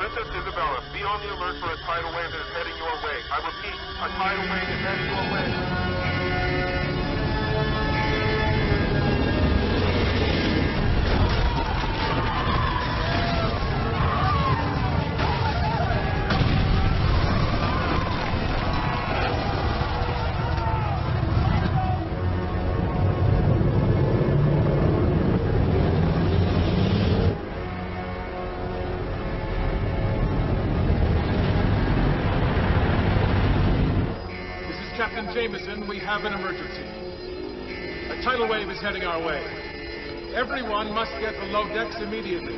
Princess Isabella, be on the alert for a tidal wave that is heading your way. I repeat, a tidal wave is heading your way. Captain Jameson, we have an emergency. A tidal wave is heading our way. Everyone must get below decks immediately.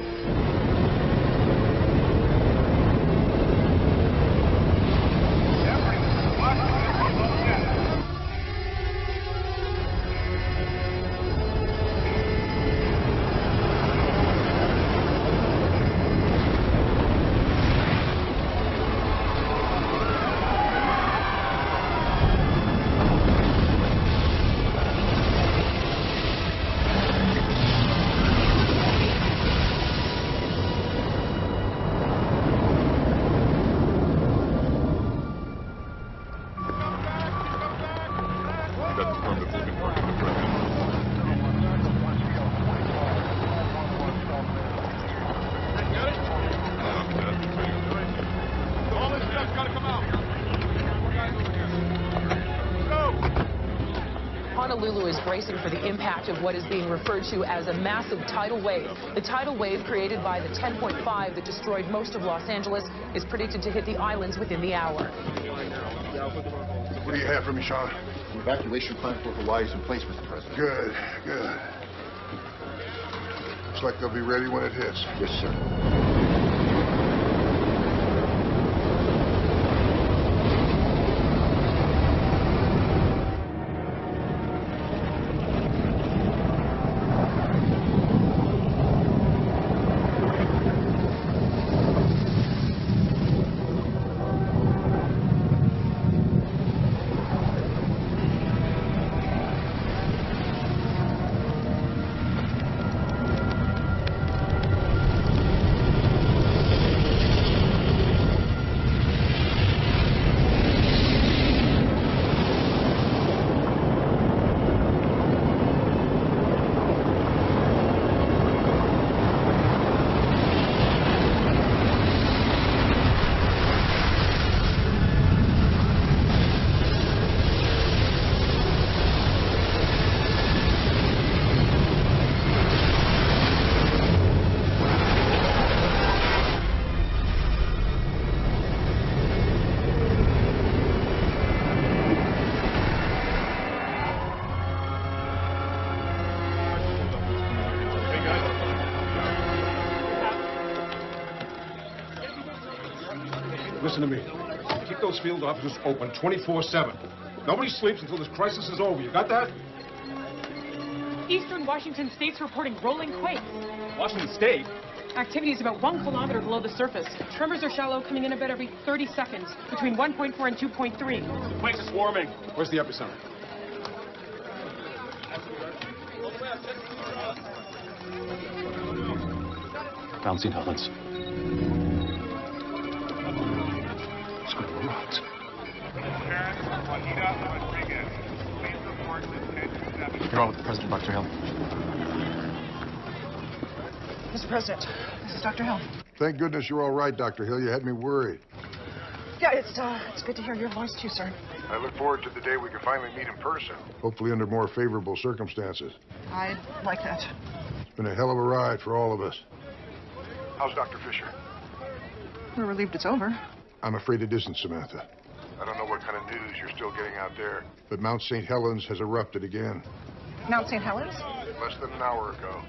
Honolulu is bracing for the impact of what is being referred to as a massive tidal wave. The tidal wave created by the 10.5 that destroyed most of Los Angeles is predicted to hit the islands within the hour. What do you have for me, Sean? The evacuation plan for Hawaii is in place, Mr. President. Good, good. Looks like they'll be ready when it hits. Yes, sir. Listen to me. Keep those field offices open 24/7. Nobody sleeps until this crisis is over. You got that? Eastern Washington State's reporting rolling quake. Washington State? Activity is about 1 kilometer below the surface. Tremors are shallow, coming in about every 30 seconds, between 1.4 and 2.3. The place is swarming. Where's the epicenter? Mount St. Helens. It's going to be rocks. You're on with the President, Dr. Hill. Mr. President, this is Dr. Hill. Thank goodness you're all right, Dr. Hill. You had me worried. Yeah, it's good to hear your voice too, sir. I look forward to the day we can finally meet in person. Hopefully under more favorable circumstances. I'd like that. It's been a hell of a ride for all of us. How's Dr. Fisher? We're relieved it's over. I'm afraid it isn't, Samantha. I don't know what kind of news you're still getting out there, but Mount St. Helens has erupted again. Mount St. Helens? Less than an hour ago.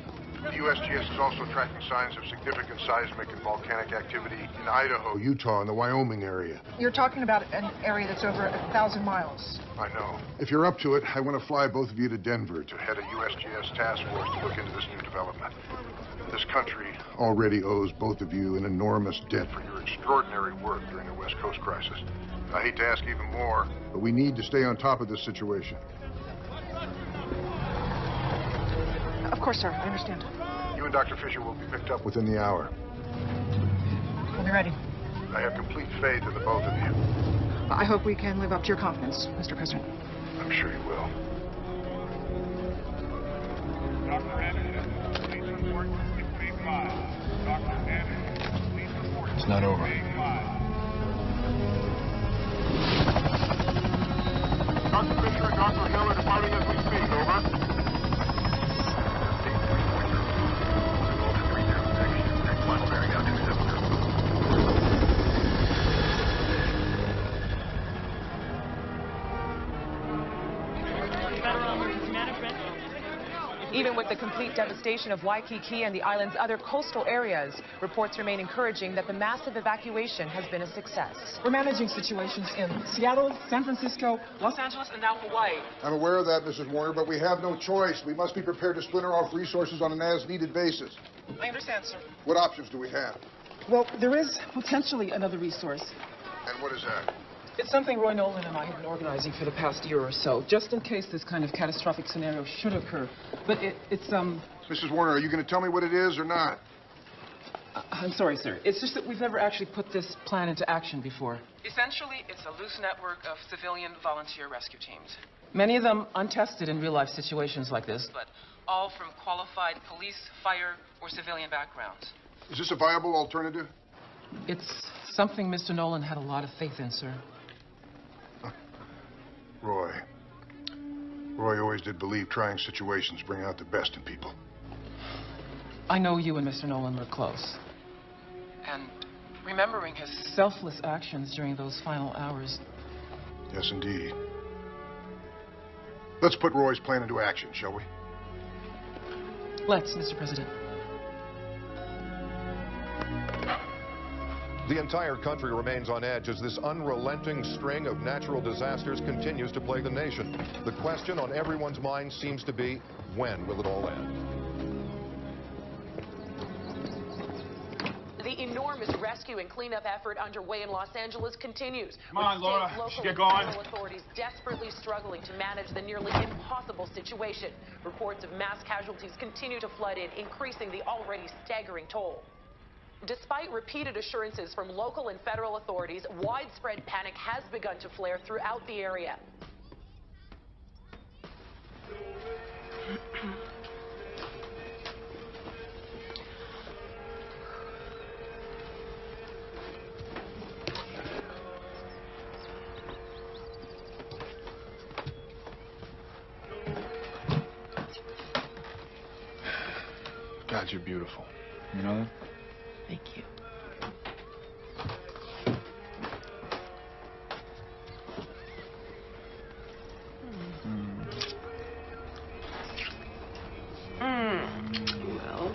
The USGS is also tracking signs of significant seismic and volcanic activity in Idaho, Utah, and the Wyoming area. You're talking about an area that's over 1,000 miles. I know. If you're up to it, I want to fly both of you to Denver to head a USGS task force to look into this new development. This country already owes both of you an enormous debt for your extraordinary work during the West Coast crisis. I hate to ask even more, but we need to stay on top of this situation. Of course, sir. I understand. You and Dr. Fisher will be picked up within the hour. We'll be ready. I have complete faith in the both of you. I hope we can live up to your confidence, Mr. President. I'm sure you will. Dr. Anderson, please report to 685. Dr. Anderson, please report to It's not over. 685. Dr. Fisher and Dr. Hill are departing as we speak. Over. Even with the complete devastation of Waikiki and the island's other coastal areas, reports remain encouraging that the massive evacuation has been a success. We're managing situations in Seattle, San Francisco, Los Angeles, and now Hawaii. I'm aware of that, Mrs. Warner, but we have no choice. We must be prepared to splinter off resources on an as-needed basis. I understand, sir. What options do we have? Well, there is potentially another resource. And what is that? It's something Roy Nolan and I have been organizing for the past year or so, just in case this kind of catastrophic scenario should occur. But it's Mrs. Warner, are you going to tell me what it is or not? I'm sorry, sir. It's just that we've never actually put this plan into action before. Essentially, it's a loose network of civilian volunteer rescue teams. Many of them untested in real-life situations like this, but all from qualified police, fire, or civilian backgrounds. Is this a viable alternative? It's something Mr. Nolan had a lot of faith in, sir. Roy always did believe trying situations bring out the best in people. I know you and Mr. Nolan were close. And remembering his selfless actions during those final hours. Yes, indeed. Let's put Roy's plan into action, shall we? Let's, Mr. President. The entire country remains on edge as this unrelenting string of natural disasters continues to plague the nation. The question on everyone's mind seems to be, when will it all end? The enormous rescue and cleanup effort underway in Los Angeles continues. Come on, Laura. State, local, Get going. and federal authorities desperately struggling to manage the nearly impossible situation. Reports of mass casualties continue to flood in, increasing the already staggering toll. Despite repeated assurances from local and federal authorities, widespread panic has begun to flare throughout the area. God, you're beautiful. You know that? Thank you. Well.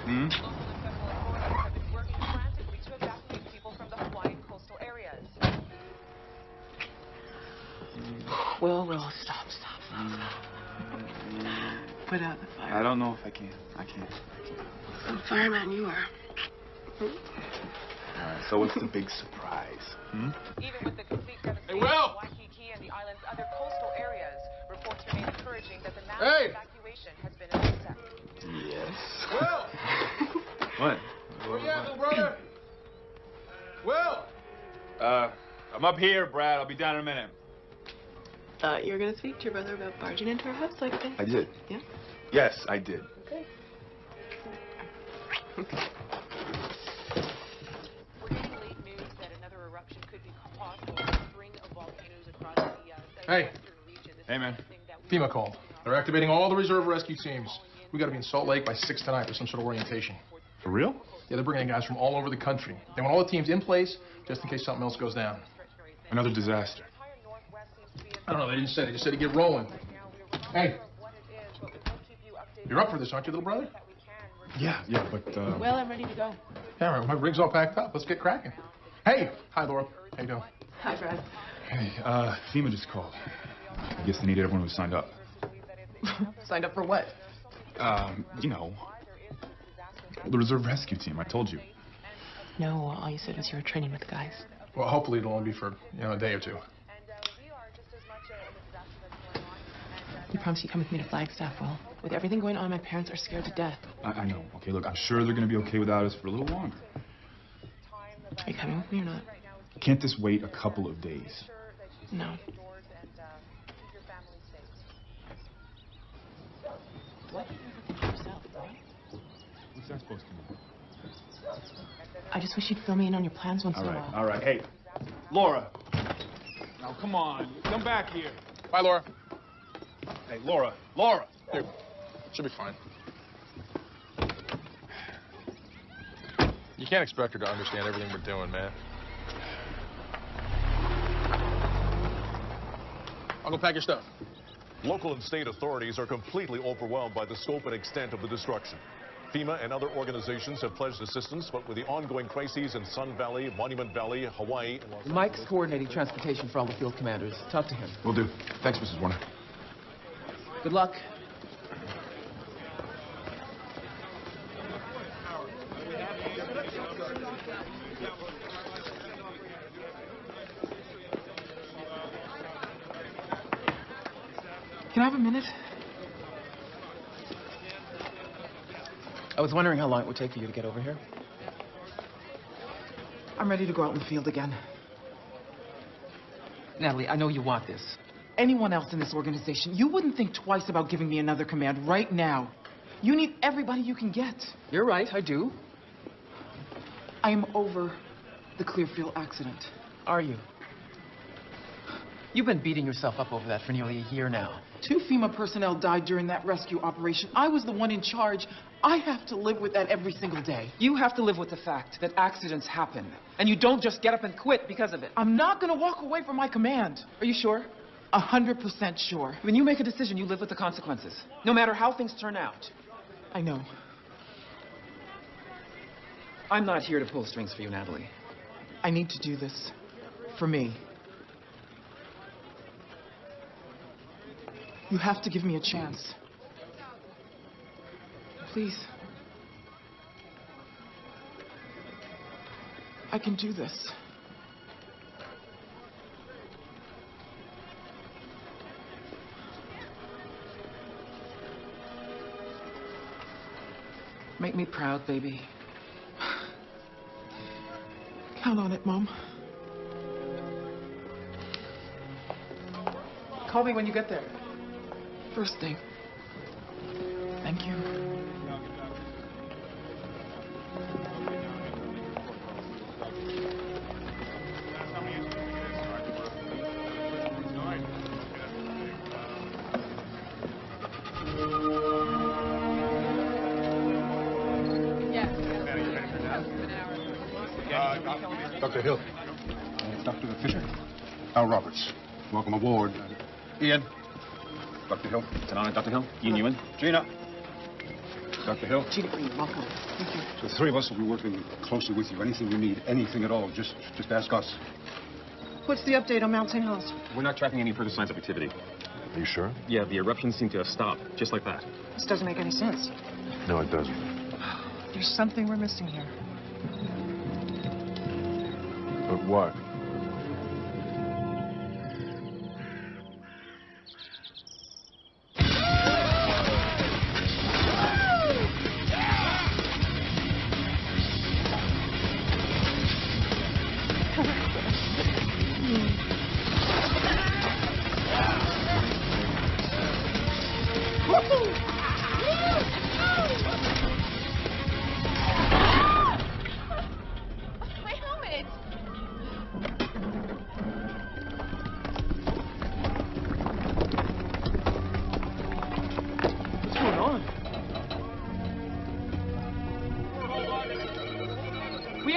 Working frantically to evacuate people from the Hawaiian coastal areas. Well, stop. Put out the fire. I don't know if I can. I can't. Some fireman you are. So what's the big surprise? Even with the complete devastation Will! of Waikiki and the island's other coastal areas, reports remain encouraging that the massive evacuation has been a success. Yes. Will! What? Where you at, little brother? Will! I'm up here, Brad. I'll be down in a minute. You're gonna speak to your brother about barging into our house like this? I did. Yeah? Yes, I did. Okay. We're getting late news that another eruption could be possible. A string of volcanoes across the Hey. western region. This Hey, is man. something that FEMA called. They're activating all the reserve rescue teams. We got to be in Salt Lake by 6 tonight for some sort of orientation. For real? Yeah, they're bringing in guys from all over the country. They want all the teams in place just in case something else goes down. Another disaster. I don't know. They didn't say. They just said to get rolling. Hey. You're up for this, aren't you, little brother? Yeah, but, Well, I'm ready to go. Yeah, my rig's all packed up. Let's get cracking. Hey. Hi, Laura. How you doing? Hi, Brad. Hey, FEMA just called. I guess they needed everyone who signed up. Signed up for what? You know, the reserve rescue team. I told you. No, all you said was you were training with the guys. Well, hopefully it'll only be for, a day or two. You promised you'd come with me to Flagstaff. Well, with everything going on, my parents are scared to death. I know. Okay, look, I'm sure they're going to be okay without us for a little longer. Are you coming with me or not? Can't this wait a couple of days? No. What's that supposed to mean? I just wish you'd fill me in on your plans once in a while. All right. Hey, Laura. Now, come on. Come back here. Bye, Laura. Hey, Laura. Laura. Here. Should be fine. You can't expect her to understand everything we're doing, man. I'll go pack your stuff. Local and state authorities are completely overwhelmed by the scope and extent of the destruction. FEMA and other organizations have pledged assistance, but with the ongoing crises in Sun Valley, Monument Valley, Hawaii, and Los Angeles... Mike's coordinating transportation for all the field commanders. Talk to him. Will do. Thanks, Mrs. Warner. Good luck. Can I have a minute? I was wondering how long it would take for you to get over here. I'm ready to go out in the field again. Natalie, I know you want this. Anyone else in this organization, you wouldn't think twice about giving me another command right now. You need everybody you can get. You're right, I do. I am over the Clearfield accident. Are you? You've been beating yourself up over that for nearly a year now. 2 FEMA personnel died during that rescue operation. I was the one in charge. I have to live with that every single day. You have to live with the fact that accidents happen. And you don't just get up and quit because of it. I'm not going to walk away from my command. Are you sure? 100% sure. When you make a decision, you live with the consequences. No matter how things turn out. I know. I'm not here to pull strings for you, Natalie. I need to do this. For me. You have to give me a chance. Please. I can do this. Make me proud, baby. Count on it, Mom. Call me when you get there. First thing. Thank you. Dr. Hill. Dr. Fisher. Al Roberts. Welcome aboard. Ian. Dr. Hill. Dr. Hill. Ian Ewan. Gina. Dr. Hill. Gina Green, welcome. Thank you. So the 3 of us will be working closely with you. Anything you need, anything at all, just ask us. What's the update on Mount St. Helens? We're not tracking any further signs of activity. Are you sure? Yeah, the eruptions seem to have stopped, just like that. This doesn't make any sense. No, it doesn't. There's something we're missing here. But what?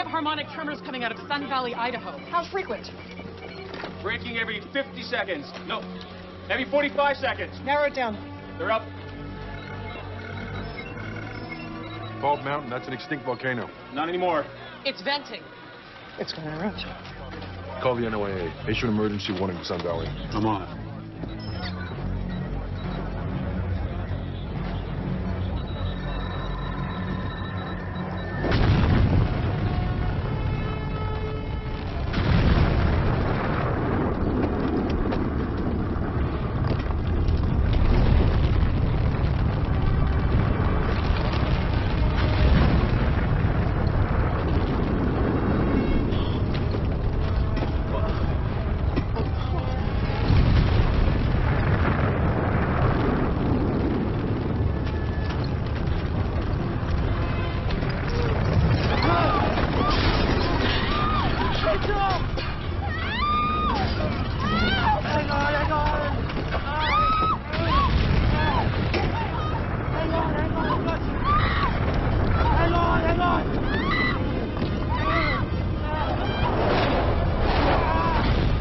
Harmonic tremors coming out of Sun Valley, Idaho. How frequent? Breaking every 50 seconds. No, every 45 seconds. Narrow it down. They're up. Bald Mountain, that's an extinct volcano. Not anymore. It's venting. It's going to erupt. Call the NOAA. Issue an emergency warning to Sun Valley. I'm on it.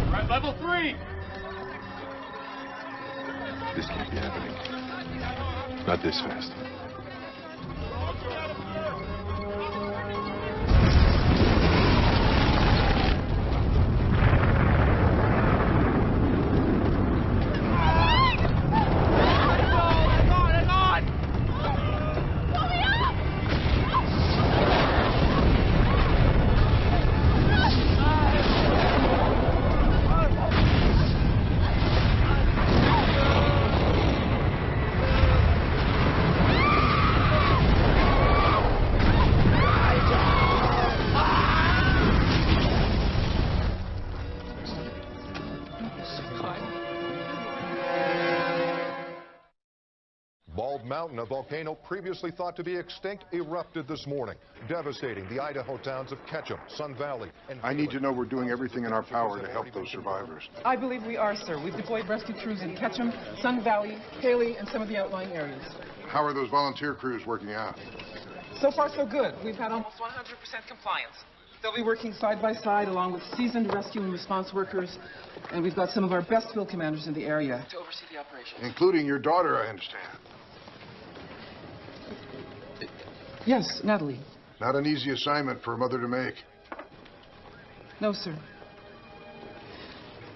Right, level 3. This can't be happening. Not this fast. Bald Mountain, a volcano previously thought to be extinct, erupted this morning, devastating the Idaho towns of Ketchum, Sun Valley, and... I need to know we're doing everything in our power to help those survivors. I believe we are, sir. We've deployed rescue crews in Ketchum, Sun Valley, Haley, and some of the outlying areas. How are those volunteer crews working out? So far, so good. We've had almost 100% compliance. They'll be working side by side along with seasoned rescue and response workers, and we've got some of our best field commanders in the area to oversee the operation. Including your daughter, I understand. Yes, Natalie. Not an easy assignment for a mother to make. No, sir.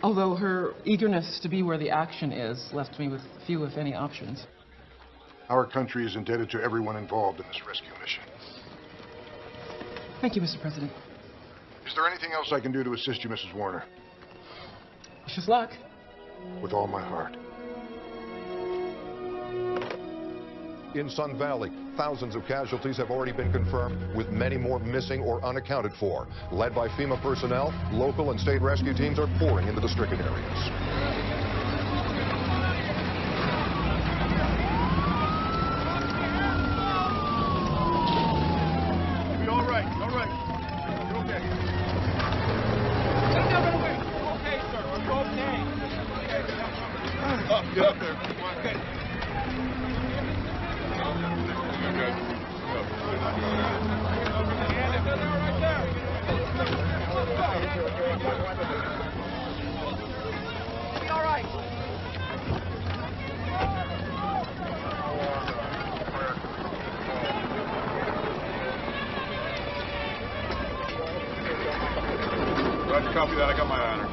Although her eagerness to be where the action is left me with few, if any, options. Our country is indebted to everyone involved in this rescue mission. Thank you, Mr. President. Is there anything else I can do to assist you, Mrs. Warner? Wish us luck. With all my heart. In Sun Valley, thousands of casualties have already been confirmed, with many more missing or unaccounted for. Led by FEMA personnel, local and state rescue teams are pouring into the stricken areas. You'll be all right. All right. You're okay. Okay, sir. We're okay. Up, get up there. Okay. Be all right. Roger, copy that. I got my eye on her.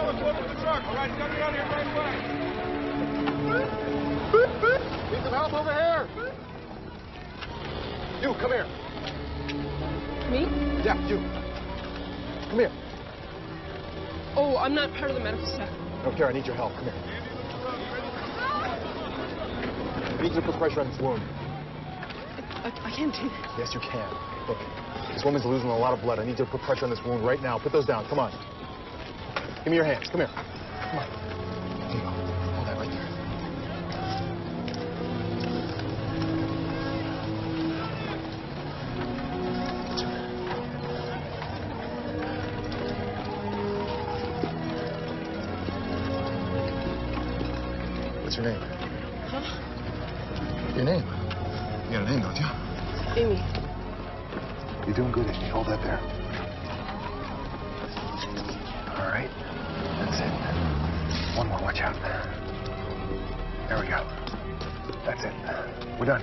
Let's look at the truck. All right, it's coming down here right away. Need some help over here. You, come here. Me? Yeah, you. Come here. Oh, I'm not part of the medical staff. I don't care. I need your help. Come here. I need you to put pressure on this wound. I can't do that. Yes, you can. Look, this woman's losing a lot of blood. I need you to put pressure on this wound right now. Put those down. Come on. Give me your hands. Come here. Come on. There you go. Hold that right there. What's your name? Huh? Your name? You got a name, don't you? Amy. You're doing good, Amy. Hold that there. All right. That's it. One more. Watch out. There we go. That's it. We're done.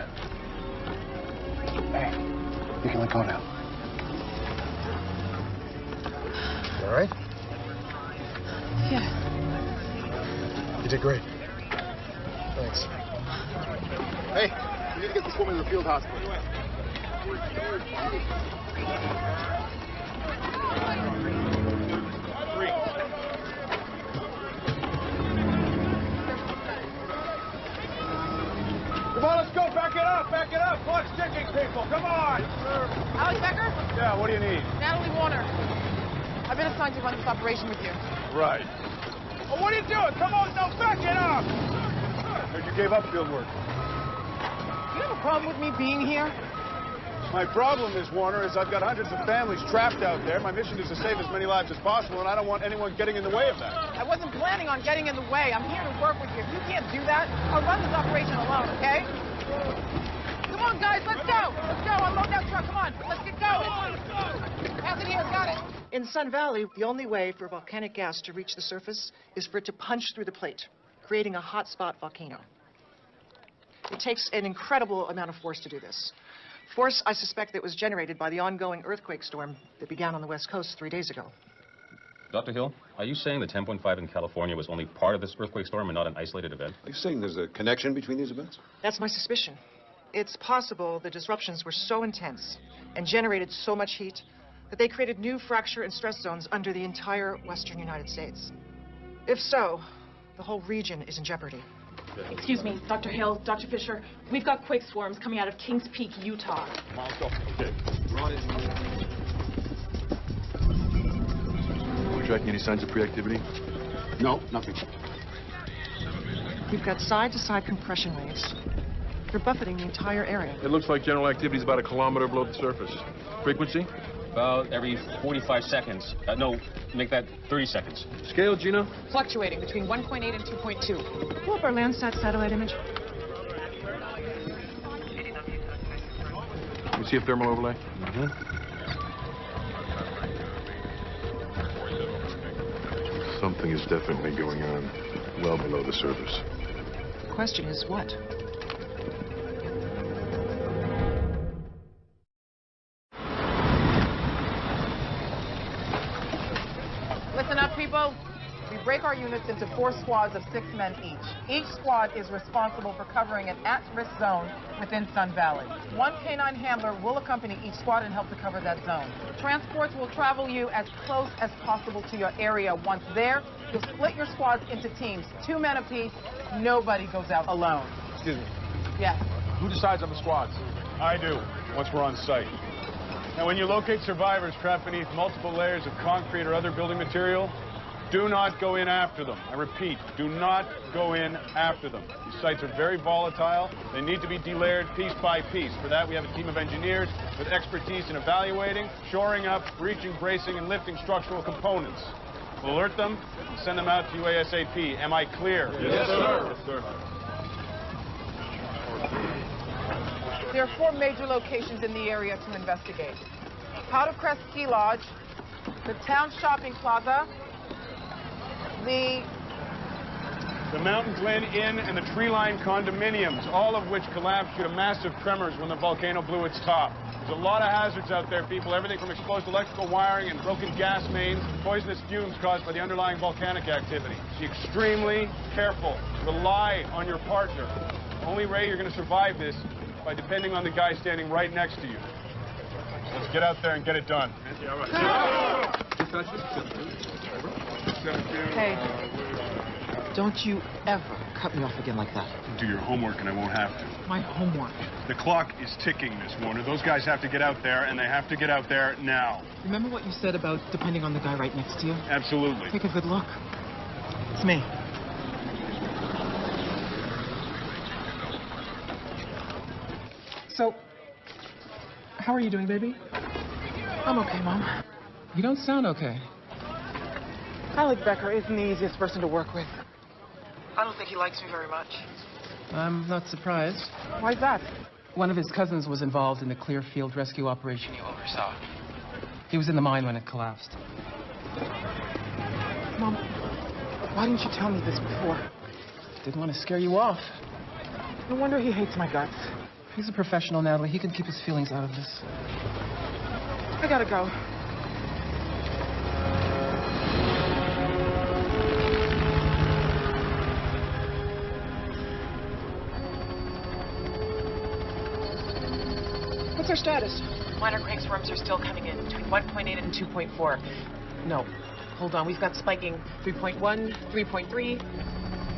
Hey, you can let go now. You all right? Yeah. You did great. Thanks. Hey, we need to get this woman to the field hospital. Come on, let's go. Back it up. Back it up. Clock's ticking, people. Come on. Alex Becker? Yeah, what do you need? Natalie Warner. I've been assigned to run this operation with you. Right. Well, what are you doing? Come on, no, back it up. Heard you gave up field work. You have a problem with me being here? My problem, Miss Warner, is I've got hundreds of families trapped out there. My mission is to save as many lives as possible, and I don't want anyone getting in the way of that. I wasn't planning on getting in the way. I'm here to work with you. If you can't do that, I'll run this operation alone, okay? Come on, guys, let's go. Let's go. Unload that truck. Come on. Let's get going. Pass it here. Got it. In Sun Valley, the only way for volcanic gas to reach the surface is for it to punch through the plate, creating a hotspot volcano. It takes an incredible amount of force to do this. Force, I suspect, that was generated by the ongoing earthquake storm that began on the West Coast 3 days ago. Dr. Hill, are you saying the 10.5 in California was only part of this earthquake storm and not an isolated event? Are you saying there's a connection between these events? That's my suspicion. It's possible the disruptions were so intense and generated so much heat that they created new fracture and stress zones under the entire western United States. If so, the whole region is in jeopardy. Excuse me, Dr. Hill, Dr. Fisher. We've got quake swarms coming out of Kings Peak, Utah. Come on, let's go. Okay. Are we tracking any signs of pre-activity? No, nothing. We've got side-to-side compression waves. They're buffeting the entire area. It looks like general activity is about 1 kilometer below the surface. Frequency? About every 45 seconds. No, make that 30 seconds. Scale, Gina? Fluctuating between 1.8 and 2.2. Pull up our Landsat satellite image. You see a thermal overlay? Something is definitely going on well below the surface. The question is what? Listen up, people. We break our units into 4 squads of 6 men each. Each squad is responsible for covering an at-risk zone within Sun Valley. 1 canine handler will accompany each squad and help to cover that zone. Transports will travel you as close as possible to your area. Once there, you'll split your squads into teams, 2 men apiece. Nobody goes out alone. Excuse me. Yes. Who decides on the squads? I do, once we're on site. Now, when you locate survivors trapped beneath multiple layers of concrete or other building material, do not go in after them. I repeat, do not go in after them. These sites are very volatile. They need to be delayered piece by piece. For that, we have a team of engineers with expertise in evaluating, shoring up, breaching, bracing, and lifting structural components. We'll alert them and send them out to you ASAP. Am I clear? Yes, sir. Yes, sir. There are 4 major locations in the area to investigate. Powder Crest Ski Lodge, the Town Shopping Plaza, the Mountain Glen Inn and the Tree Line condominiums, all of which collapsed due to massive tremors when the volcano blew its top. There's a lot of hazards out there, people. Everything from exposed electrical wiring and broken gas mains, poisonous fumes caused by the underlying volcanic activity. Be extremely careful. Rely on your partner. The only way you're going to survive this by depending on the guy standing right next to you. Let's get out there and get it done. Hey, don't you ever cut me off again like that. Do your homework and I won't have to. My homework. The clock is ticking, Miss Warner. Those guys have to get out there, and they have to get out there now. Remember what you said about depending on the guy right next to you? Absolutely. Take a good look. It's me. So, how are you doing, baby? I'm okay, Mom. You don't sound okay. Alec Becker isn't the easiest person to work with. I don't think he likes me very much. I'm not surprised. Why's that? One of his cousins was involved in the Clearfield rescue operation you oversaw. He was in the mine when it collapsed. Mom, why didn't you tell me this before? Didn't want to scare you off. No wonder he hates my guts. He's a professional, Natalie. He can keep his feelings out of this. I gotta go. What's our status? Minor quake swarms are still coming in between 1.8 and 2.4. No. Hold on. We've got spiking 3.1, 3.3,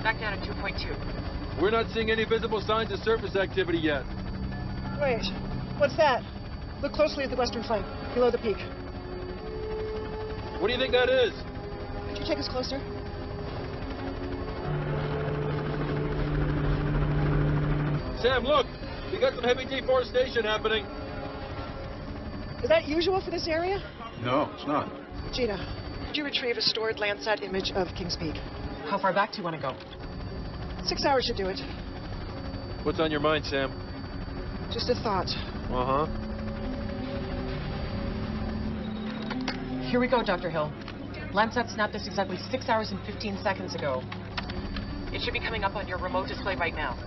Back down to 2.2. We're not seeing any visible signs of surface activity yet. Wait, what's that? Look closely at the western flank, below the peak. What do you think that is? Could you take us closer? Sam, look! We got some heavy deforestation happening. Is that usual for this area? No, it's not. Gina, could you retrieve a stored Landsat image of Kings Peak? How far back do you want to go? 6 hours should do it. What's on your mind, Sam? Just a thought. Uh-huh. Here we go, Dr. Hill. Landsat snapped this exactly 6 hours and 15 seconds ago. It should be coming up on your remote display right now.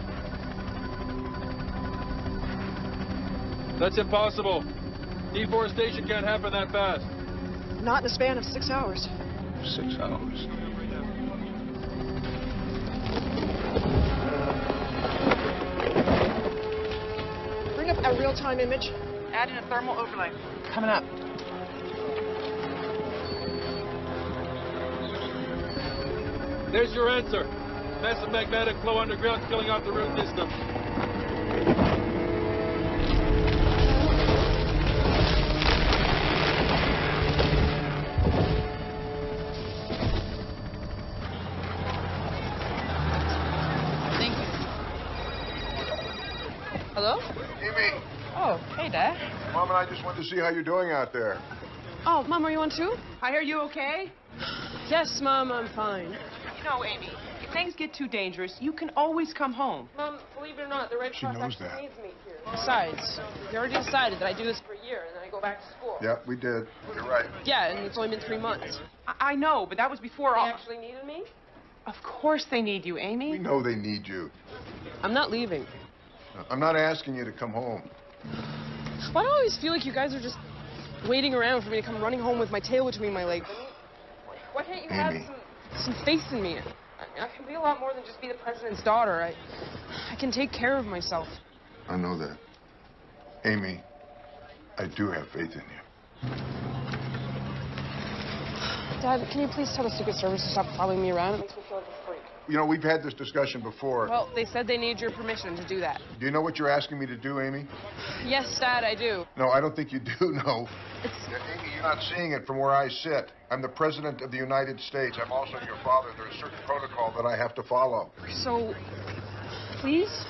That's impossible. Deforestation can't happen that fast. Not in a span of 6 hours. 6 hours. Bring up a real-time image. Add in a thermal overlay. Coming up. There's your answer. Massive magnetic flow underground killing off the root system. Thank you. Hello? Amy, Oh, hey, Dad. Mom and I just wanted to see how you're doing out there. Oh, Mom, are you on too? Hi, are you okay? Yes, Mom, I'm fine. You know, Amy, if things get too dangerous, you can always come home. Mom, believe it or not, the Red She Cross knows actually that. needs me here. Besides, we already decided that I do this for a year and then I go back to school. Yeah, we did. You're right. Yeah, and it's only been 3 months. I know, but that was before They all... actually needed me? Of course they need you, Amy. We know they need you. I'm not leaving. I'm not asking you to come home. Why do I always feel like you guys are just waiting around for me to come running home with my tail between my legs? Why can't you have Amy. some faith in me? I can be a lot more than just be the president's daughter. I can take care of myself. I know that. Amy, I do have faith in you. Dad, can you please tell the Secret Service to stop following me around? It makes me feel like a freak. You know, we've had this discussion before. Well, they said they need your permission to do that. Do you know what you're asking me to do, Amy? Yes, Dad, I do. No, I don't think you do know. Amy, you're not seeing it from where I sit. I'm the President of the United States. I'm also your father. There's a certain protocol that I have to follow. So, please?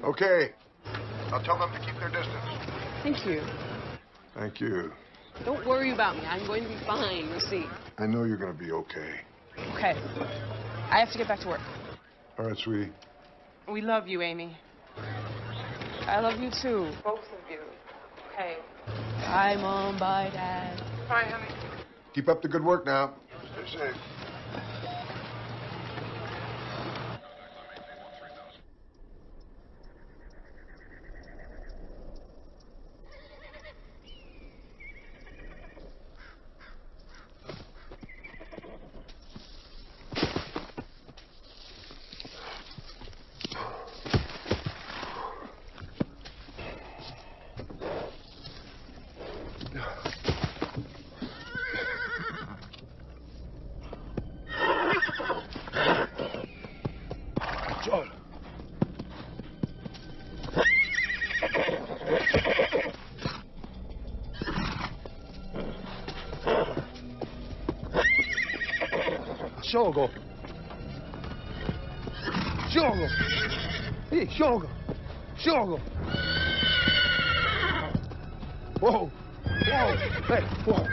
Okay. I'll tell them to keep their distance. Thank you. Thank you. Don't worry about me. I'm going to be fine. You'll see. I know you're going to be okay. Okay. I have to get back to work. All right, sweetie. We love you, Amy. I love you too. Both of you. Okay. Bye, Mom. Bye, Dad. Bye, honey. Keep up the good work now. Stay safe. John. Sciolgo. Sciolgo. Sì, sciolgo. Sciolgo. Whoa. Whoa. Hey, whoa.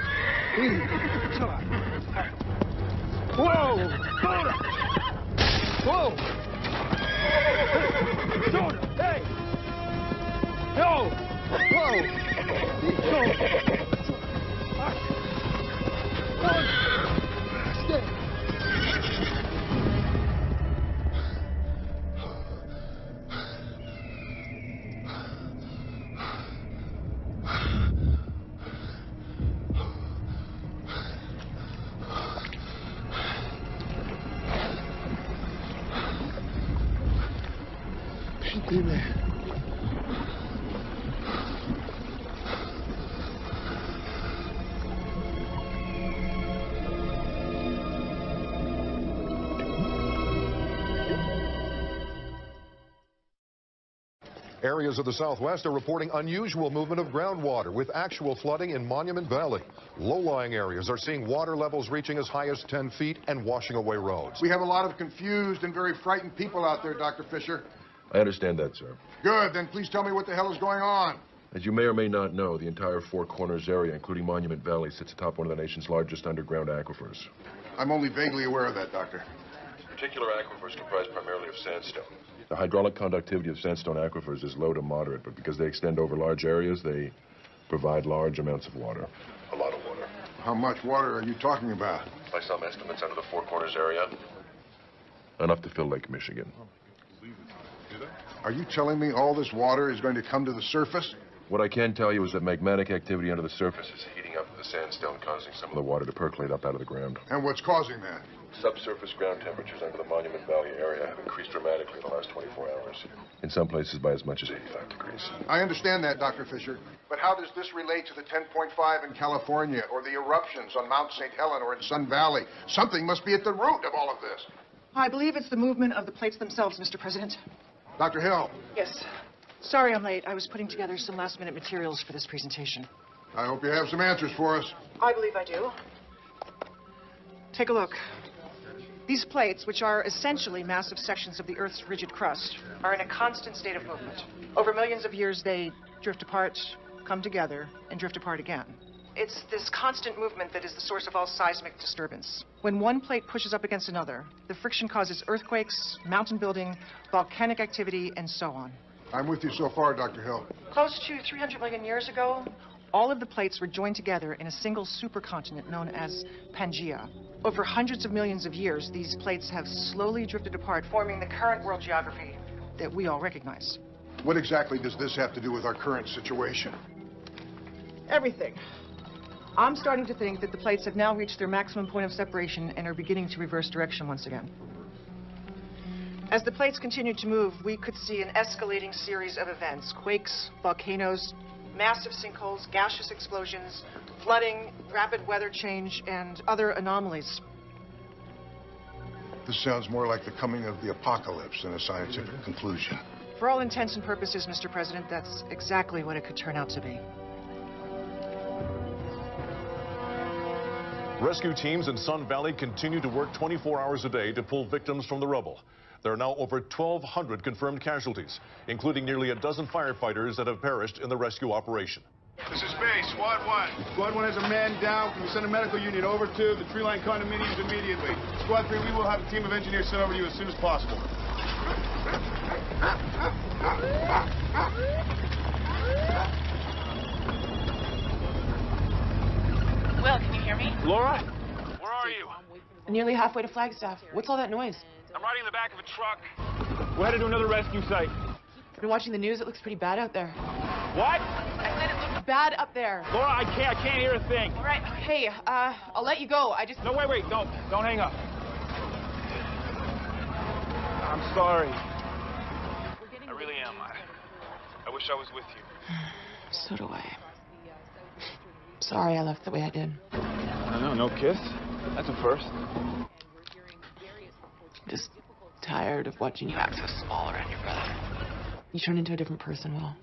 Whoa. Soda. Whoa. Hey, Soda. Hey. Yo. Whoa. Yo. Stay. Dime. Areas of the Southwest are reporting unusual movement of groundwater with actual flooding in Monument Valley. Low-lying areas are seeing water levels reaching as high as 10 feet and washing away roads. We have a lot of confused and very frightened people out there, Dr. Fisher. I understand that, sir. Good, then please tell me what the hell is going on. As you may or may not know, the entire Four Corners area, including Monument Valley, sits atop one of the nation's largest underground aquifers. I'm only vaguely aware of that, Doctor. Particular aquifers comprise primarily of sandstone. The hydraulic conductivity of sandstone aquifers is low to moderate, but because they extend over large areas, they provide large amounts of water. A lot of water. How much water are you talking about? By some estimates, under the Four Corners area, enough to fill Lake Michigan. Are you telling me all this water is going to come to the surface? What I can tell you is that magmatic activity under the surface is heating up the sandstone, causing some of the water to percolate up out of the ground. And what's causing that? Subsurface ground temperatures under the Monument Valley area have increased dramatically in the last 24 hours. In some places by as much as 85 degrees. I understand that, Dr. Fisher. But how does this relate to the 10.5 in California or the eruptions on Mount St. Helena or in Sun Valley? Something must be at the root of all of this. I believe it's the movement of the plates themselves, Mr. President. Dr. Hill. Yes. Sorry I'm late. I was putting together some last-minute materials for this presentation. I hope you have some answers for us. I believe I do. Take a look. These plates, which are essentially massive sections of the Earth's rigid crust, are in a constant state of movement. Over millions of years, they drift apart, come together, and drift apart again. It's this constant movement that is the source of all seismic disturbance. When one plate pushes up against another, the friction causes earthquakes, mountain building, volcanic activity, and so on. I'm with you so far, Dr. Hill. Close to 300 million years ago, all of the plates were joined together in a single supercontinent known as Pangaea. Over hundreds of millions of years, these plates have slowly drifted apart, forming the current world geography that we all recognize. What exactly does this have to do with our current situation? Everything. I'm starting to think that the plates have now reached their maximum point of separation and are beginning to reverse direction once again. As the plates continue to move, we could see an escalating series of events: quakes, volcanoes, massive sinkholes, gaseous explosions, flooding, rapid weather change, and other anomalies. This sounds more like the coming of the apocalypse than a scientific conclusion. For all intents and purposes, Mr. President, that's exactly what it could turn out to be. Rescue teams in Sun Valley continue to work 24 hours a day to pull victims from the rubble. There are now over 1,200 confirmed casualties, including nearly a dozen firefighters that have perished in the rescue operation. This is Bay, Squad 1. Squad 1 has a man down. Can we send a medical unit over to the Tree Line condominiums immediately? Squad 3, we will have a team of engineers sent over to you as soon as possible. Will, can you hear me? Laura? Where are you? Nearly halfway to Flagstaff. What's all that noise? I'm riding in the back of a truck. We're headed to another rescue site. I've been watching the news. It looks pretty bad out there. What? I said it looks Bad up there. Laura, I can't hear a thing. all right. Hey, I'll let you go. I just... No, wait, don't hang up. I'm sorry. I really am. I wish I was with you. So do I. Sorry I left the way I did. No kiss. That's a first. Just tired of watching you act so small around your brother. You turn into a different person, Will.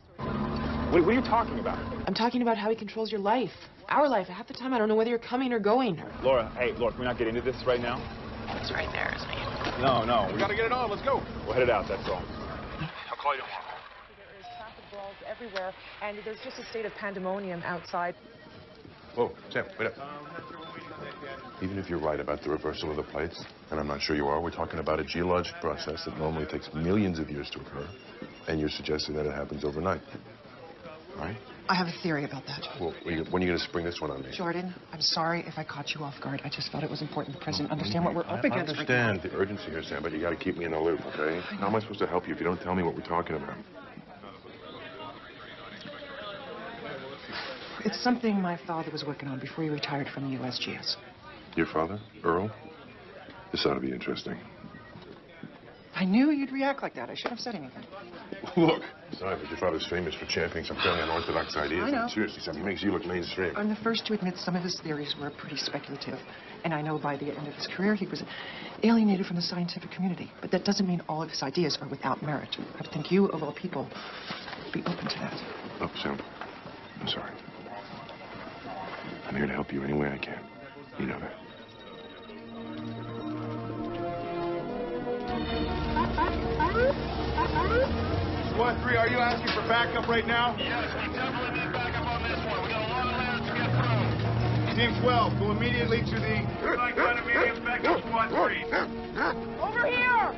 What are you talking about? I'm talking about how he controls your life. Our life. Half the time I don't know whether you're coming or going. Laura, can we not get into this right now? It's right there, isn't he? No. We gotta get it on. Let's go. We'll head it out, that's all. I'll call you tomorrow. There is traffic balls everywhere, and there's just a state of pandemonium outside. Whoa, Sam, wait up. Even if you're right about the reversal of the plates, and I'm not sure you are, we're talking about a geologic process that normally takes millions of years to occur, and you're suggesting that it happens overnight, right? I have a theory about that. Well, when are you going to spring this one on me? Jordan, I'm sorry if I caught you off guard. I just felt it was important the president understand what we're up against. I understand the urgency here, Sam, but you got to keep me in the loop, okay? How am I supposed to help you if you don't tell me what we're talking about? It's something my father was working on before he retired from the USGS. Your father, Earl? This ought to be interesting. I knew you'd react like that. I shouldn't have said anything. Look, sorry, but your father's famous for championing some fairly unorthodox ideas. I know. Seriously, Sam, he makes you look mainstream. I'm the first to admit some of his theories were pretty speculative. And I know by the end of his career he was alienated from the scientific community. But that doesn't mean all of his ideas are without merit. I think you, of all people, be open to that. Look, Sam, I'm sorry. I'm here to help you any way I can. You know that. Squad 3, are you asking for backup right now? Yes, we definitely need backup on this one. We got a lot of layers to get through. Team 12, go immediately to the... Like kind of medium backup Squad 3. Over here!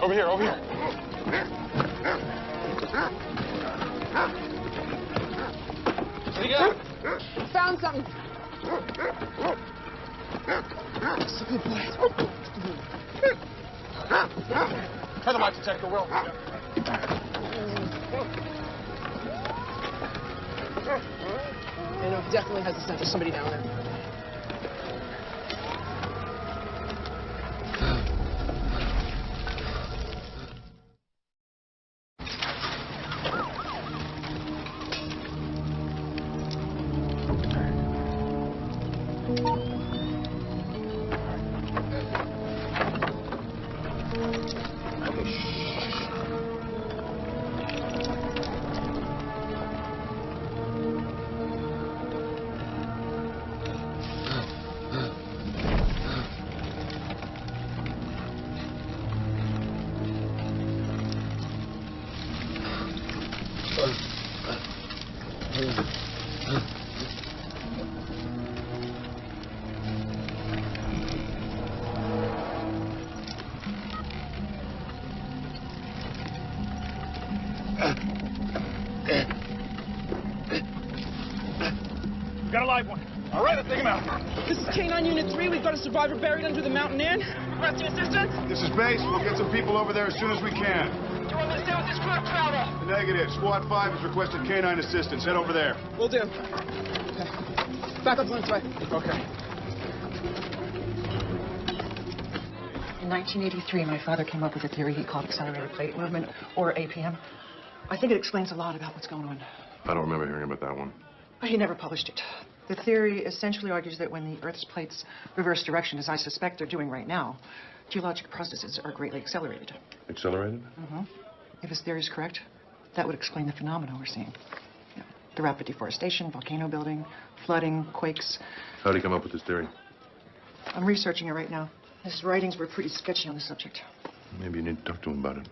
Over here, over here. What do you got? Found something. That's a good boy. Turn the light detector, Will. You know, definitely has the scent of somebody down there. Got a live one. All right, let's take him out. This is K9 Unit 3. We've got a survivor buried under the mountain inn. Rescue assistance? This is base. We'll get some people over there as soon as we can. Do you want me to stay with this group, Crowder? Negative. Squad 5 has requested K9 assistance. Head over there. Will do. Okay. Backup's on its way. Okay. In 1983, my father came up with a theory he called accelerated plate movement, or APM. I think it explains a lot about what's going on. I don't remember hearing about that one. He never published it. The theory essentially argues that when the Earth's plates reverse direction, as I suspect they're doing right now, geologic processes are greatly accelerated. Accelerated? Mm-hmm. If his theory is correct, that would explain the phenomena we're seeing. You know, the rapid deforestation, volcano building, flooding, quakes. How did he come up with this theory? I'm researching it right now. His writings were pretty sketchy on the subject. Maybe you need to talk to him about it.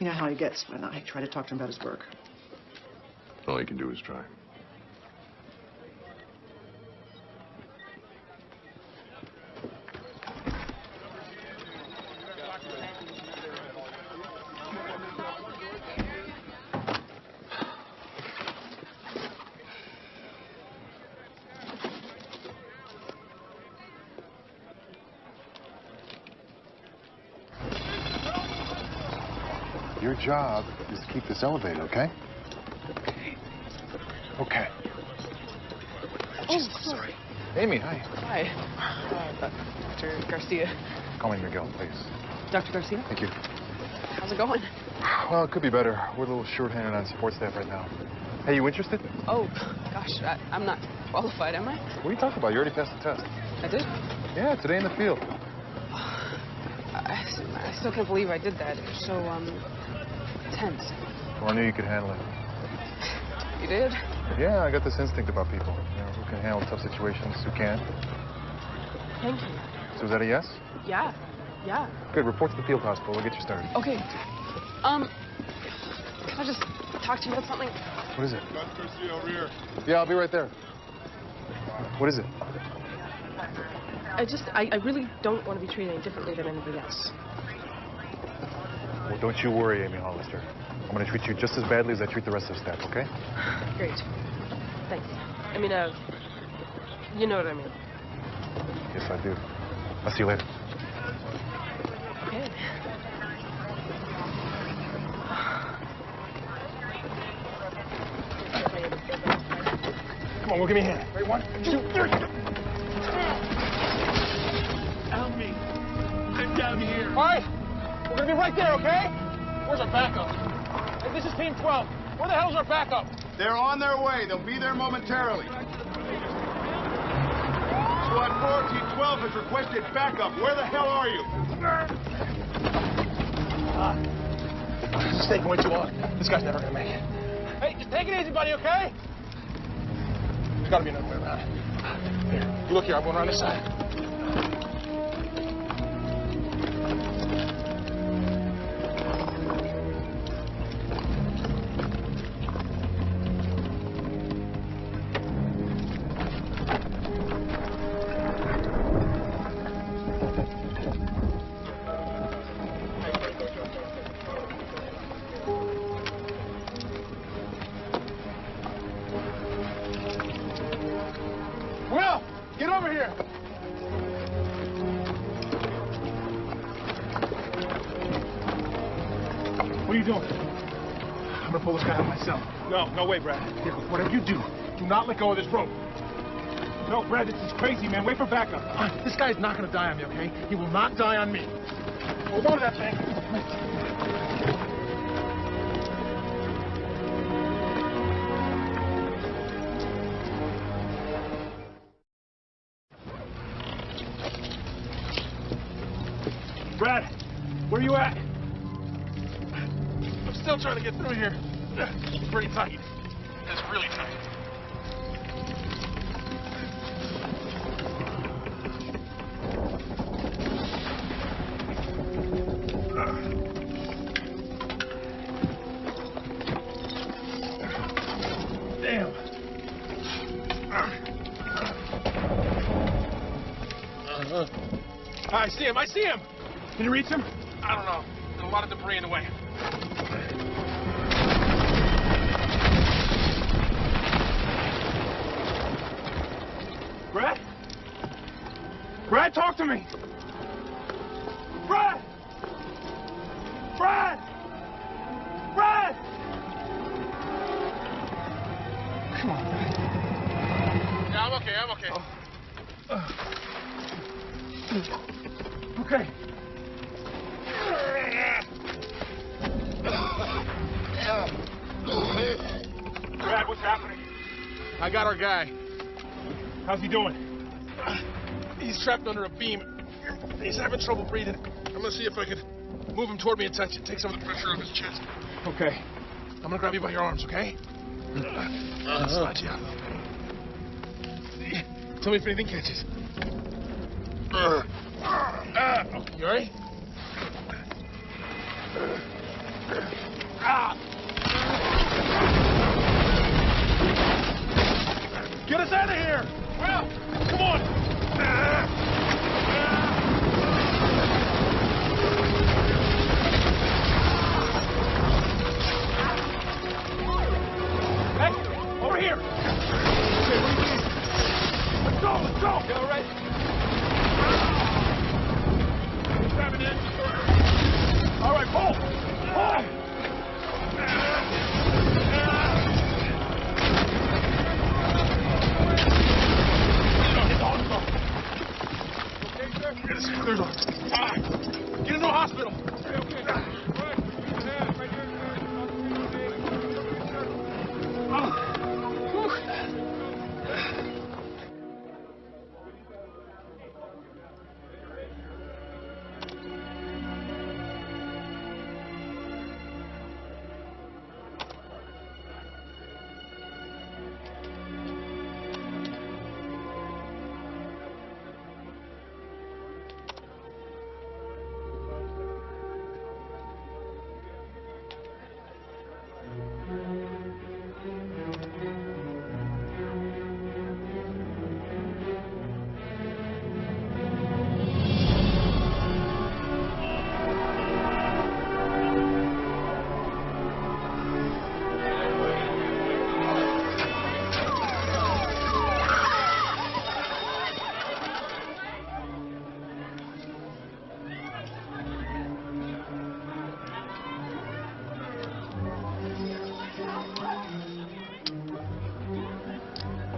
You know how he gets when I try to talk to him about his work. All you can do is try. Your job is to keep this elevated, okay? Okay. Oh, sorry. Amy, hi. Hi. Dr. Garcia. Call me Miguel, please. Dr. Garcia? Thank you. How's it going? Well, it could be better. We're a little short-handed on support staff right now. Hey, you interested? Oh, gosh, I'm not qualified, am I? What are you talking about? You already passed the test. I did? Yeah, today in the field. I still can't believe I did that. It was so, tense. Well, I knew you could handle it. You did? Yeah, I got this instinct about people. You know, who can handle tough situations, who can't. Thank you. So is that a yes? Yeah. Good, report to the field hospital. We'll get you started. Okay. Can I just talk to you about something? What is it? Dr. Garcia, over here. Yeah, I'll be right there. What is it? I really don't want to be treated any differently than anybody else. Well, don't you worry, Amy Hollister. I'm going to treat you just as badly as I treat the rest of the staff, okay? Great. Thanks. I mean, you know what I mean. Yes, I do. I'll see you later. Okay. Come on, we'll give me a hand. Ready, 1, 2, 3. Help me. I'm down here. All right. We're going to be right there, okay? Where's our backup? Hey, this is Team 12. Where the hell's our backup? They're on their way. They'll be there momentarily. Squad 4, Team 12 has requested backup. Where the hell are you? This is taking way too long. This guy's never gonna make it. Hey, just take it easy, buddy, okay? There's gotta be another way around. Here, you look here, I'm going around this side. Will, get over here. What are you doing? I'm gonna pull this guy out myself. No way, Brad. Here, whatever you do not let go of this rope. No, Brad, this is crazy, man. Wait for backup. This guy's not gonna die on me, okay? He will not die on me. Hold on to that thing. Brad, where you at? I'm still trying to get through here. It's pretty tight. It's really tight. Damn. I see him. I see him. Can you reach him? I don't know. There's a lot of debris in the way. Brad? Brad, talk to me! Brad! Brad! Brad! Come on, Brad. Yeah, I'm okay. I'm okay. Okay. Brad, what's happening? I got our guy. How's he doing? He's trapped under a beam. He's having trouble breathing. I'm gonna see if I can move him toward me and touch it. Take some of the pressure off his chest. Okay. I'm gonna grab you by your arms, okay? Slide you out a little bit. Tell me if anything catches. You alright? Get us out of here! Well, come on! Hey, over here! Okay, what do you need? Let's go! You all right? Grab it in. All right, pull! Get into a hospital. Okay.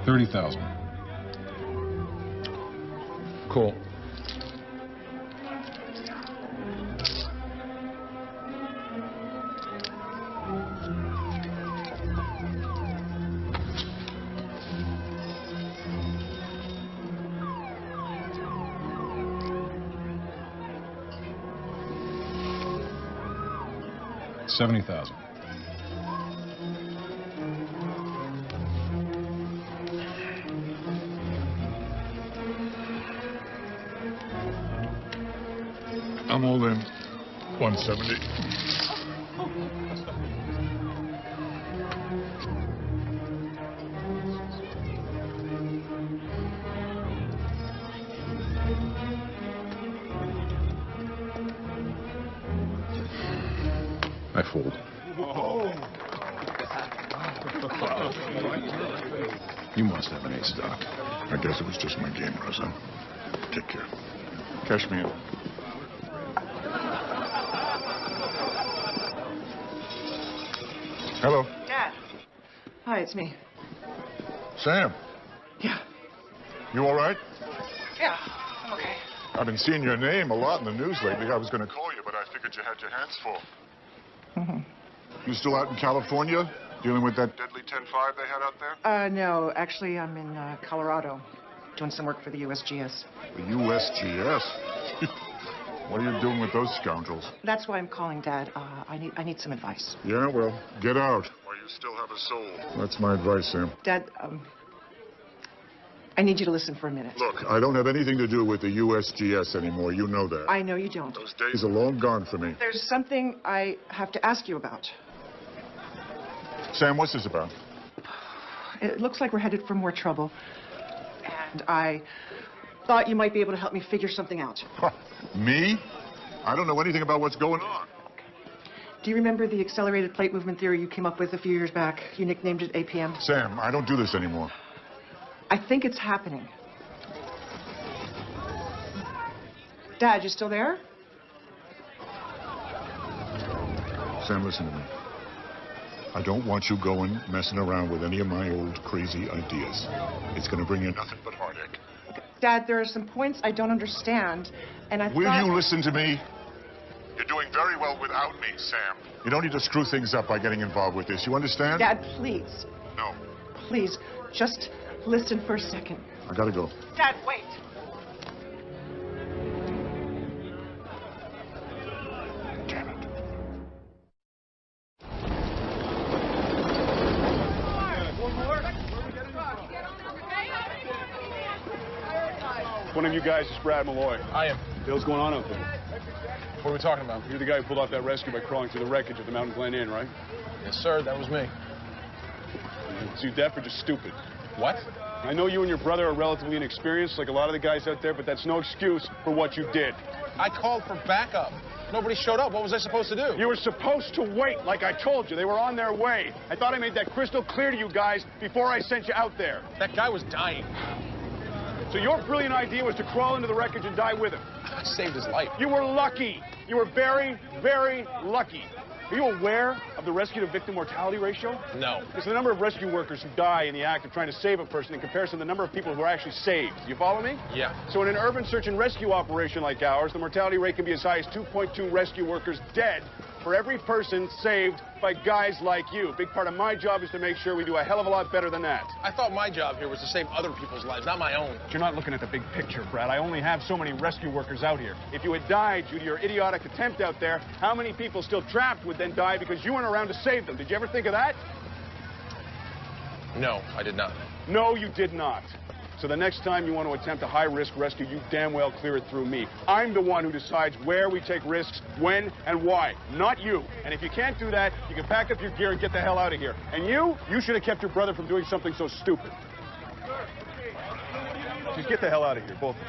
$30,000. Cool. 70,000. I'm all in. 170. I fold. You must have an ace, Doc. I guess it was just my game, Rosa. Take care. Cash me in. Hello. Dad. Hi, it's me. Sam. Yeah. You all right? Yeah, I'm okay. I've been seeing your name a lot in the news lately. I was going to call you, but I figured you had your hands full. You still out in California, dealing with that deadly 10-5 they had out there? No, actually, I'm in Colorado, doing some work for the USGS. The USGS? What are you doing with those scoundrels? That's why I'm calling, Dad. I need some advice. Yeah, well, get out, while you still have a soul. That's my advice, Sam. Dad, I need you to listen for a minute. Look, I don't have anything to do with the USGS anymore. You know that. I know you don't. Those days are long gone for me. There's something I have to ask you about. Sam, what's this about? It looks like we're headed for more trouble. And I thought you might be able to help me figure something out. Me? I don't know anything about what's going on. Do you remember the accelerated plate movement theory you came up with a few years back? You nicknamed it APM. Sam, I don't do this anymore. I think it's happening. Dad, you still there? Sam, listen to me. I don't want you going messing around with any of my old crazy ideas. It's going to bring you nothing but heartache. Dad, there are some points I don't understand, and I Will thought... you listen to me? You're doing very well without me, Sam. You don't need to screw things up by getting involved with this. You understand? Dad, please. No. Please, just listen for a second. I gotta go. Dad, wait. Damn it. One of you guys is Brad Malloy. I am. What's going on out there? What are we talking about? You're the guy who pulled off that rescue by crawling through the wreckage of the Mountain Glen Inn, right? Yes, sir. That was me. So you deaf or just stupid? What? I know you and your brother are relatively inexperienced, like a lot of the guys out there, but that's no excuse for what you did. I called for backup. Nobody showed up. What was I supposed to do? You were supposed to wait, like I told you. They were on their way. I thought I made that crystal clear to you guys before I sent you out there. That guy was dying. So your brilliant idea was to crawl into the wreckage and die with him. I saved his life. You were lucky. You were very, very lucky. Are you aware of the rescue-to-victim mortality ratio? No. It's the number of rescue workers who die in the act of trying to save a person in comparison to the number of people who are actually saved. You follow me? Yeah. So in an urban search and rescue operation like ours, the mortality rate can be as high as 2.2 rescue workers dead for every person saved by guys like you. Big part of my job is to make sure we do a hell of a lot better than that. I thought my job here was to save other people's lives, not my own. But you're not looking at the big picture, Brad. I only have so many rescue workers out here. If you had died due to your idiotic attempt out there, how many people still trapped would then die because you weren't around to save them? Did you ever think of that? No, I did not. No, you did not. So the next time you want to attempt a high-risk rescue, you damn well clear it through me. I'm the one who decides where we take risks, when, and why, not you. And if you can't do that, you can pack up your gear and get the hell out of here. And you should have kept your brother from doing something so stupid. Just get the hell out of here, both of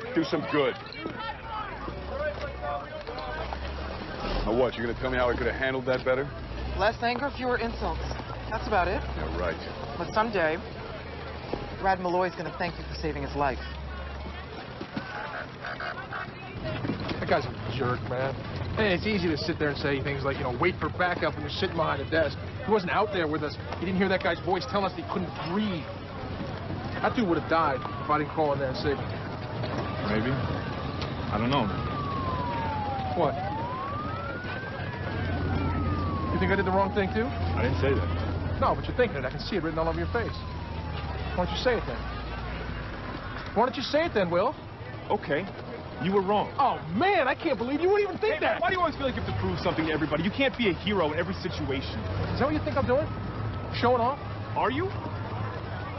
you. Do some good. Now what, you're going to tell me how I could have handled that better? Less anger, fewer insults. That's about it. Yeah, right. But someday, Brad Malloy's going to thank you for saving his life. That guy's a jerk, man. Hey, it's easy to sit there and say things like, wait for backup when you're sitting behind a desk. He wasn't out there with us. He didn't hear that guy's voice telling us he couldn't breathe. That dude would have died if I didn't crawl in there and save him. Maybe. I don't know. What? You think I did the wrong thing, too? I didn't say that. No, but you're thinking it. I can see it written all over your face. Why don't you say it then? Why don't you say it then, Will? Okay. You were wrong. Oh, man, I can't believe you would even think that. Why do you always feel like you have to prove something to everybody? You can't be a hero in every situation. Is that what you think I'm doing? Showing off? Are you?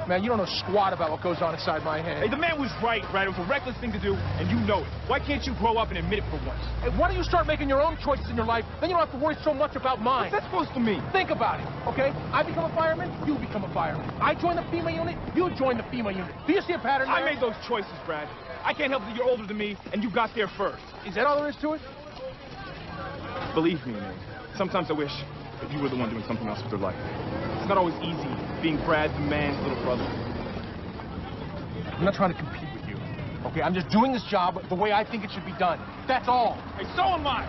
Man, you don't know squat about what goes on inside my head. Hey, the man was right, Brad. It was a reckless thing to do, and you know it. Why can't you grow up and admit it for once? Hey, why don't you start making your own choices in your life? Then you don't have to worry so much about mine. What's that supposed to mean? Think about it, okay? I become a fireman, you become a fireman. I join the FEMA unit, you join the FEMA unit. Do you see a pattern there? I made those choices, Brad. I can't help that you're older than me, and you got there first. Is that all there is to it? Believe me, man. Sometimes I wish that you were the one doing something else with your life. It's not always easy being Brad the man's little brother. I'm not trying to compete with you, okay? I'm just doing this job the way I think it should be done. That's all. Hey, so am I.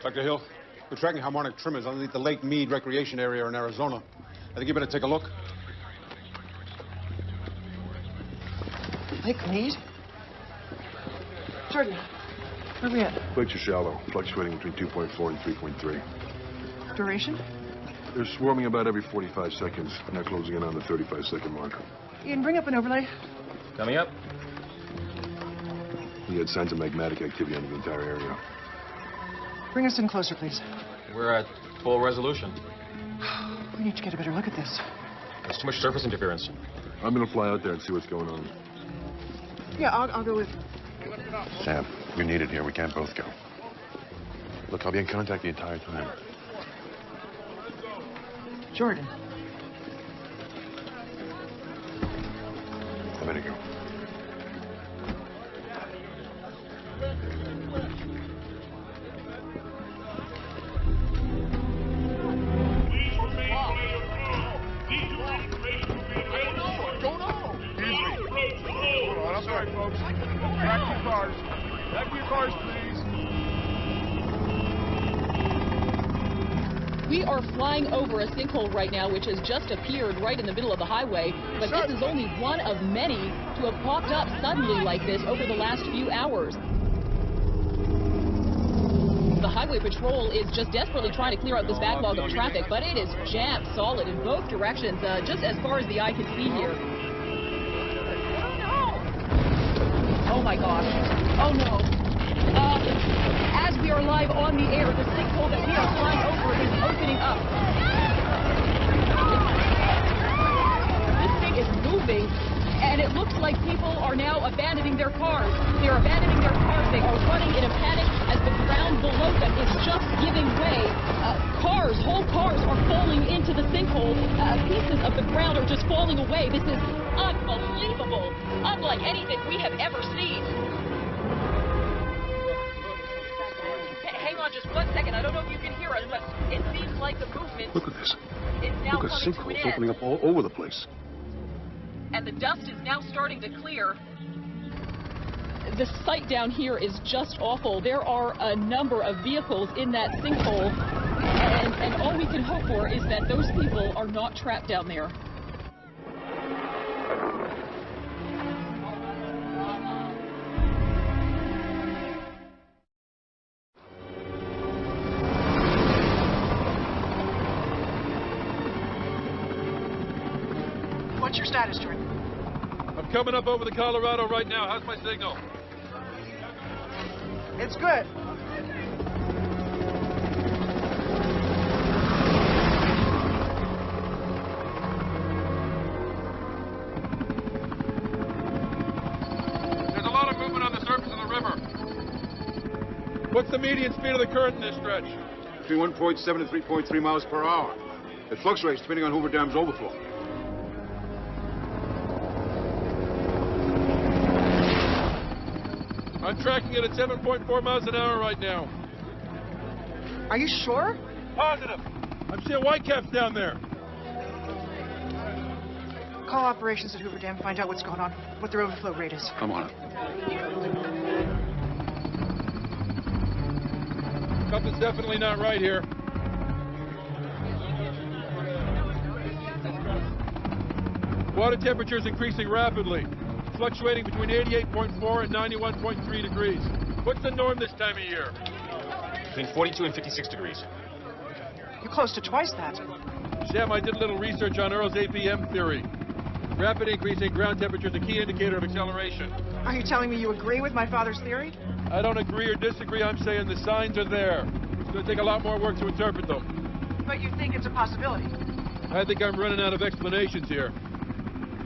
Dr. Hill, we're tracking harmonic tremors underneath the Lake Mead Recreation Area in Arizona. I think you better take a look. Lake Mead? Jordan, where are we at? Lakes are shallow, fluctuating between 2.4 and 3.3. Duration? They're swarming about every 45 seconds, now closing in on the 35-second mark. Ian, bring up an overlay. Coming up. We had signs of magmatic activity on the entire area. Bring us in closer, please. We're at full resolution. We need to get a better look at this. There's too much surface interference. I'm gonna fly out there and see what's going on. Yeah, I'll go with... Sam, you're needed here. We can't both go. Look, I'll be in contact the entire time. Jordan. I better go. We are flying over a sinkhole right now, which has just appeared right in the middle of the highway. But this is only one of many to have popped up suddenly like this over the last few hours. The highway patrol is just desperately trying to clear out this backlog of traffic, but it is jammed solid in both directions, just as far as the eye can see here. Oh my gosh. Oh no. As we are live on the air, the sinkhole that we are flying over is opening up. This thing is moving, and it looks like people are now abandoning their cars. They're abandoning their cars. They are running in a panic as the ground below them is just giving way. Whole cars are falling into the sinkhole. Pieces of the ground are just falling away. This is unbelievable, unlike anything we have ever seen. Hang on just 1 second. I don't know if you can hear us, but it seems like the movement Look at this. is now Look at coming to an sinkholes end. opening up all over the place. And the dust is now starting to clear. The sight down here is just awful. There are a number of vehicles in that sinkhole, and all we can hope for is that those people are not trapped down there. What's your status, Jordan? I'm coming up over the Colorado right now. How's my signal? It's good. There's a lot of movement on the surface of the river. What's the median speed of the current in this stretch? Between 1.7 and 3.3 miles per hour. It fluctuates depending on Hoover Dam's overflow. I'm tracking it at 7.4 miles an hour right now. Are you sure? Positive. I'm seeing whitecaps down there. Call operations at Hoover Dam, find out what's going on, what their overflow rate is. I'm on it. Something's definitely not right here. Water temperature is increasing rapidly, fluctuating between 88.4 and 91.3 degrees. What's the norm this time of year? Between 42 and 56 degrees. You're close to twice that. Sam, I did a little research on Earl's APM theory. Rapid increase in ground temperature is a key indicator of acceleration. Are you telling me you agree with my father's theory? I don't agree or disagree. I'm saying the signs are there. It's going to take a lot more work to interpret them. But you think it's a possibility? I think I'm running out of explanations here.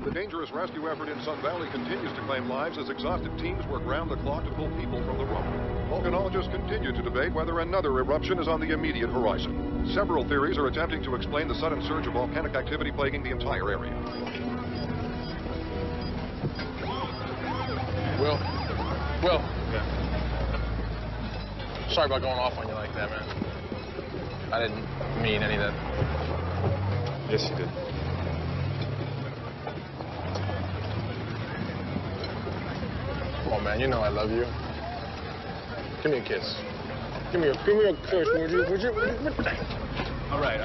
The dangerous rescue effort in Sun Valley continues to claim lives as exhausted teams work round the clock to pull people from the rubble. Volcanologists continue to debate whether another eruption is on the immediate horizon. Several theories are attempting to explain the sudden surge of volcanic activity plaguing the entire area. Will. Yeah. Sorry about going off on you like that, man. I didn't mean any of that. Yes, you did. Come on, man. You know I love you. Give me a kiss. Give me a kiss, would you? All right.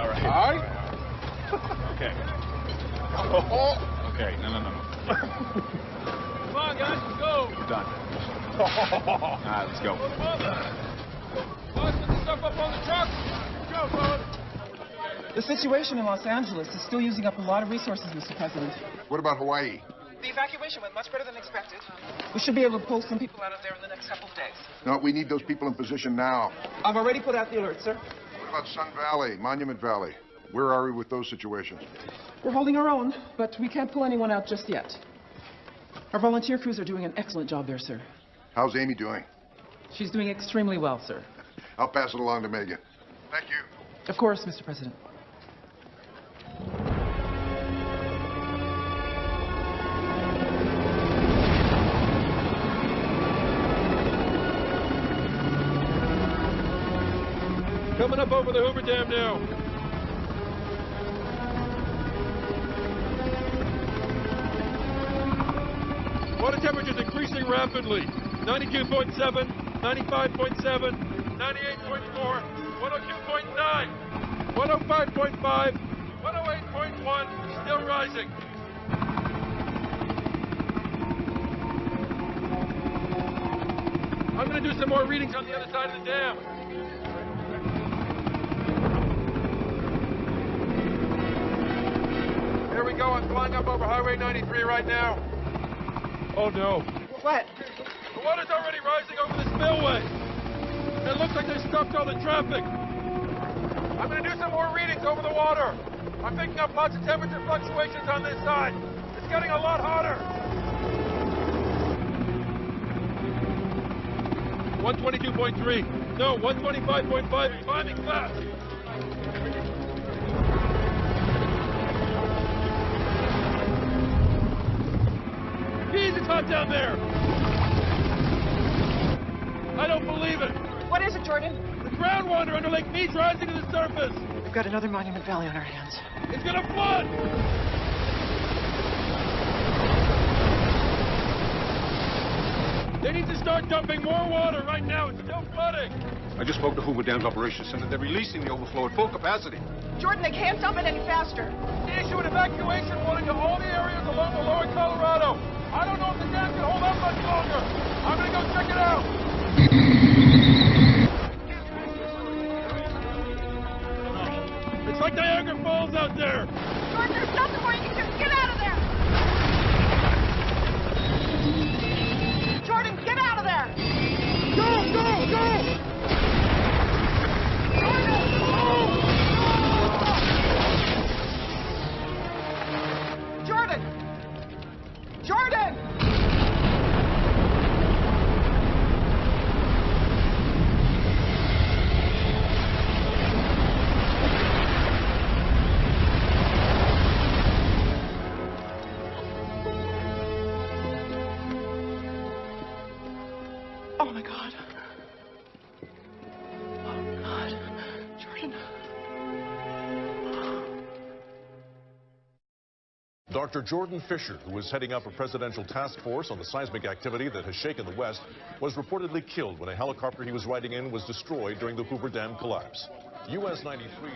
Okay. Okay, no. Come on, guys, let's go. We're done. All right, let's go. Boss, put the stuff up on the truck. Go, bud. The situation in Los Angeles is still using up a lot of resources, Mr. President. What about Hawaii? The evacuation went much better than expected. We should be able to pull some people out of there in the next couple of days. No, we need those people in position now. I've already put out the alert, sir. What about Sun Valley, Monument Valley? Where are we with those situations? We're holding our own, but we can't pull anyone out just yet. Our volunteer crews are doing an excellent job there, sir. How's Amy doing? She's doing extremely well, sir. I'll pass it along to Megan. Thank you. Of course, Mr. President. Coming up over the Hoover Dam now. Water temperature's increasing rapidly. 92.7, 95.7, 98.4, 102.9, 105.5, 108.1, still rising. I'm going to do some more readings on the other side of the dam. Here we go. I'm flying up over Highway 93 right now. Oh, no. What? The water's already rising over the spillway. It looks like they stopped all the traffic. I'm going to do some more readings over the water. I'm picking up lots of temperature fluctuations on this side. It's getting a lot hotter. 122.3. No, 125.5. Climbing fast. Jeez, it's hot down there. I don't believe it. What is it, Jordan? The groundwater under Lake Mead's rising to the surface. We've got another Monument Valley on our hands. It's gonna flood. They need to start dumping more water right now. It's still flooding. I just spoke to Hoover Dam's Operations Center. They're releasing the overflow at full capacity. Jordan, they can't dump it any faster. They issue an evacuation warning to all the areas along the lower Colorado. I don't know if the dam can hold up much longer. I'm gonna go check it out. It's like Niagara Falls out there. Jordan, there's nothing more you can do. Get out of there. Jordan, get out of there. Go, go, go. Jordan! Jordan! Oh, my God. Oh, God. Jordan. Dr. Jordan Fisher, who was heading up a presidential task force on the seismic activity that has shaken the West, was reportedly killed when a helicopter he was riding in was destroyed during the Hoover Dam collapse. US 93,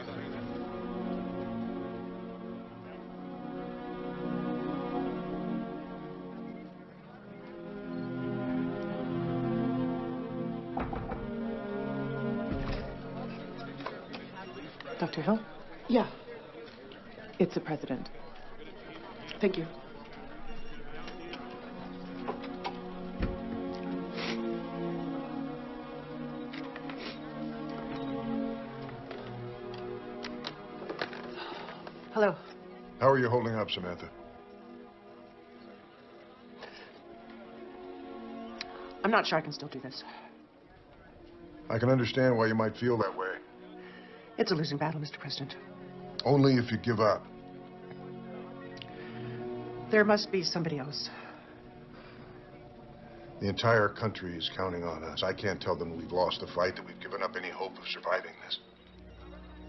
Dr. Hill? Yeah. It's the president. Thank you. Hello. How are you holding up, Samantha? I'm not sure I can still do this. I can understand why you might feel that way. It's a losing battle, Mr. President. Only if you give up. There must be somebody else. The entire country is counting on us. I can't tell them we've lost the fight, that we've given up any hope of surviving this.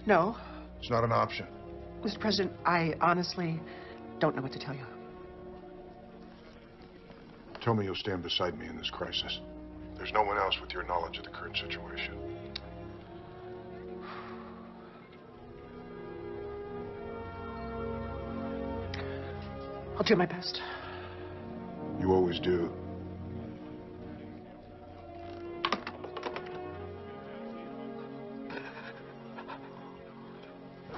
No. It's not an option. Mr. President, I honestly don't know what to tell you. Tell me you'll stand beside me in this crisis. There's no one else with your knowledge of the current situation. I'll do my best. You always do.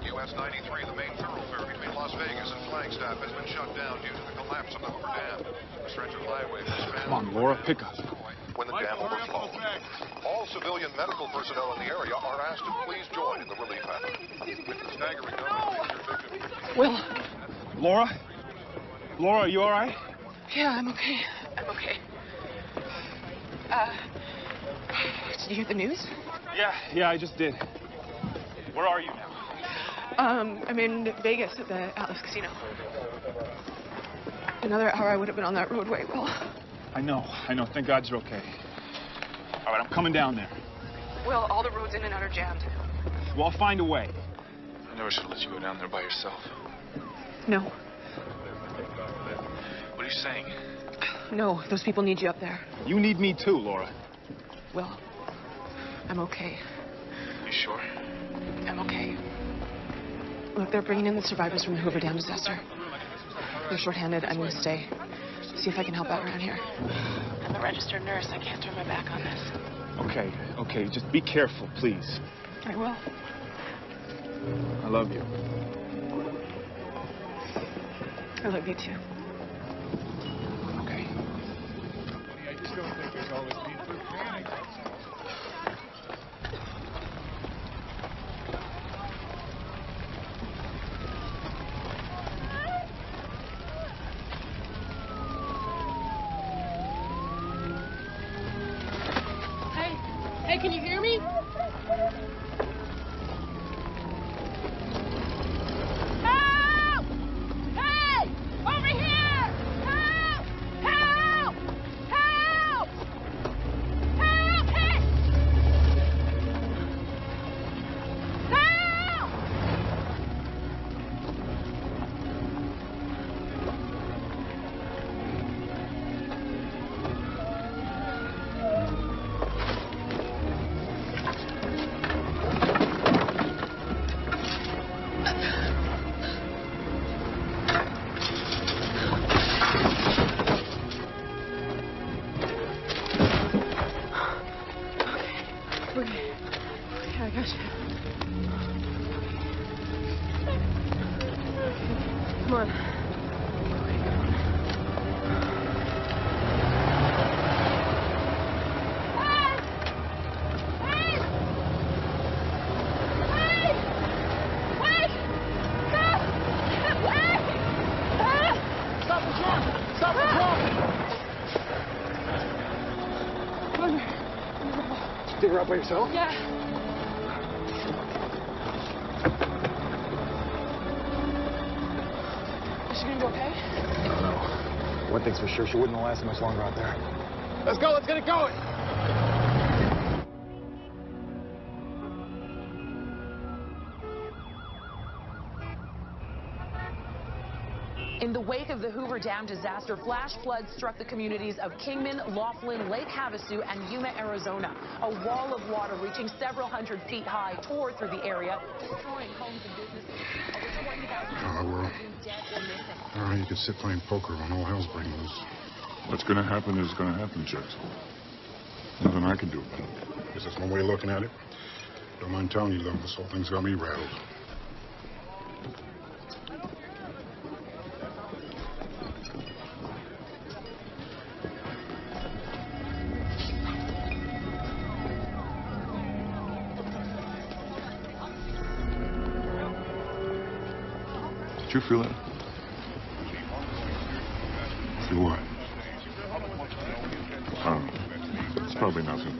US 93, the main thoroughfare between Las Vegas and Flagstaff, has been shut down due to the collapse of the Hoover Dam. The stretch of highway was spanned. Come on, Laura, pick up. When the dam overflowed. All civilian medical personnel in the area are asked to please join in the relief effort. With the staggering number of injured victims. Will. Laura? Laura, are you all right? Yeah, I'm okay. I'm okay. Did you hear the news? Yeah, I just did. Where are you now? I'm in Vegas at the Atlas Casino. Another hour I would have been on that roadway, Will. I know. Thank God you're okay. All right, I'm coming down there. Will, all the roads in and out are jammed. Well, I'll find a way. I never should have let you go down there by yourself. No. What are you saying? No, those people need you up there. You need me too, Laura. Will, I'm okay. You sure? I'm okay. Look, they're bringing in the survivors from the Hoover Dam disaster. They're shorthanded. I'm going to stay. See if I can help out around here. I'm a registered nurse. I can't turn my back on this. Okay. Just be careful, please. I will. I love you. I love you too. Okay. I just don't think there's always need for panic. Hey, can you hear me? Help! Hey! Over here! Help! Help! Help! Help! Hey! Help! Okay. Yeah, I got you. Come on. Stop the truck! Stop the truck! Dig her up by yourself? Yeah. Is she gonna be okay? I don't know. One thing's for sure, she wouldn't have lasted much longer out there. Let's go, let's get it going! In the wake of the Hoover Dam disaster, flash floods struck the communities of Kingman, Laughlin, Lake Havasu, and Yuma, Arizona. A wall of water reaching several hundred feet high tore through the area, destroying homes and businesses. Over 20,000 people well, have been dead or missing. I don't know how you can sit playing poker when all hell's breaking loose. What's going to happen is going to happen, Chuck. Nothing I can do about it. Guess that's one way of looking at it. Don't mind telling you, though, this whole thing's got me rattled. Did you feel that? Feel what? It's probably nothing.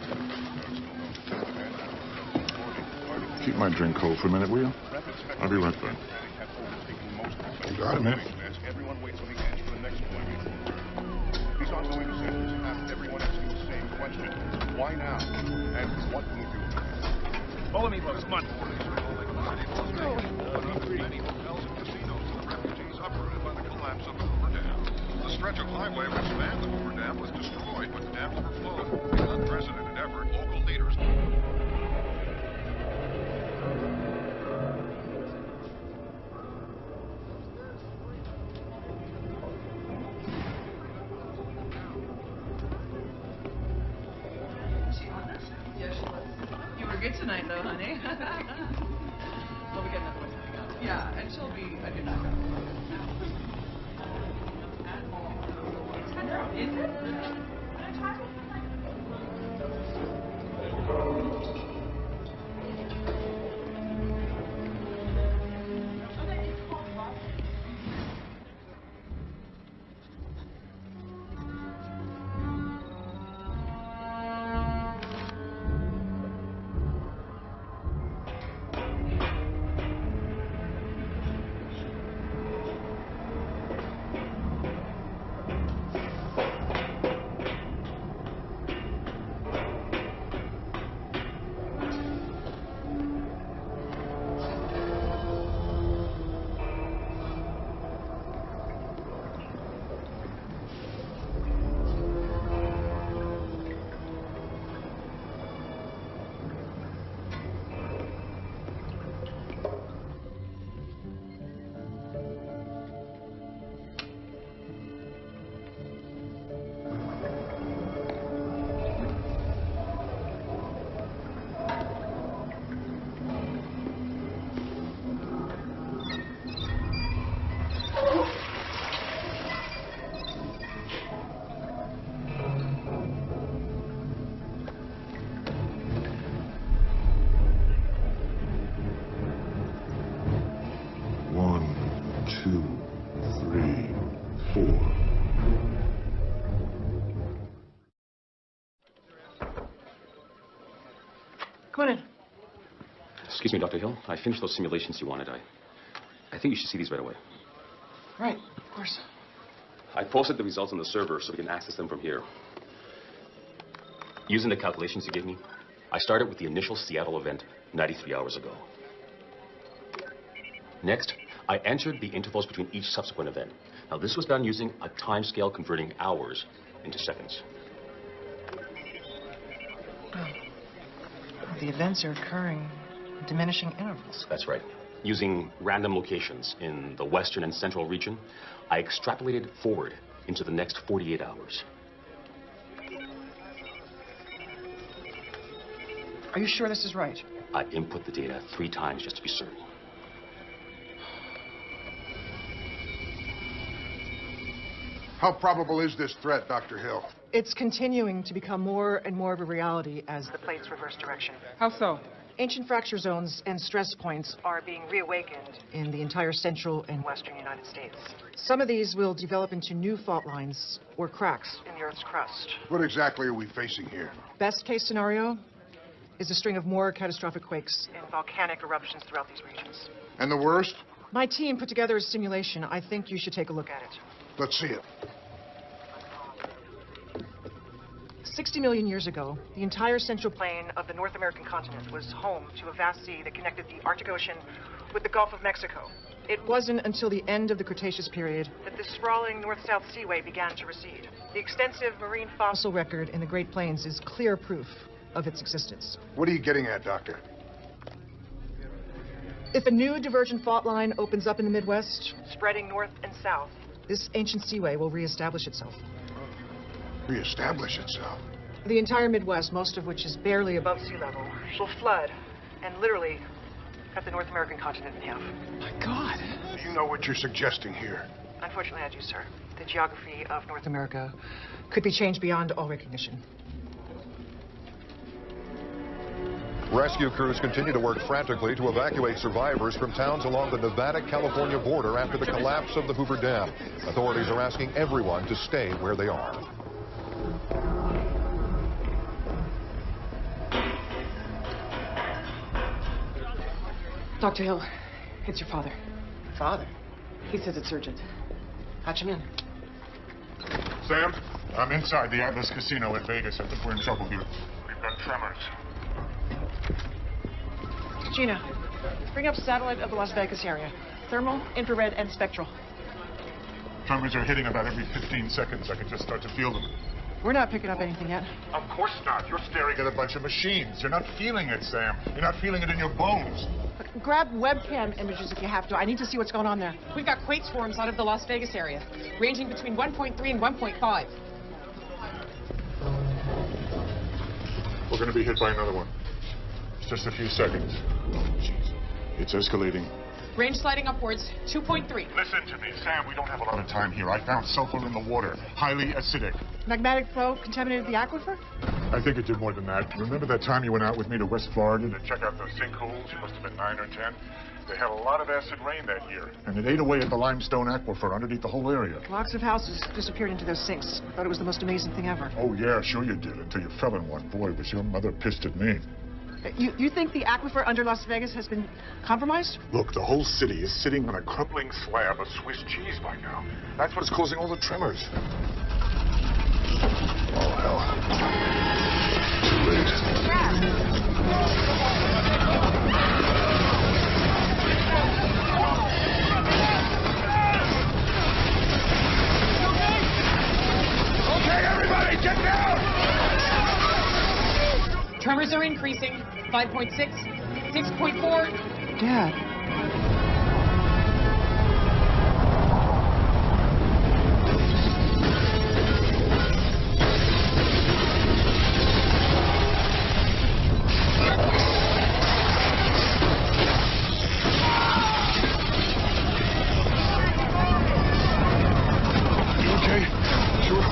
Keep my drink cold for a minute, will you? I'll be right back. You got it, man. Everyone waits on the edge for the next deployment. These ongoing decisions have everyone asking the same question. Why now? And what can we do? Follow me, boys. Come on. Many hotels and casinos in the refugees uprooted by the collapse of the Hoover Dam. The stretch of highway which spanned the Hoover Dam was destroyed, but the dam overflowed. In an unprecedented effort, local leaders... You were good tonight, though, honey. Well, we got another one coming up. Yeah, and she'll be a good night. Is it? Come on in. Excuse me, Dr. Hill. I finished those simulations you wanted. I think you should see these right away. Right, of course. I posted the results on the server so we can access them from here. Using the calculations you gave me, I started with the initial Seattle event 93 hours ago. Next, I entered the intervals between each subsequent event. Now, this was done using a timescale converting hours into seconds. The events are occurring in diminishing intervals. That's right. Using random locations in the western and central region, I extrapolated forward into the next 48 hours. Are you sure this is right? I input the data 3 times just to be certain. How probable is this threat, Dr. Hill? It's continuing to become more and more of a reality as the plates reverse direction. How so? Ancient fracture zones and stress points are being reawakened in the entire central and western United States. Some of these will develop into new fault lines or cracks in the Earth's crust. What exactly are we facing here? Best case scenario is a string of more catastrophic quakes and volcanic eruptions throughout these regions. And the worst? My team put together a simulation. I think you should take a look at it. Let's see it. 60 million years ago, the entire central plain of the North American continent was home to a vast sea that connected the Arctic Ocean with the Gulf of Mexico. It wasn't until the end of the Cretaceous period that this sprawling north-south seaway began to recede. The extensive marine fossil record in the Great Plains is clear proof of its existence. What are you getting at, Doctor? If a new divergent fault line opens up in the Midwest, spreading north and south, this ancient seaway will reestablish itself. Reestablish itself? The entire Midwest, most of which is barely above sea level, will flood and literally cut the North American continent in half. My God. Do you know what you're suggesting here? Unfortunately, I do, sir. The geography of North America could be changed beyond all recognition. Rescue crews continue to work frantically to evacuate survivors from towns along the Nevada-California border after the collapse of the Hoover Dam. Authorities are asking everyone to stay where they are. Dr. Hill, it's your father. Father? He says it's urgent. Patch him in. Sam, I'm inside the Atlas Casino in Vegas. I think we're in trouble here. We've got tremors. Gina, bring up satellite of the Las Vegas area. Thermal, infrared, and spectral. Tremors are hitting about every 15 seconds. I can just start to feel them. We're not picking up anything yet. Of course not. You're staring at a bunch of machines. You're not feeling it, Sam. You're not feeling it in your bones. Look, grab webcam images if you have to. I need to see what's going on there. We've got quake swarms out of the Las Vegas area, ranging between 1.3 and 1.5. We're going to be hit by another one. It's just a few seconds. Jeez. It's escalating. Range sliding upwards, 2.3. Listen to me, Sam. We don't have a lot of time here. I found sulfur in the water. Highly acidic. Magmatic flow contaminated the aquifer? I think it did more than that. Remember that time you went out with me to West Florida to check out those sinkholes? You must have been 9 or 10. They had a lot of acid rain that year, and it ate away at the limestone aquifer underneath the whole area. Blocks of houses disappeared into those sinks. Thought it was the most amazing thing ever. Oh, yeah, sure you did, until you fell in one. Boy, was your mother pissed at me. You think the aquifer under Las Vegas has been compromised? Look, the whole city is sitting on a crumbling slab of Swiss cheese by now. That's what's causing all the tremors. Oh, hell. Too late. Okay, everybody, get down! Tremors are increasing, 5.6, 6.4. Dad. You okay? Sure.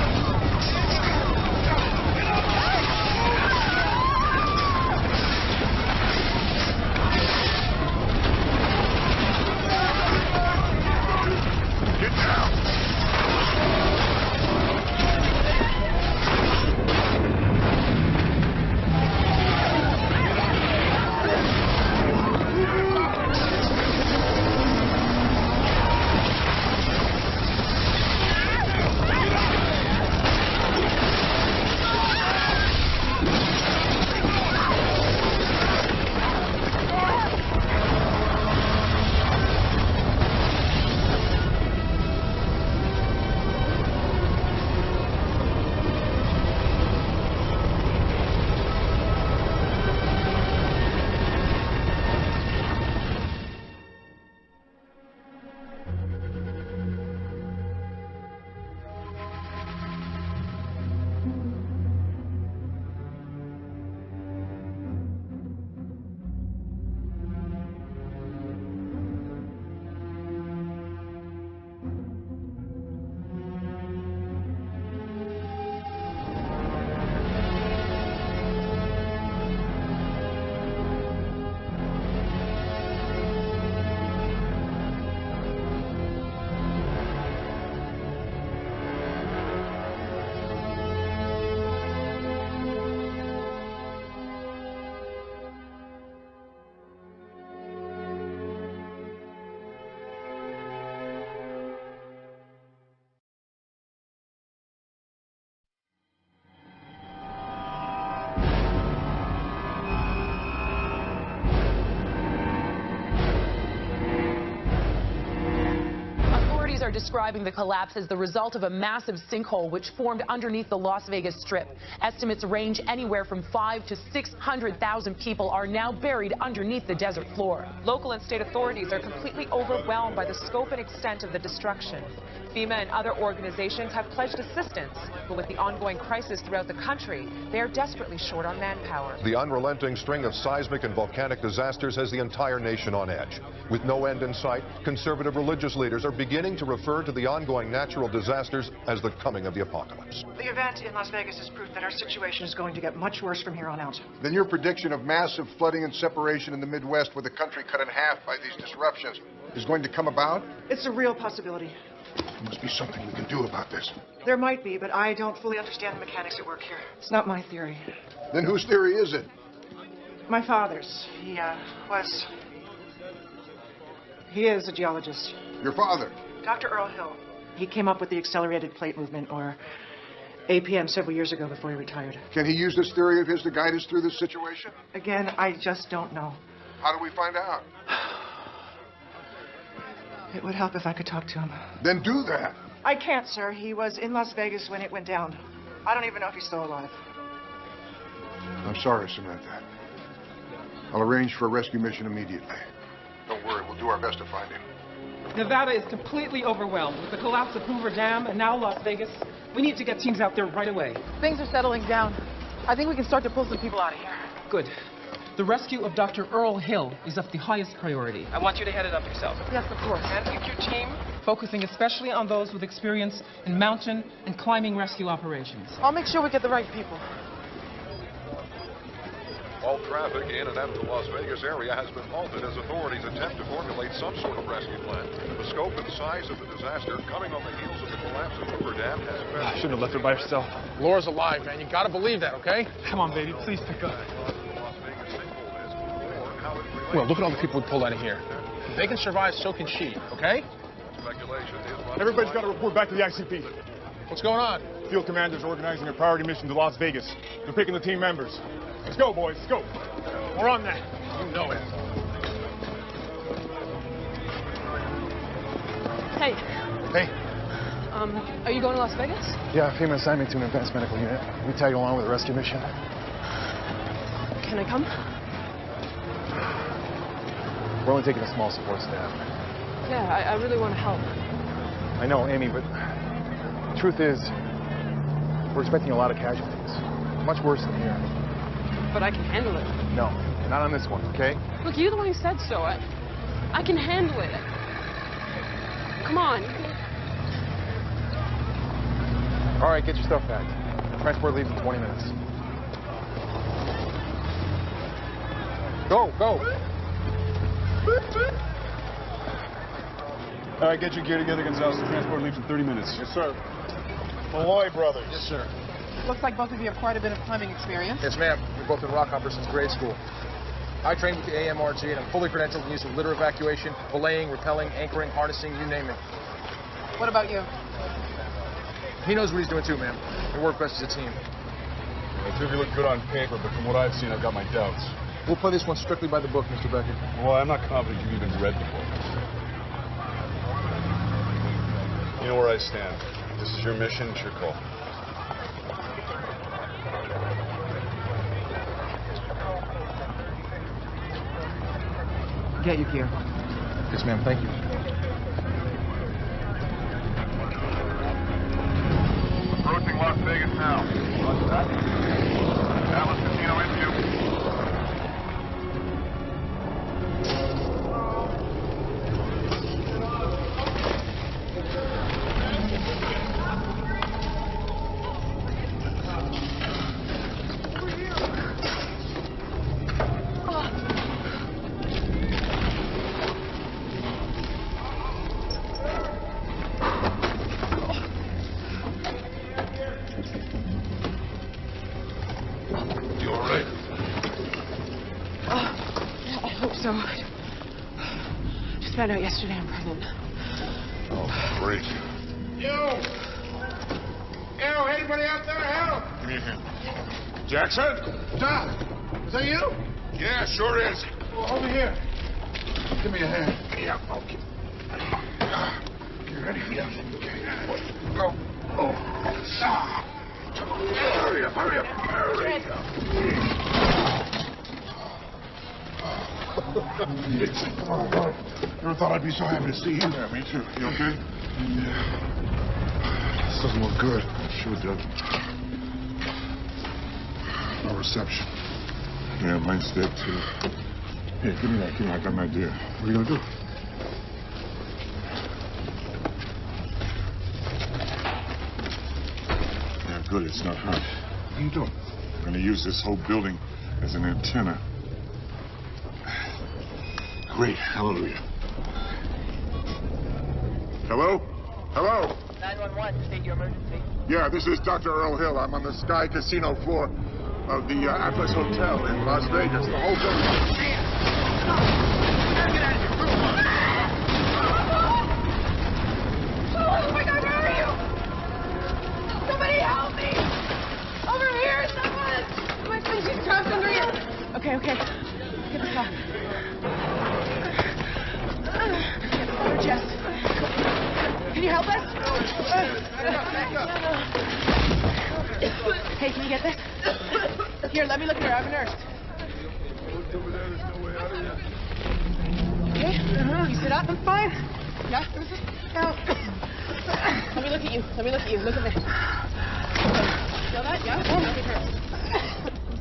describing the collapse as the result of a massive sinkhole which formed underneath the Las Vegas Strip. Estimates range anywhere from 500,000 to 600,000 people are now buried underneath the desert floor. Local and state authorities are completely overwhelmed by the scope and extent of the destruction. FEMA and other organizations have pledged assistance, but with the ongoing crisis throughout the country, they are desperately short on manpower. The unrelenting string of seismic and volcanic disasters has the entire nation on edge. With no end in sight, conservative religious leaders are beginning to refer to the ongoing natural disasters as the coming of the apocalypse. The event in Las Vegas is proof that our situation is going to get much worse from here on out. Then your prediction of massive flooding and separation in the Midwest with the country cut in half by these disruptions is going to come about? It's a real possibility. There must be something we can do about this. There might be, but I don't fully understand the mechanics at work here. It's not my theory. Then whose theory is it? My father's. He is a geologist. Your father? Dr. Earl Hill. He came up with the accelerated plate movement, or APM, several years ago before he retired. Can he use this theory of his to guide us through this situation? Again, I just don't know. How do we find out? It would help if I could talk to him. Then do that. I can't, sir. He was in Las Vegas when it went down. I don't even know if he's still alive. I'm sorry, Samantha. I'll arrange for a rescue mission immediately. Don't worry, we'll do our best to find him. Nevada is completely overwhelmed with the collapse of Hoover Dam and now Las Vegas. We need to get teams out there right away. Things are settling down. I think we can start to pull some people out of here. Good. The rescue of Dr. Earl Hill is of the highest priority. I want you to head it up yourself. Yes, of course. And pick your team, focusing especially on those with experience in mountain and climbing rescue operations. I'll make sure we get the right people. All traffic in and out of the Las Vegas area has been halted as authorities attempt to formulate some sort of rescue plan. The scope and size of the disaster coming on the heels of the collapse of Hoover Dam has been... I shouldn't have left her by herself. Laura's alive, man. You gotta believe that, okay? Come on, baby. Please pick up. Well, look at all the people we pulled out of here. If they can survive, so can she, okay? Everybody's got to report back to the ICP. What's going on? Field commanders are organizing a priority mission to Las Vegas. They're picking the team members. Let's go, boys. Let's go. We're on that. You know it. Hey. Hey. Are you going to Las Vegas? Yeah, FEMA assigned me to an advanced medical unit. We tag along with a rescue mission. Can I come? We're only taking a small support staff. Yeah, I really want to help. I know, Amy, but the truth is, we're expecting a lot of casualties. Much worse than here. But I can handle it. No, not on this one, okay? Look, you're the one who said so. I can handle it. Come on. All right, get your stuff back. Transport leaves in 20 minutes. Go, go. All right, get your gear together, Gonzalez. The transport leaves in 30 minutes. Yes, sir. Malloy Brothers. Yes, sir. Looks like both of you have quite a bit of climbing experience. Yes, ma'am. We've both been rock hoppers since grade school. I trained with the AMRG, and I'm fully credentialed in the use of litter evacuation, belaying, rappelling, anchoring, harnessing, you name it. What about you? He knows what he's doing, too, ma'am. We work best as a team. The two of you look good on paper, but from what I've seen, I've got my doubts. We'll play this one strictly by the book, Mr. Becker. Well, I'm not confident you've even read the book. You know where I stand. This is your mission, it's your call. Get your gear. Yes, ma'am. Thank you. Approaching Las Vegas now. What's that? Dallas Casino in view. Just found out yesterday I'm pregnant. Oh, great. Yo, anybody out there help? Give me a hand. Jackson? Doc, is that you? Yeah, sure is. Well, over here. Give me a hand. Yeah, okay. You ready? Yeah. Okay. Go. Oh. Hurry up, hurry up, hurry up. Never thought I'd be so happy to see you there. Me too. You okay? Yeah. This doesn't look good. Sure doesn't. No reception. Yeah, mine's dead too. Here, give me that. I got an idea. What are you gonna do? Yeah, good. It's not hot. What are you doing? I'm gonna use this whole building as an antenna. Great. Hallelujah. Hello? Hello? 911, state your emergency. Yeah, this is Dr. Earl Hill. I'm on the Sky Casino floor of the Atlas Hotel in Las Vegas. The whole building. Oh my God, where are you? Somebody help me! Over here, someone! My friend, she's trapped under here. Okay. Get the car. Get the chest. Can you help us? Hey, can you get this? Here, let me look here. I'm a nurse. Okay? You sit up. I'm fine. Yeah? Let me look at you. Look at me. Feel that? Yeah?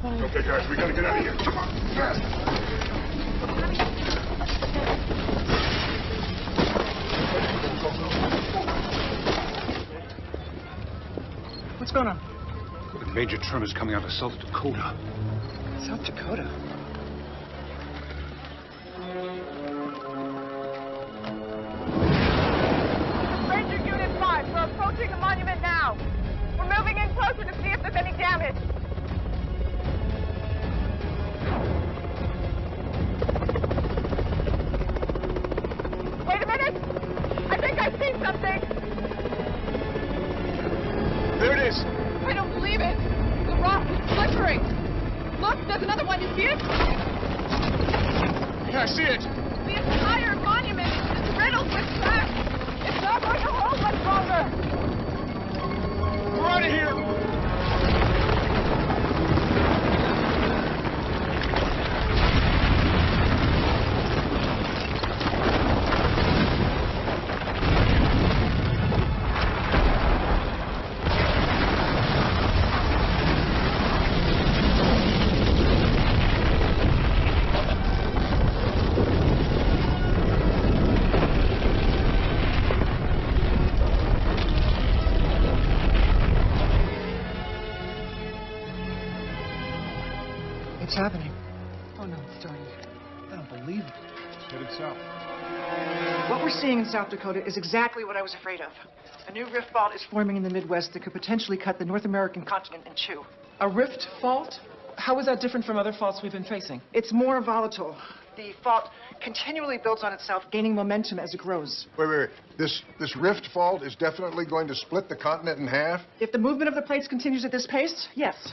Okay, guys, we gotta get out of here. Come on, fast. What's going on? Major tremors coming out of South Dakota. South Dakota? Ranger Unit 5, we're approaching the monument now. We're moving in closer to see if there's any damage. Wait a minute! I think I see something! There it is. I don't believe it! The rock is flickering! Look, there's another one. You see it? Yeah, I see it. The entire monument is riddled with cracks! It's not going to hold much longer! We're out of here. What's happening? Oh, no, it's starting. I don't believe it. It's headed south. What we're seeing in South Dakota is exactly what I was afraid of. A new rift fault is forming in the Midwest that could potentially cut the North American continent in two. A rift fault? How is that different from other faults we've been facing? It's more volatile. The fault continually builds on itself, gaining momentum as it grows. Wait. This rift fault is definitely going to split the continent in half? If the movement of the plates continues at this pace, yes.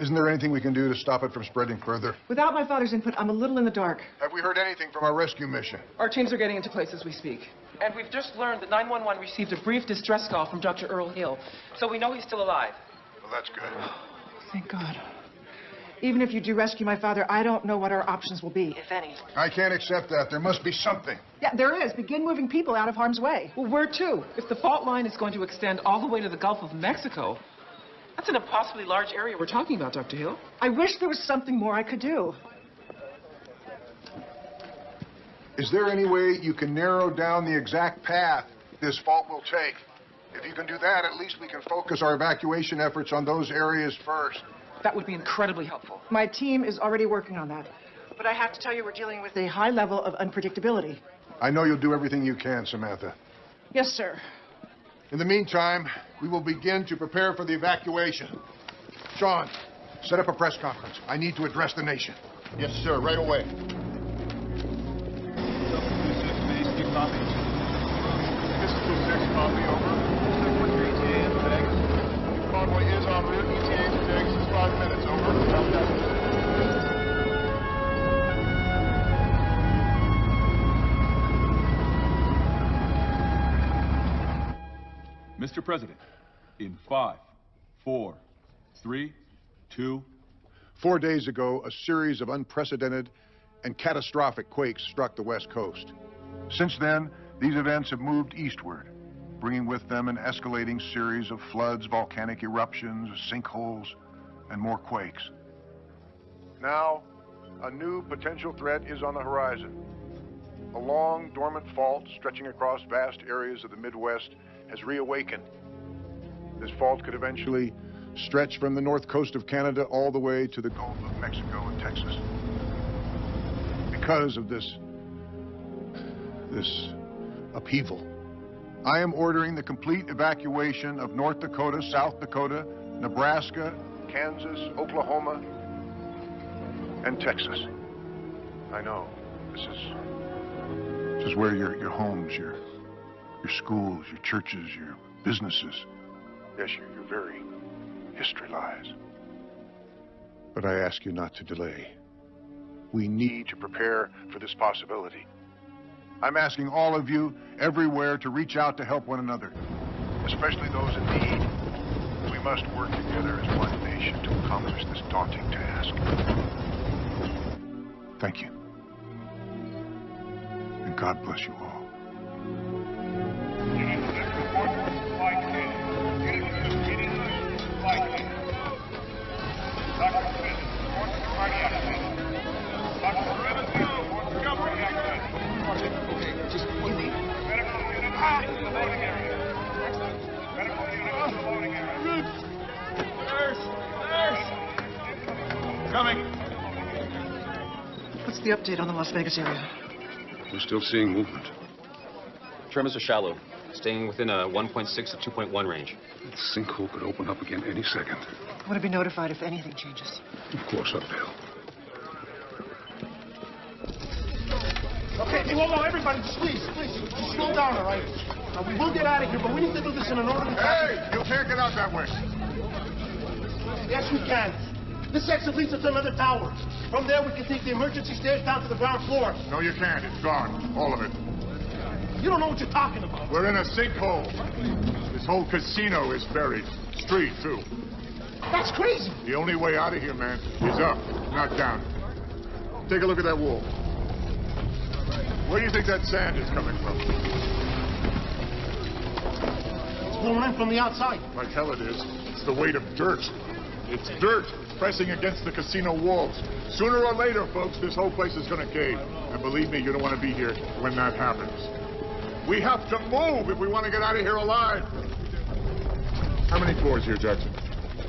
Isn't there anything we can do to stop it from spreading further? Without my father's input, I'm a little in the dark. Have we heard anything from our rescue mission? Our teams are getting into place as we speak. And we've just learned that 911 received a brief distress call from Dr. Earl Hill. So we know he's still alive. Well, that's good. Thank God. Even if you do rescue my father, I don't know what our options will be, if any. I can't accept that. There must be something. Yeah, there is. Begin moving people out of harm's way. Well, where to? If the fault line is going to extend all the way to the Gulf of Mexico, that's an impossibly large area we're talking about, Dr. Hill. I wish there was something more I could do. Is there any way you can narrow down the exact path this fault will take? If you can do that, at least we can focus our evacuation efforts on those areas first. That would be incredibly helpful. My team is already working on that. But I have to tell you, we're dealing with a high level of unpredictability. I know you'll do everything you can, Samantha. Yes, sir. In the meantime, we will begin to prepare for the evacuation. Sean, set up a press conference. I need to address the nation. Yes, sir. Right away. This is 2-6, copy, over. ETA in Vegas. Convoy is en route. ETA in Vegas is 5 minutes, over. Mr. President, in 5, 4, 3, 2. 4 days ago, a series of unprecedented and catastrophic quakes struck the West Coast. Since then, these events have moved eastward, bringing with them an escalating series of floods, volcanic eruptions, sinkholes, and more quakes. Now, a new potential threat is on the horizon. A long, dormant fault stretching across vast areas of the Midwest has reawakened. This fault could eventually stretch from the north coast of Canada all the way to the Gulf of Mexico and Texas. Because of this upheaval, I am ordering the complete evacuation of North Dakota, South Dakota, Nebraska, Kansas, Oklahoma, and Texas. I know, this is where your homes, your schools, your churches, your businesses, yes, your very history lies. But I ask you not to delay. We need to prepare for this possibility. I'm asking all of you everywhere to reach out to help one another, especially those in need. We must work together as one nation to accomplish this daunting task. Thank you. And God bless you all. Okay, just one thing. Coming. What's the update on the Las Vegas area? We're still seeing movement. Tremors are shallow, staying within a 1.6 to 2.1 range. That sinkhole could open up again any second. I want to be notified if anything changes. Of course I will. Okay, hey, whoa, everybody, just please, just slow down, all right? We will get out of here, but we need to do this in an orderly fashion. Hey, you can't get out that way. Yes, we can. This exit leads us to another tower. From there, we can take the emergency stairs down to the ground floor. No, you can't. It's gone. All of it. You don't know what you're talking about. We're in a sinkhole. This whole casino is buried. Street, too. That's crazy. The only way out of here, man, is up, not down. Take a look at that wall. Where do you think that sand is coming from? It's blowing in from the outside. Like hell it is. It's the weight of dirt. It's dirt pressing against the casino walls. Sooner or later, folks, this whole place is going to cave. And believe me, you don't want to be here when that happens. We have to move if we want to get out of here alive. How many floors here, Jackson?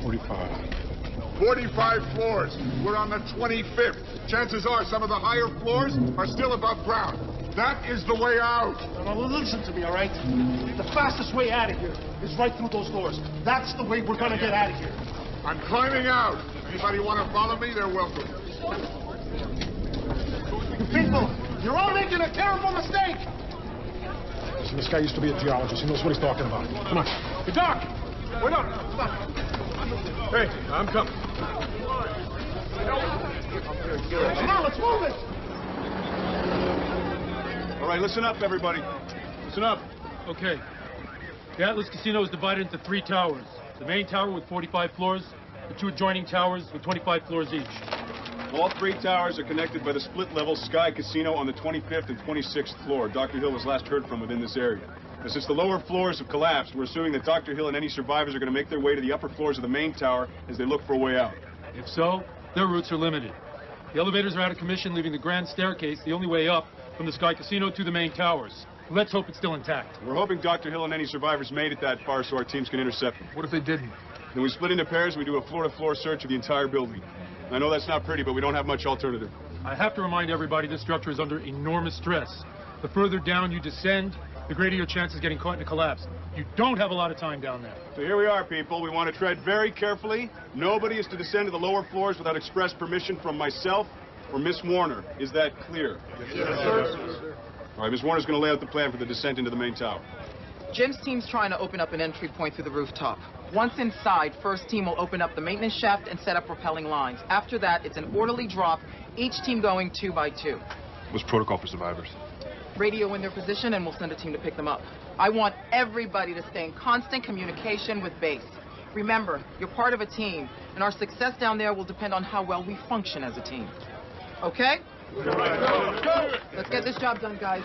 45. 45 floors. We're on the 25th. Chances are some of the higher floors are still above ground. That is the way out. Now, listen to me, all right? The fastest way out of here is right through those doors. That's the way we're going to get out of here. I'm climbing out. Anybody want to follow me? They're welcome. You people, you're all making a terrible mistake. Listen, this guy used to be a geologist. He knows what he's talking about. Come on. Hey, Doc! Wait up. Come on. Hey, I'm coming. Come on, let's move it. All right, listen up, everybody. Listen up. Okay. The Atlas Casino is divided into 3 towers. The main tower with 45 floors, the 2 adjoining towers with 25 floors each. All 3 towers are connected by the split-level Sky Casino on the 25th and 26th floor. Dr. Hill was last heard from within this area. Now, since the lower floors have collapsed, we're assuming that Dr. Hill and any survivors are going to make their way to the upper floors of the main tower as they look for a way out. If so, their routes are limited. The elevators are out of commission, leaving the grand staircase the only way up from the Sky Casino to the main towers. Let's hope it's still intact. We're hoping Dr. Hill and any survivors made it that far so our teams can intercept them. What if they didn't? Then we split into pairs and we do a floor-to-floor search of the entire building. I know that's not pretty, but we don't have much alternative. I have to remind everybody this structure is under enormous stress. The further down you descend, the greater your chance of getting caught in a collapse. You don't have a lot of time down there. So here we are, people. We want to tread very carefully. Nobody is to descend to the lower floors without express permission from myself or Miss Warner. Is that clear? Yes, sir. All right, Miss Warner's going to lay out the plan for the descent into the main tower. Jim's team's trying to open up an entry point through the rooftop. Once inside, first team will open up the maintenance shaft and set up rappelling lines. After that, it's an orderly drop, each team going 2 by 2. What's protocol for survivors? radio in their position, and we'll send a team to pick them up. I want everybody to stay in constant communication with base. Remember, you're part of a team, and our success down there will depend on how well we function as a team. Okay? Let's get this job done, guys.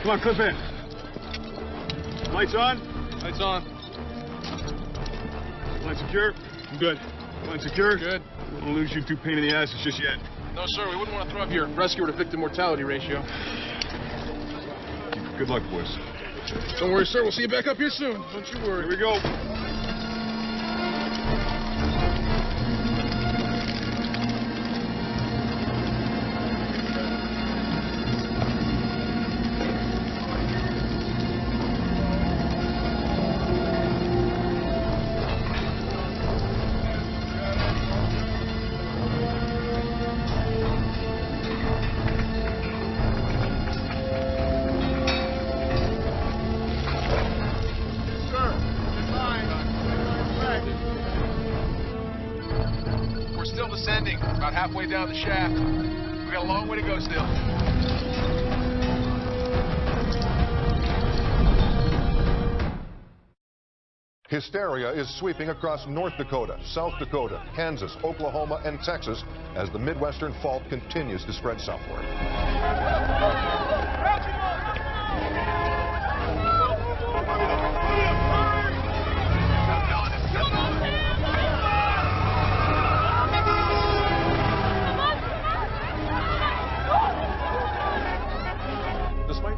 Come on, clip in. Lights on? Lights on. Line secure? I'm good. Line secure? Good. We don't lose you two pain in the asses just yet. No, sir, we wouldn't want to throw up your rescuer to victim mortality ratio. Good luck, boys. Don't worry, sir. We'll see you back up here soon. Don't you worry. Here we go. About halfway down the shaft. We got a long way to go still. Hysteria is sweeping across North Dakota, South Dakota, Kansas, Oklahoma, and Texas as the Midwestern fault continues to spread southward.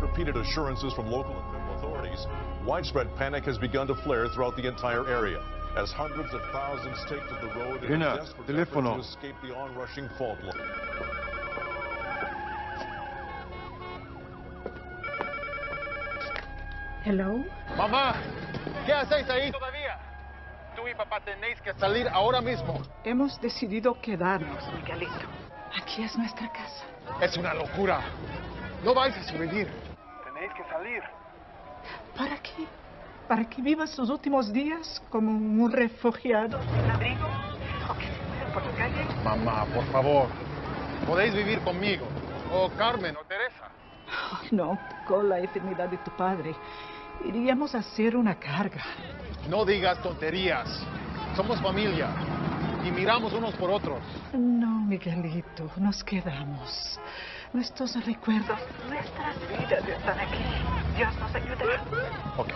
Repeated assurances from local and federal authorities, widespread panic has begun to flare throughout the entire area as hundreds of thousands take to the road in a desperate effort to escape the onrushing fault line. Hello? Mamá, ¿qué hacéis ahí todavía? Tú y papá tenéis que salir ahora mismo. Hemos decidido quedarnos, Miguelito. Aquí es nuestra casa. Es una locura. No vais a sobrevivir. Tenéis que salir. ¿Para qué? ¿Para que vivas sus últimos días como un refugiado sin abrigo? ¿O que se muera por la calle? Mamá, por favor. Podéis vivir conmigo. O Carmen o Teresa. Oh, no, con la enfermedad de tu padre. Iríamos a hacer una carga. No digas tonterías. Somos familia. Y miramos unos por otros. No, Miguelito, nos quedamos. Nuestros recuerdos, nuestras vidas están aquí. Dios nos ayudará. Ok.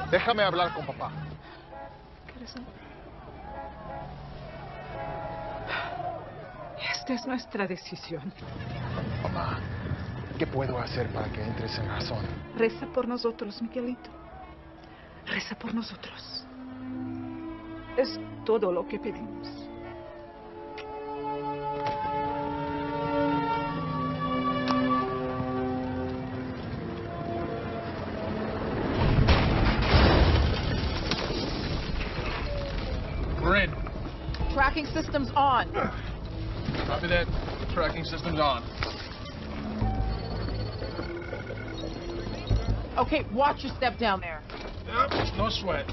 Déjame hablar con papá. Corazón. Esta es nuestra decisión. Mamá, ¿qué puedo hacer para que entres en razón? Reza por nosotros, Miguelito. Reza por nosotros. Es todo lo que pedimos. We're in. Tracking systems on. Copy that. Tracking systems on. Okay, watch your step down there. Yep, no sweat.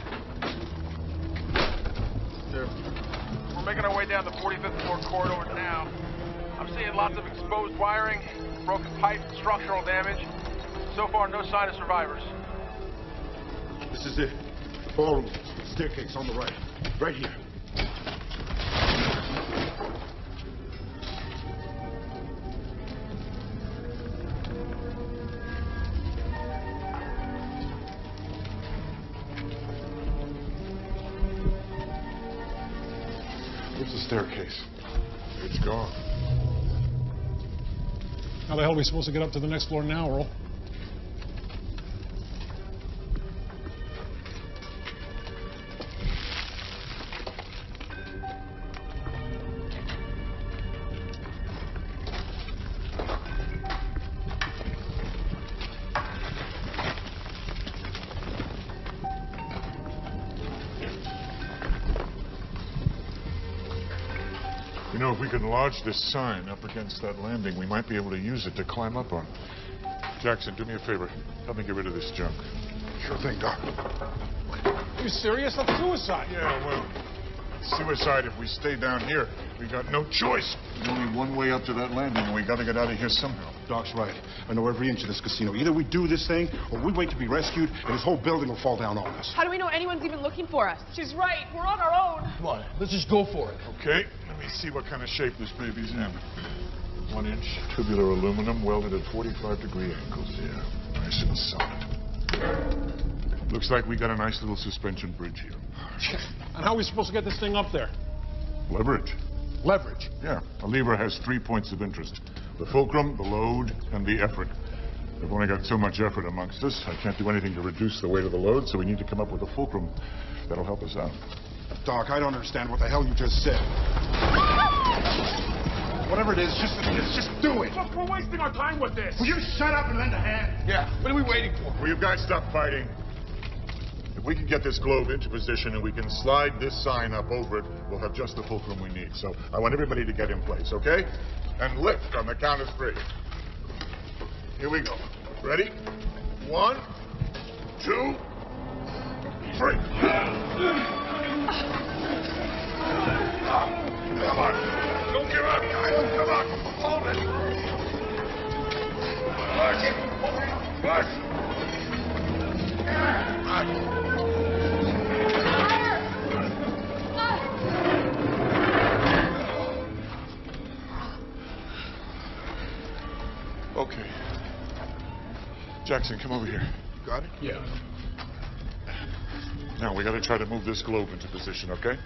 We're making our way down the 45th floor corridor now. I'm seeing lots of exposed wiring, broken pipe, structural damage. So far, no sign of survivors. This is it. The ballroom. Staircase on the right. Right here. Where's the staircase? It's gone. How the hell are we supposed to get up to the next floor now, Earl? You know, if we can lodge this sign up against that landing, we might be able to use it to climb up on. Jackson, do me a favor. Help me get rid of this junk. Sure thing, Doc. Are you serious? That's suicide. Yeah, well, suicide if we stay down here. We got no choice. There's only one way up to that landing, and we got to get out of here somehow. Doc's right. I know every inch of this casino. Either we do this thing, or we wait to be rescued, and this whole building will fall down on us. How do we know anyone's even looking for us? She's right. We're on our own. Come on, let's just go for it. Okay, let me see what kind of shape this baby's in. 1-inch tubular aluminum welded at 45-degree angles. Yeah, nice and solid. Looks like we got a nice little suspension bridge here. And how are we supposed to get this thing up there? Leverage. Leverage? Yeah, a lever has 3 points of interest. The fulcrum, the load, and the effort. We've only got so much effort amongst us. I can't do anything to reduce the weight of the load, so we need to come up with a fulcrum that'll help us out. Doc, I don't understand what the hell you just said. Whatever it is, just do it. Look, we're wasting our time with this. Will you shut up and lend a hand? Yeah. What are we waiting for? Will you guys stop fighting? If we can get this globe into position and we can slide this sign up over it, we'll have just the fulcrum we need. So I want everybody to get in place, okay? And lift on the count of 3. Here we go. Ready? 1, 2, 3. Come on. Don't give up, guys. Come on. Hold it. Push. Okay. Jackson, come over here. You got it? Yeah. Now, we got to try to move this globe into position, okay?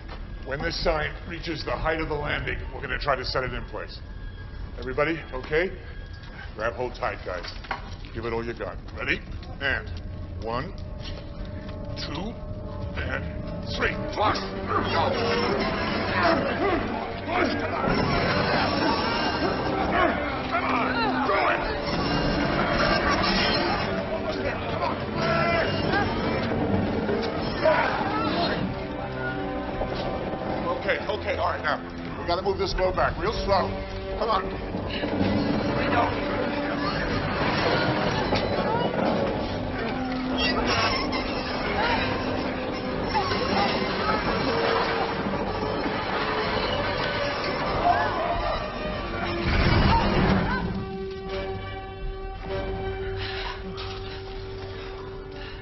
When this sign reaches the height of the landing, we're going to try to set it in place. Everybody, okay? Grab hold tight, guys. Give it all you got. Ready? And 1, 2, and 3. Flush. Go. Flush. Come on. Do it. Okay, all right, now. We got to move this globe back real slow. Come on. Here we go.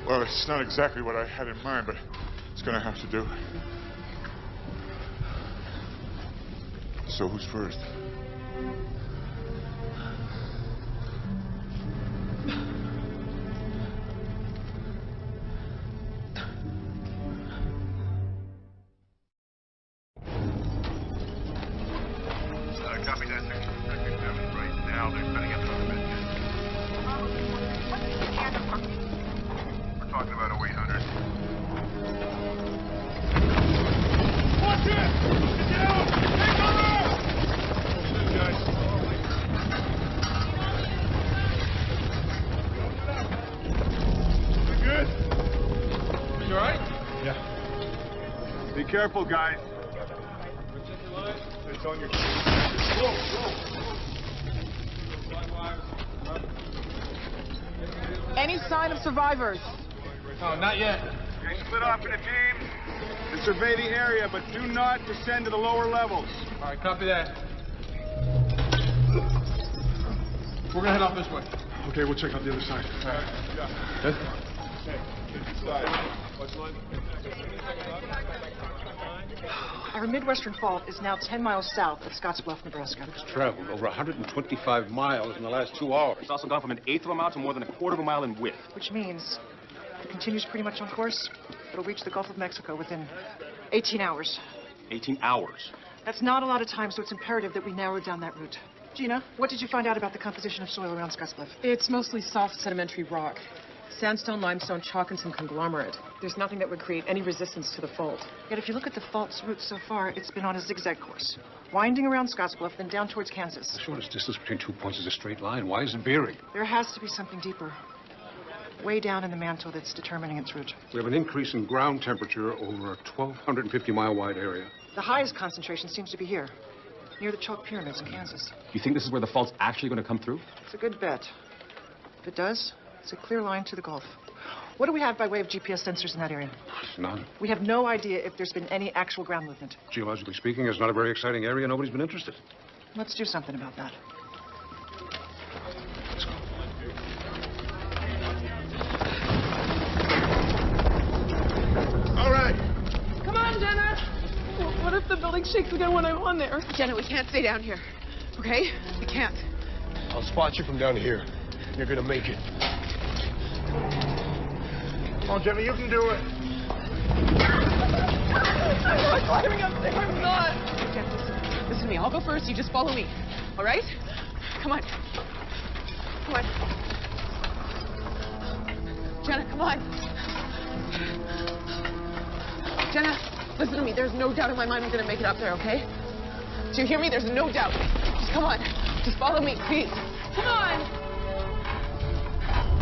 Well, it's not exactly what I had in mind, but it's going to have to do. So who's first? Copy that. Right now, they're setting up another mission. We're talking about a 800. Watch it! Get down! Take cover! Guys. You good? You all right? Yeah. Be careful, guys. It's on your... Any sign of survivors? No, not yet. Okay, split off into teams and survey the area, but do not descend to the lower levels. All right, copy that. We're gonna head off this way. Okay, we'll check out the other side. All right. Good? Our Midwestern Fault is now 10 miles south of Scottsbluff, Nebraska. It's traveled over 125 miles in the last 2 hours. It's also gone from 1/8 of a mile to more than 1/4 of a mile in width. Which means if it continues pretty much on course, it'll reach the Gulf of Mexico within 18 hours. 18 hours. That's not a lot of time, so it's imperative that we narrow down that route. Gina, what did you find out about the composition of soil around Scottsbluff? It's mostly soft sedimentary rock. Sandstone, limestone, chalk, and some conglomerate. There's nothing that would create any resistance to the fault. Yet if you look at the fault's route so far, it's been on a zigzag course, winding around Scottsbluff, then down towards Kansas. The shortest distance between 2 points is a straight line. Why is it veering? There has to be something deeper, way down in the mantle that's determining its route. We have an increase in ground temperature over a 1,250-mile wide area. The highest concentration seems to be here, near the chalk pyramids in Kansas. You think this is where the fault's actually going to come through? It's a good bet. If it does, it's a clear line to the Gulf. What do we have by way of GPS sensors in that area? None. We have no idea if there's been any actual ground movement. Geologically speaking, it's not a very exciting area. Nobody's been interested. Let's do something about that. All right. Come on, Jenna. What if the building shakes again when I'm on there? Jenna, we can't stay down here. Okay? We can't. I'll spot you from down here. You're gonna make it. Come on, Jenna, you can do it. I'm not climbing up there. I'm not. Jenna, listen to me. I'll go first. You just follow me. All right? Come on. Come on. Jenna, come on. Jenna, listen to me. There's no doubt in my mind I'm going to make it up there, okay? Do you hear me? There's no doubt. Just come on. Just follow me, please. Come on.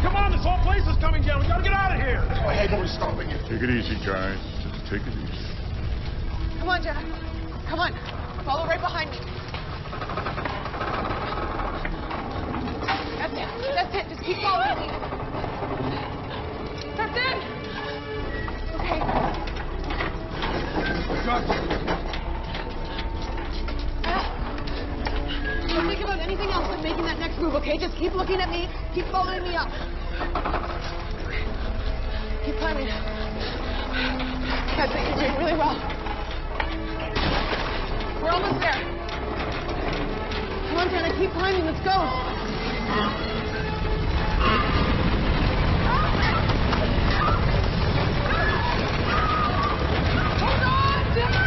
Come on, this whole place is coming down. We gotta get out of here. I hate always stopping you. Take it easy, guys. Just take it easy. Come on, Jenna. Come on. Follow right behind me. That's it. That's it. Just keep following me. That's it. Okay. Don't think about anything else but making that next move, okay? Just keep looking at me. Keep following me up. Keep climbing. That's it. You're doing really well. We're almost there. Come on, Jenna. Keep climbing. Let's go. Hold on, Jenna.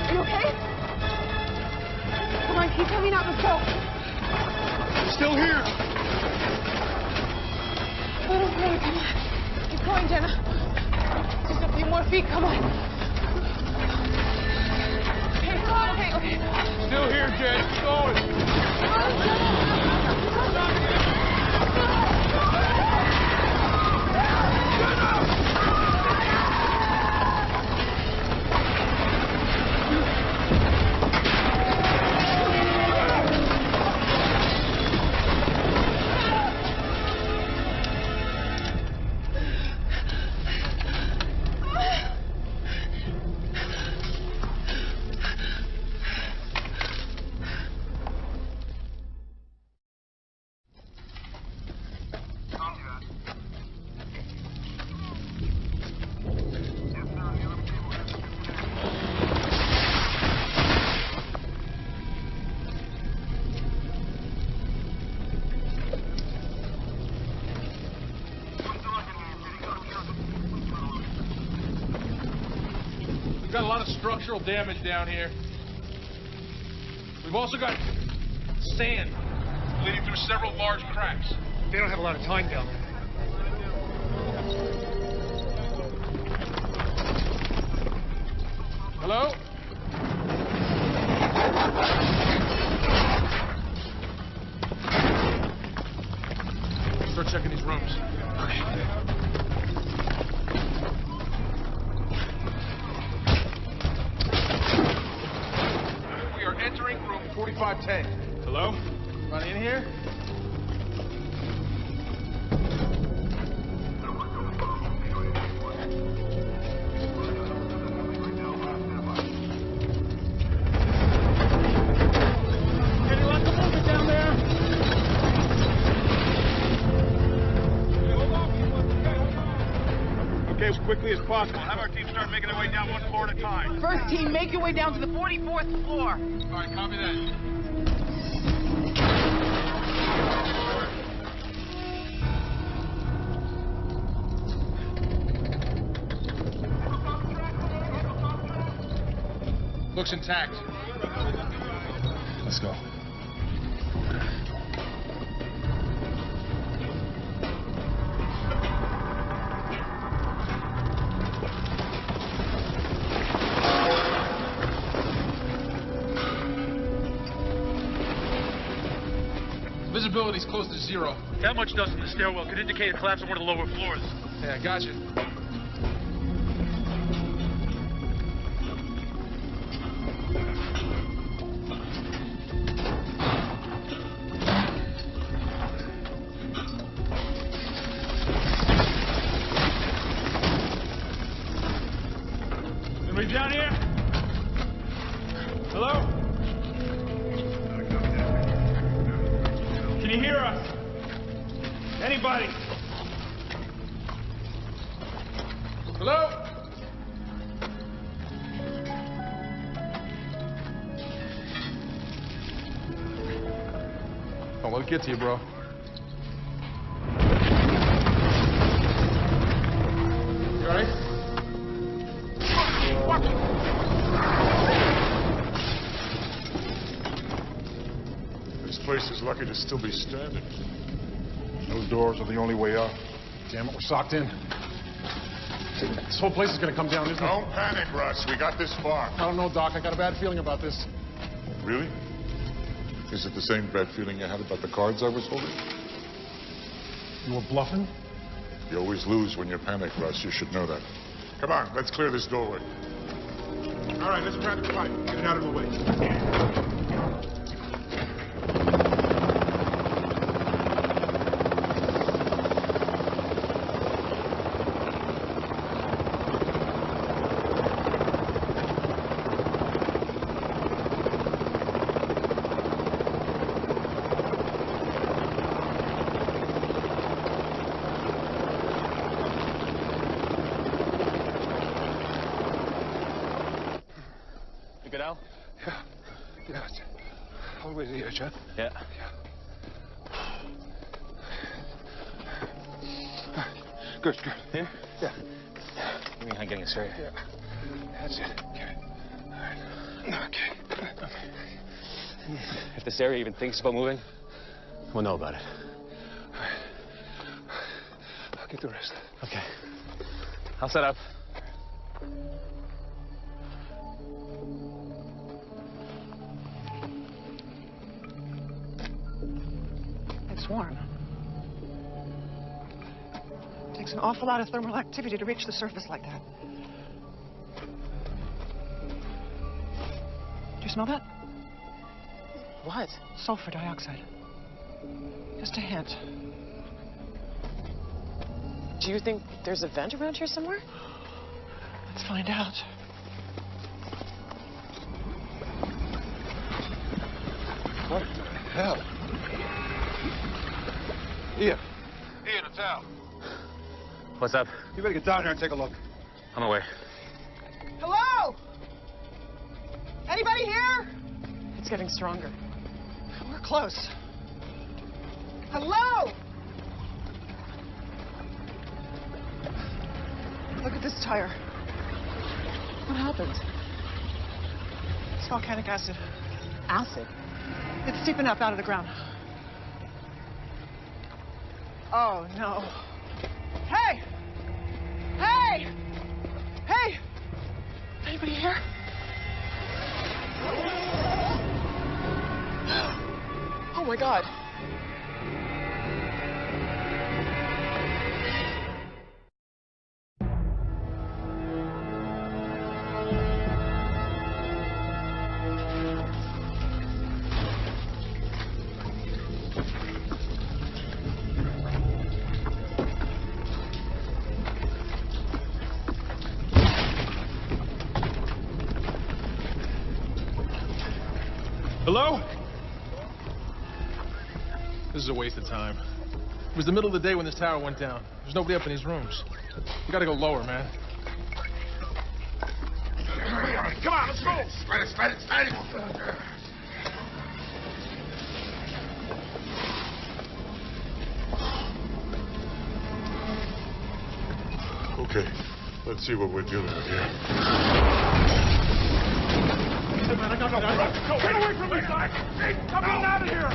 Are you okay? Come on, keep coming up. Let's go. Still here. Little further, come on. Keep going, Jenna. Just a few more feet, come on. Okay, okay. Still here, Jay. Keep going. We've got a lot of structural damage down here. We've also got sand leading through several large cracks. They don't have a lot of time down there. Hello? Start checking these rooms. We are entering room 4510. Hello? Anybody in here? As quickly as possible. Have our team start making their way down one floor at a time. First team, make your way down to the 44th floor. All right, copy that. Looks intact. Let's go. Visibility's close to zero. That much dust in the stairwell could indicate a collapse on one of the lower floors. Yeah, I got you. Anybody down here? Hello? Can you hear us? Anybody? Hello? Don't let it get to you, bro. You all right? This place is lucky to still be standing. Those doors are the only way out. Damn it, we're socked in. This whole place is gonna come down, isn't it? Don't panic, Russ. We got this far. I don't know, Doc. I got a bad feeling about this. Really? Is it the same bad feeling you had about the cards I was holding? You were bluffing? You always lose when you panic, Russ. You should know that. Come on, let's clear this doorway. All right, let's grab the pipe. Get it out of the way. You good, Al? Yeah. All the way to the edge, huh? Yeah. Good. Here? Yeah. Give me a hand getting it straight. Yeah. That's it. Okay. All right. Okay. If this area even thinks about moving, we'll know about it. All right. I'll get the rest. Okay. I'll set up. It's warm. Takes an awful lot of thermal activity to reach the surface like that. Do you smell that? What? Sulfur dioxide. Just a hint. Do you think there's a vent around here somewhere? Let's find out. What the hell? Ian, it's Al. What's up? You better get down here and take a look. On my way. Hello? Anybody here? It's getting stronger. We're close. Hello? Look at this tire. What happened? It's volcanic acid. Acid? It's deep enough out of the ground. Oh, no. Hey! Hey! Hey! Anybody here? Oh, my God. Hello? This is a waste of time. It was the middle of the day when this tower went down. There's nobody up in these rooms. We gotta go lower, man. Come on, let's go. Straight. Okay, let's see what we're dealing with here. back. Hey, I'm getting out of here!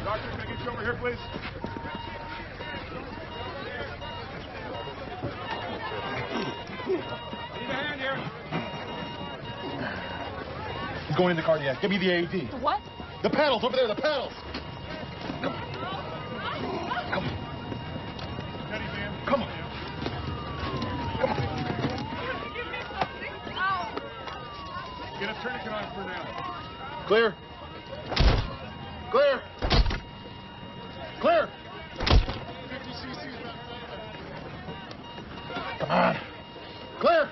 Doctor, can I get you over here, please? Need a hand here. He's going into cardiac. Give me the AED. What? The paddles over there, the paddles. Come on. Get a tourniquet on for now. Clear. Clear. Clear. 50 cc's back. Come on. Clear.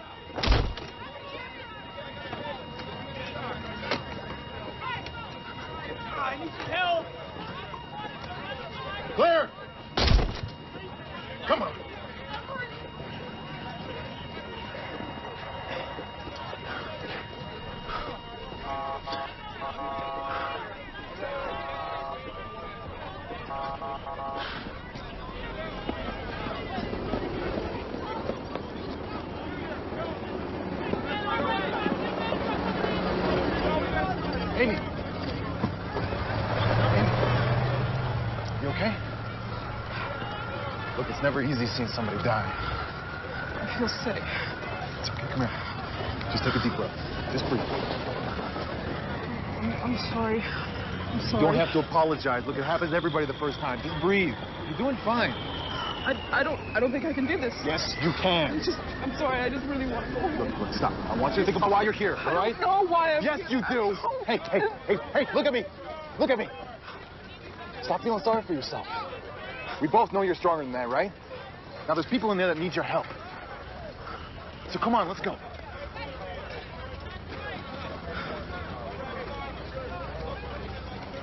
I need some help. Clear. Come on. Amy. You okay? Look, it's never easy seeing somebody die. I feel sick. It's okay, come here. Just take a deep breath. Just breathe. I'm sorry. I'm You sorry. don't have to apologize. Look, it happens to everybody the first time. Just breathe. You're doing fine. I don't think I can do this. Yes, you can. I'm sorry, I just really want to go home. Look, stop. I want you to think about why you're here, all right? I don't know why I'm Yes, here. you do. Hey, look at me. Look at me. Stop feeling sorry for yourself. We both know you're stronger than that, right? Now, there's people in there that need your help. So come on, let's go.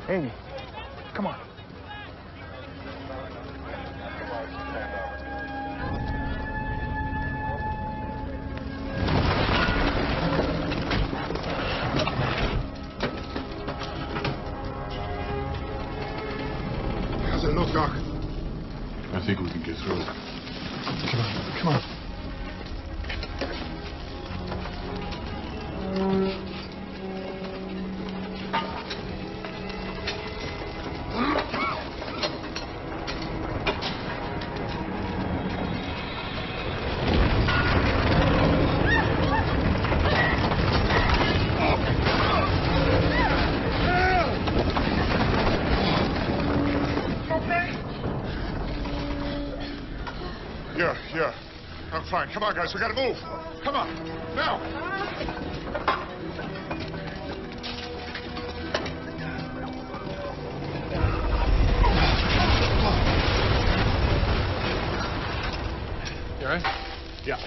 Amy, come on. How's it look, Doc? I think we can get through. Come on. Yeah. I'm fine. Come on, guys. We gotta move. Come on. Now. You all right? Yeah.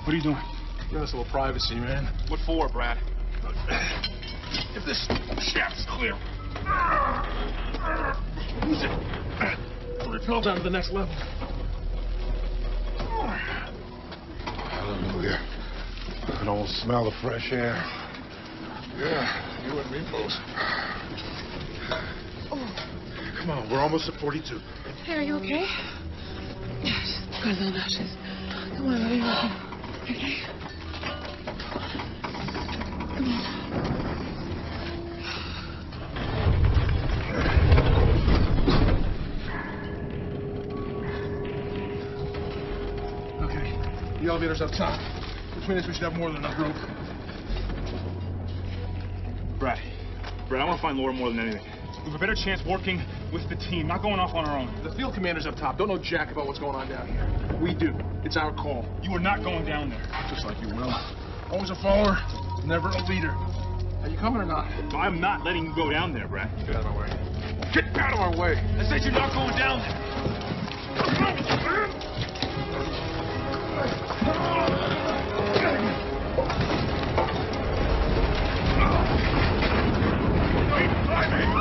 What are you doing? Give us a little privacy, man. What for, Brad? If this shaft's clear. Use it. We'll repel down to the next level. Hallelujah. I can almost smell the fresh air. Yeah, you and me both. Come on, we're almost at 42. Hey, are you okay? Yes. Pardon, Ashes. Come on, let me help you. Okay? Come on. Okay. The elevator's up top. Between us, we should have more than enough rope. Brad, I want to find Laura more than anything. We have a better chance working with the team, not going off on our own. The field commander's up top. Don't know jack about what's going on down here. We do. It's our call. You are not going down there. Just like you will. Always a follower, never a leader. Are you coming or not? I'm not letting you go down there, Brad. Get out of my way. Get out of my way! I said you're not going down there. Keep climbing!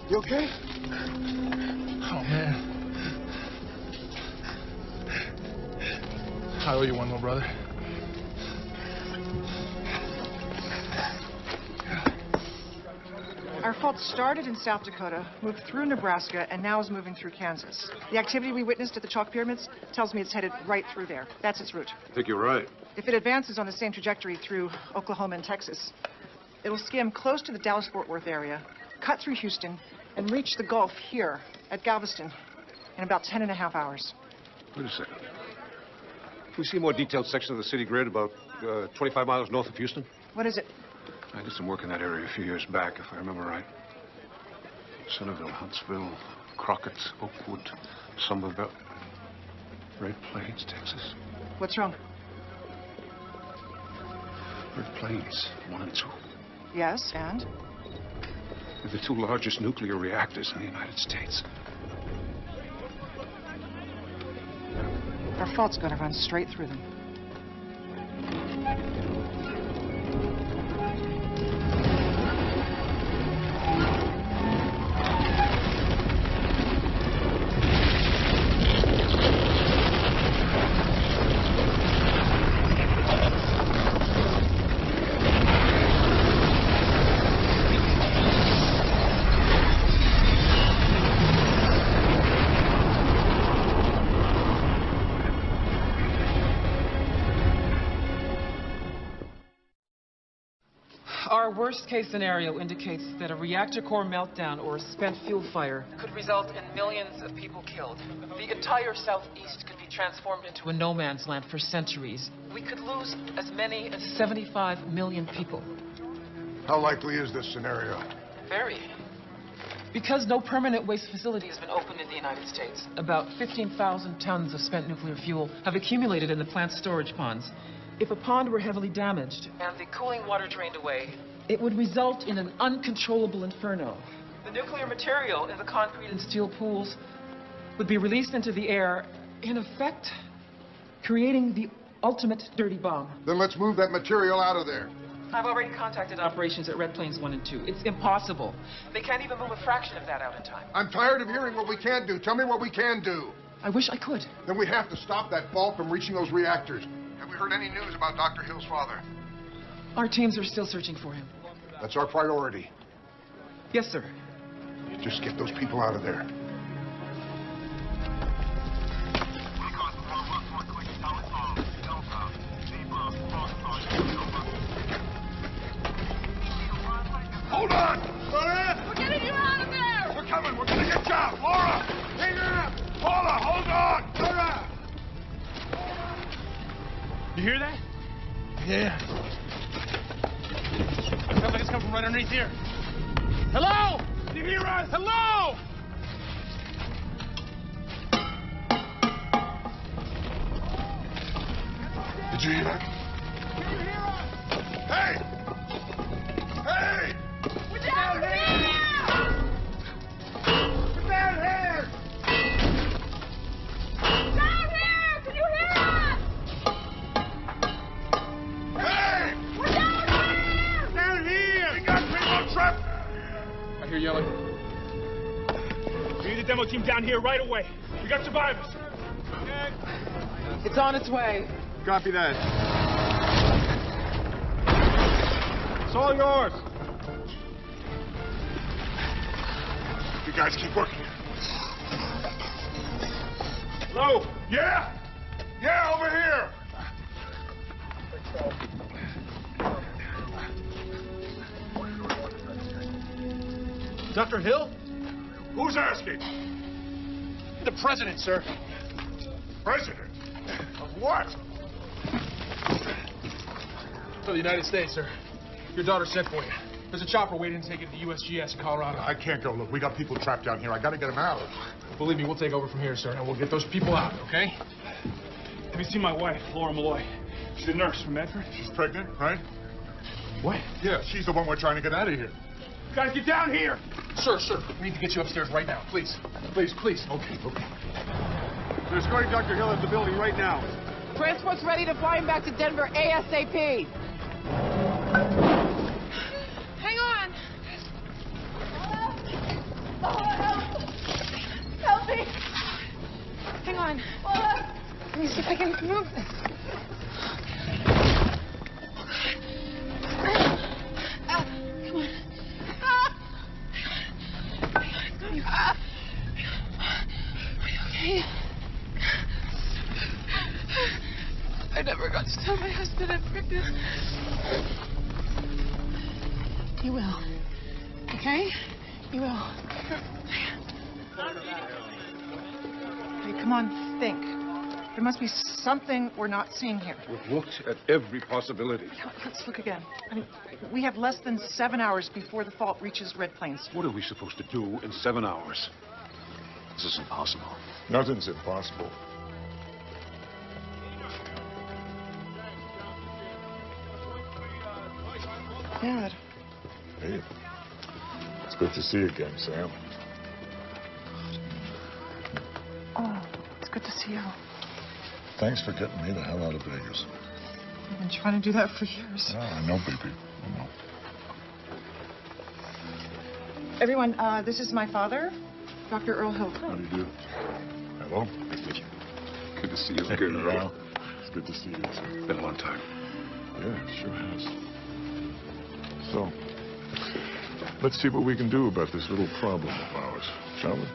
You okay? Oh, man. I owe you one, little brother. Our fault started in South Dakota, moved through Nebraska, and now is moving through Kansas. The activity we witnessed at the Chalk Pyramids tells me it's headed right through there. That's its route. I think you're right. If it advances on the same trajectory through Oklahoma and Texas, it'll skim close to the Dallas-Fort Worth area, cut through Houston, and reach the Gulf here at Galveston in about 10.5 hours. Wait a second. Can we see a more detailed section of the city grid about 25 miles north of Houston? What is it? I did some work in that area a few years back, if I remember right. Centerville, Huntsville, Crockett, Oakwood, Somerville, Red Plains, Texas. What's wrong? Red Plains, 1 and 2. Yes, and? They're the two largest nuclear reactors in the United States. Our fault's gonna run straight through them. Our worst-case scenario indicates that a reactor core meltdown or a spent fuel fire could result in millions of people killed. The entire southeast could be transformed into a no-man's land for centuries. We could lose as many as 75 million people. How likely is this scenario? Very. Because no permanent waste facility has been opened in the United States, about 15,000 tons of spent nuclear fuel have accumulated in the plant's storage ponds. If a pond were heavily damaged and the cooling water drained away, it would result in an uncontrollable inferno. The nuclear material in the concrete and steel pools would be released into the air, in effect, creating the ultimate dirty bomb. Then let's move that material out of there. I've already contacted operations at Red Plains 1 and 2. It's impossible. They can't even move a fraction of that out in time. I'm tired of hearing what we can do. Tell me what we can do. I wish I could. Then we have to stop that fault from reaching those reactors. Have we heard any news about Dr. Hill's father? Our teams are still searching for him. That's our priority. Yes, sir. Just get those people out of there. Hold on! We're getting you out of there! We're coming! We're gonna get you out! Laura! Hang her up! Paula, hold on! Laura! You hear that? Yeah. Sounds like it's coming from right underneath here. Hello? Can you hear us? Hello? Did you hear that? Can you hear us? Hey! Hey! We're down here! I hear yelling. We need the demo team down here right away. We got survivors. Okay. It's on its way. Copy that. It's all yours. You guys keep working. Hello? Yeah? Yeah, over here. Dr. Hill? Who's asking? The president, sir. President? Of what? For the United States, sir. Your daughter sent for you. There's a chopper waiting to take you to the USGS in Colorado. I can't go. Look, we got people trapped down here. I gotta get them out. Believe me, we'll take over from here, sir, and we'll get those people out, okay? Have you seen my wife, Laura Malloy? She's a nurse from Medford. She's pregnant, right? What? Yeah, she's the one we're trying to get out of here. Guys, get down here! Sir, we need to get you upstairs right now. Please. Please. Okay. They're escorting Dr. Hill at the building right now. Transport's ready to fly him back to Denver ASAP. Hang on. Help me. Hang on. Let me see if I can move this. I never got to tell my husband I'm pregnant. You will. Okay? You will. Hey, come on, think. There must be something we're not seeing here. We've looked at every possibility. Let's look again. I mean, we have less than 7 hours before the fault reaches Red Plains. What are we supposed to do in 7 hours? This is impossible. Nothing's impossible. Dad. Hey, it's good to see you again, Sam. Oh, it's good to see you. Thanks for getting me the hell out of Vegas. I've been trying to do that for years. Oh, I know, baby. I know. Everyone, this is my father, Dr. Earl Hill. How do you do? Hello? Nice to meet you. Good to see you. Good, Earl. It's good to see you. It's been a long time. Yeah, it sure has. So, let's see what we can do about this little problem of ours, shall we?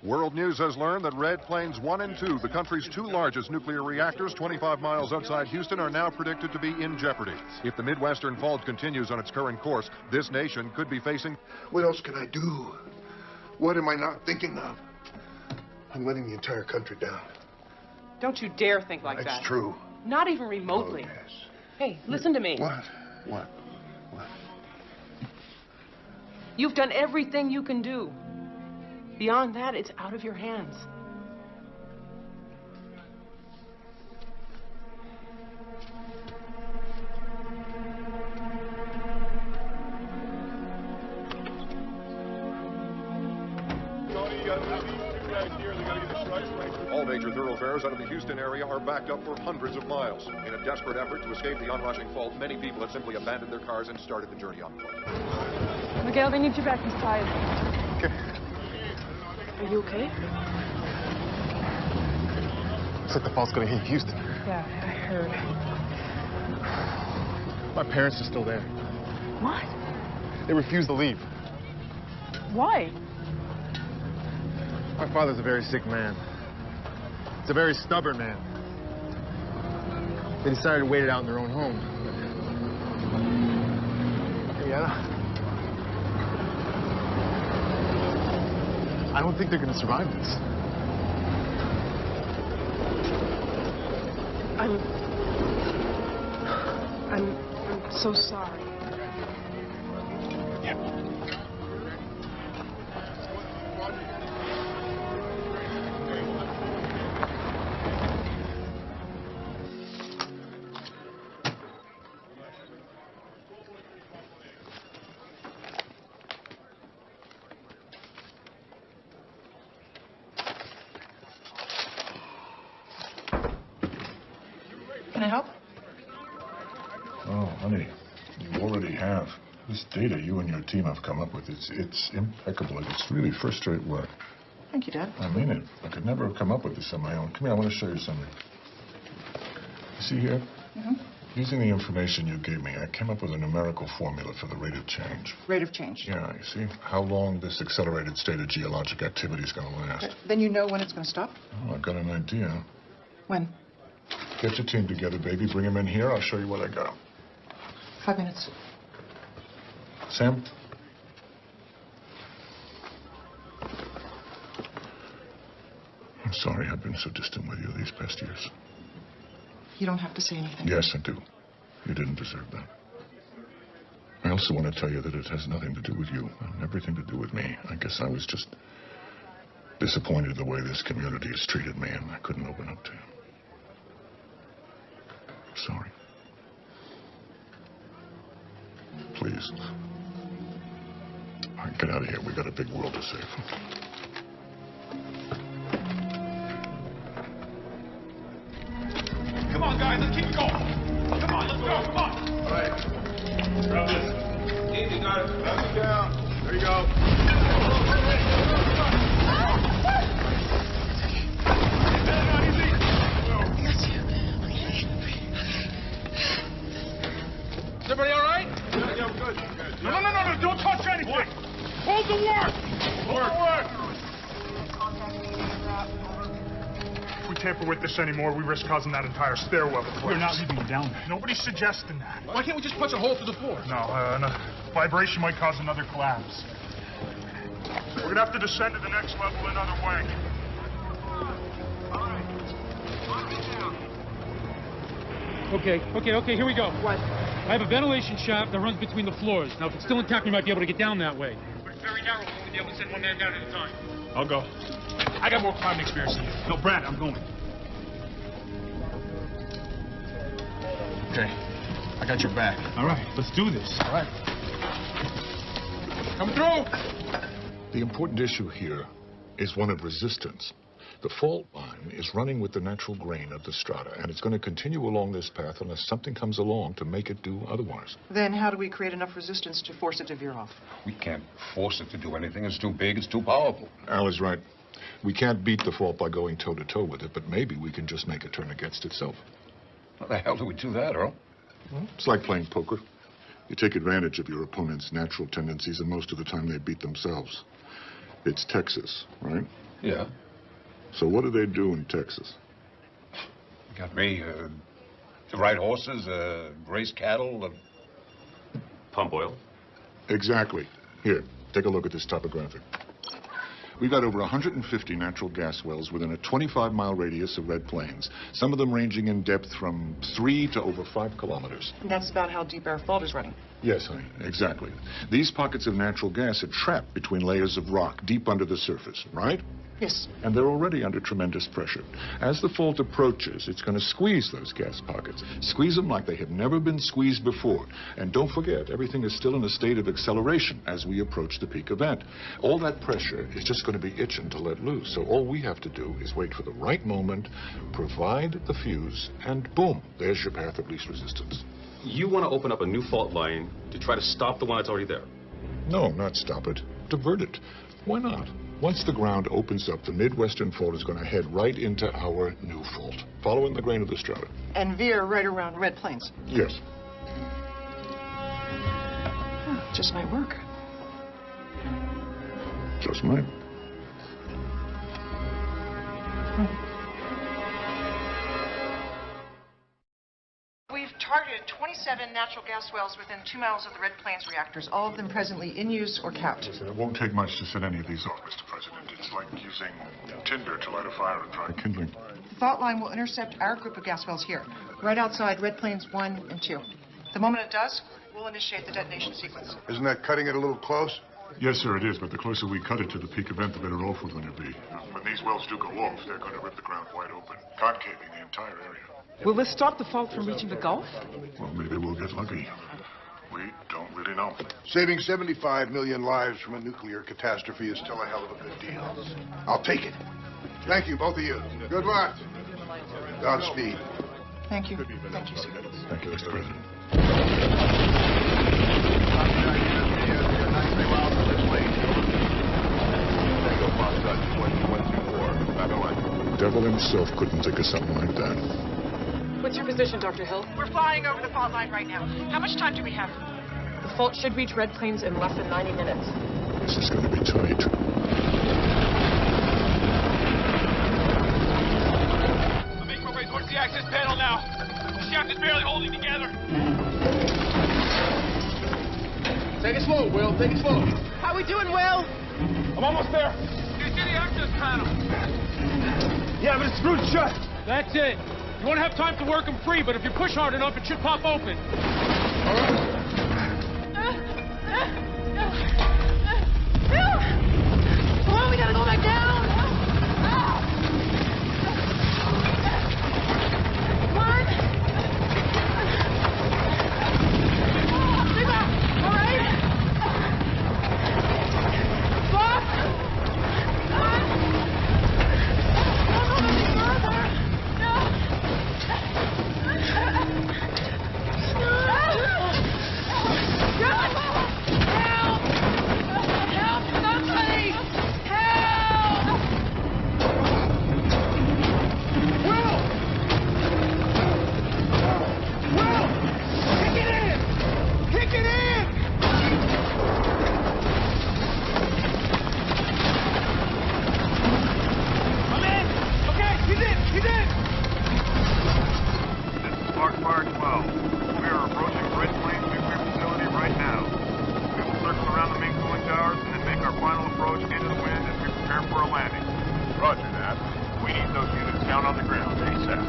World News has learned that Red Plains 1 and 2, the country's two largest nuclear reactors, 25 miles outside Houston, are now predicted to be in jeopardy. If the Midwestern fault continues on its current course, this nation could be facing... What else can I do? What am I not thinking of? I'm letting the entire country down. Don't you dare think like that. That's true. Not even remotely. Oh, yes. Hey, listen to me. What? You've done everything you can do. Beyond that, it's out of your hands. All major thoroughfares out of the Houston area are backed up for hundreds of miles. In a desperate effort to escape the onrushing fault, many people have simply abandoned their cars and started the journey on foot. Miguel, they need you back inside. Okay. Are you okay? Looks like the fault's gonna hit Houston. Yeah, I heard. My parents are still there. What? They refuse to leave. Why? My father's a very sick man. He's a very stubborn man. They decided to wait it out in their own home. Ariana, I don't think they're going to survive this. I'm so sorry. Can I help? Oh, honey, you already have. This data you and your team have come up with, it's impeccable. It's really first-rate work. Thank you, Dad. I mean it. I could never have come up with this on my own. Come here, I want to show you something. You see here? Mm-hmm. Using the information you gave me, I came up with a numerical formula for the rate of change. Rate of change. Yeah, you see how long this accelerated state of geologic activity is going to last. Then you know when it's going to stop? Oh, I've got an idea. When? Get your team together, baby. Bring them in here. I'll show you what I got. 5 minutes. Sam? I'm sorry I've been so distant with you these past years. You don't have to say anything. Yes, I do. You didn't deserve that. I also want to tell you that it has nothing to do with you and everything to do with me. I guess I was just disappointed the way this community has treated me, and I couldn't open up to you. Sorry. Please. All right, get out of here. We got a big world to save. Come on, guys, let's keep it going. Come on, let's go, come on. All right. Grab this. Easy, guys. Grab it down. There you go. Is everybody all right? Yeah, we're good. No, don't touch anything. What? Hold the work. Hold the work. If we tamper with this anymore, we risk causing that entire stairwell to collapse. We're not leaving you down there. Nobody's suggesting that. Why can't we just punch a hole through the floor? No, vibration might cause another collapse. We're gonna have to descend to the next level another way. Okay, here we go. What? I have a ventilation shaft that runs between the floors. Now, if it's still intact, we might be able to get down that way. But it's very narrow. We'll only be able to send one man down at a time. I'll go. I got more climbing experience than you. No, Brad, I'm going. Okay. I got your back. All right, let's do this. All right. Coming through. The important issue here is one of resistance. The fault line is running with the natural grain of the strata, and it's going to continue along this path unless something comes along to make it do otherwise. Then how do we create enough resistance to force it to veer off? We can't force it to do anything. It's too big, it's too powerful. Al is right. We can't beat the fault by going toe-to-toe with it, but maybe we can just make it turn against itself. How the hell do we do that, Earl? Well, it's like playing poker. You take advantage of your opponent's natural tendencies, and most of the time they beat themselves. It's Texas, right? Yeah. So what do they do in Texas? You got me. To ride horses, raise cattle. Pump oil? Exactly. Here, take a look at this topographic. We've got over 150 natural gas wells within a 25-mile radius of Red Plains, some of them ranging in depth from 3 to over 5 kilometers. And that's about how deep our fault is running. Yes, honey, exactly. These pockets of natural gas are trapped between layers of rock deep under the surface, right? Yes. And they're already under tremendous pressure. As the fault approaches, it's going to squeeze those gas pockets. Squeeze them like they have never been squeezed before. And don't forget, everything is still in a state of acceleration as we approach the peak event. All that pressure is just going to be itching to let loose. So all we have to do is wait for the right moment, provide the fuse, and boom, there's your path of least resistance. You want to open up a new fault line to try to stop the one that's already there? No, not stop it. Divert it. Why not? Once the ground opens up, the Midwestern Fault is going to head right into our new fault, following the grain of the strata. And veer right around Red Plains. Yes. Just might work. Just might. We've targeted 27 natural gas wells within 2 miles of the Red Plains reactors, all of them presently in use or capped. Listen, it won't take much to set any of these off, Mr. President. It's like using tinder to light a fire and try kindling. The fault line will intercept our group of gas wells here, right outside Red Plains 1 and 2. The moment it does, we'll initiate the detonation sequence. Isn't that cutting it a little close? Yes, sir, it is, but the closer we cut it to the peak event, the better off we're going to be. When these wells do go off, they're going to rip the ground wide open, concaving the entire area. Will this stop the fault from reaching the Gulf? Well, maybe we'll get lucky. We don't really know. Saving 75 million lives from a nuclear catastrophe is still a hell of a good deal. I'll take it. Thank you, both of you. Good luck. Godspeed. Thank you. Thank you, sir. Thank you, Mr. President. The devil himself couldn't think of something like that. What's your position, Dr. Hill? We're flying over the fault line right now. How much time do we have? The fault should reach Red Plains in less than 90 minutes. This is going to be tight. I'm making my way towards the access panel now. The shaft is barely holding together. Take it slow, Will. Take it slow. How we doing, Will? I'm almost there. Do you see the access panel? Yeah, but it's screwed shut. That's it. You won't have time to work them free, but if you push hard enough, it should pop open. All right. Come on, we gotta go back down. Come on. Stay back. All right. Boss. Come on. Don't go any further. No. Help! Somebody! Help! Will! Will! Kick it in! Kick it in! I'm in! Okay, he's in! He's in! This is Spark Fire 12. We are approaching Red Plains nuclear facility right now. We will circle around the main cooling towers and then make our final approach into the wind as we prepare for a landing. Roger that. We need those units down on the ground ASAP.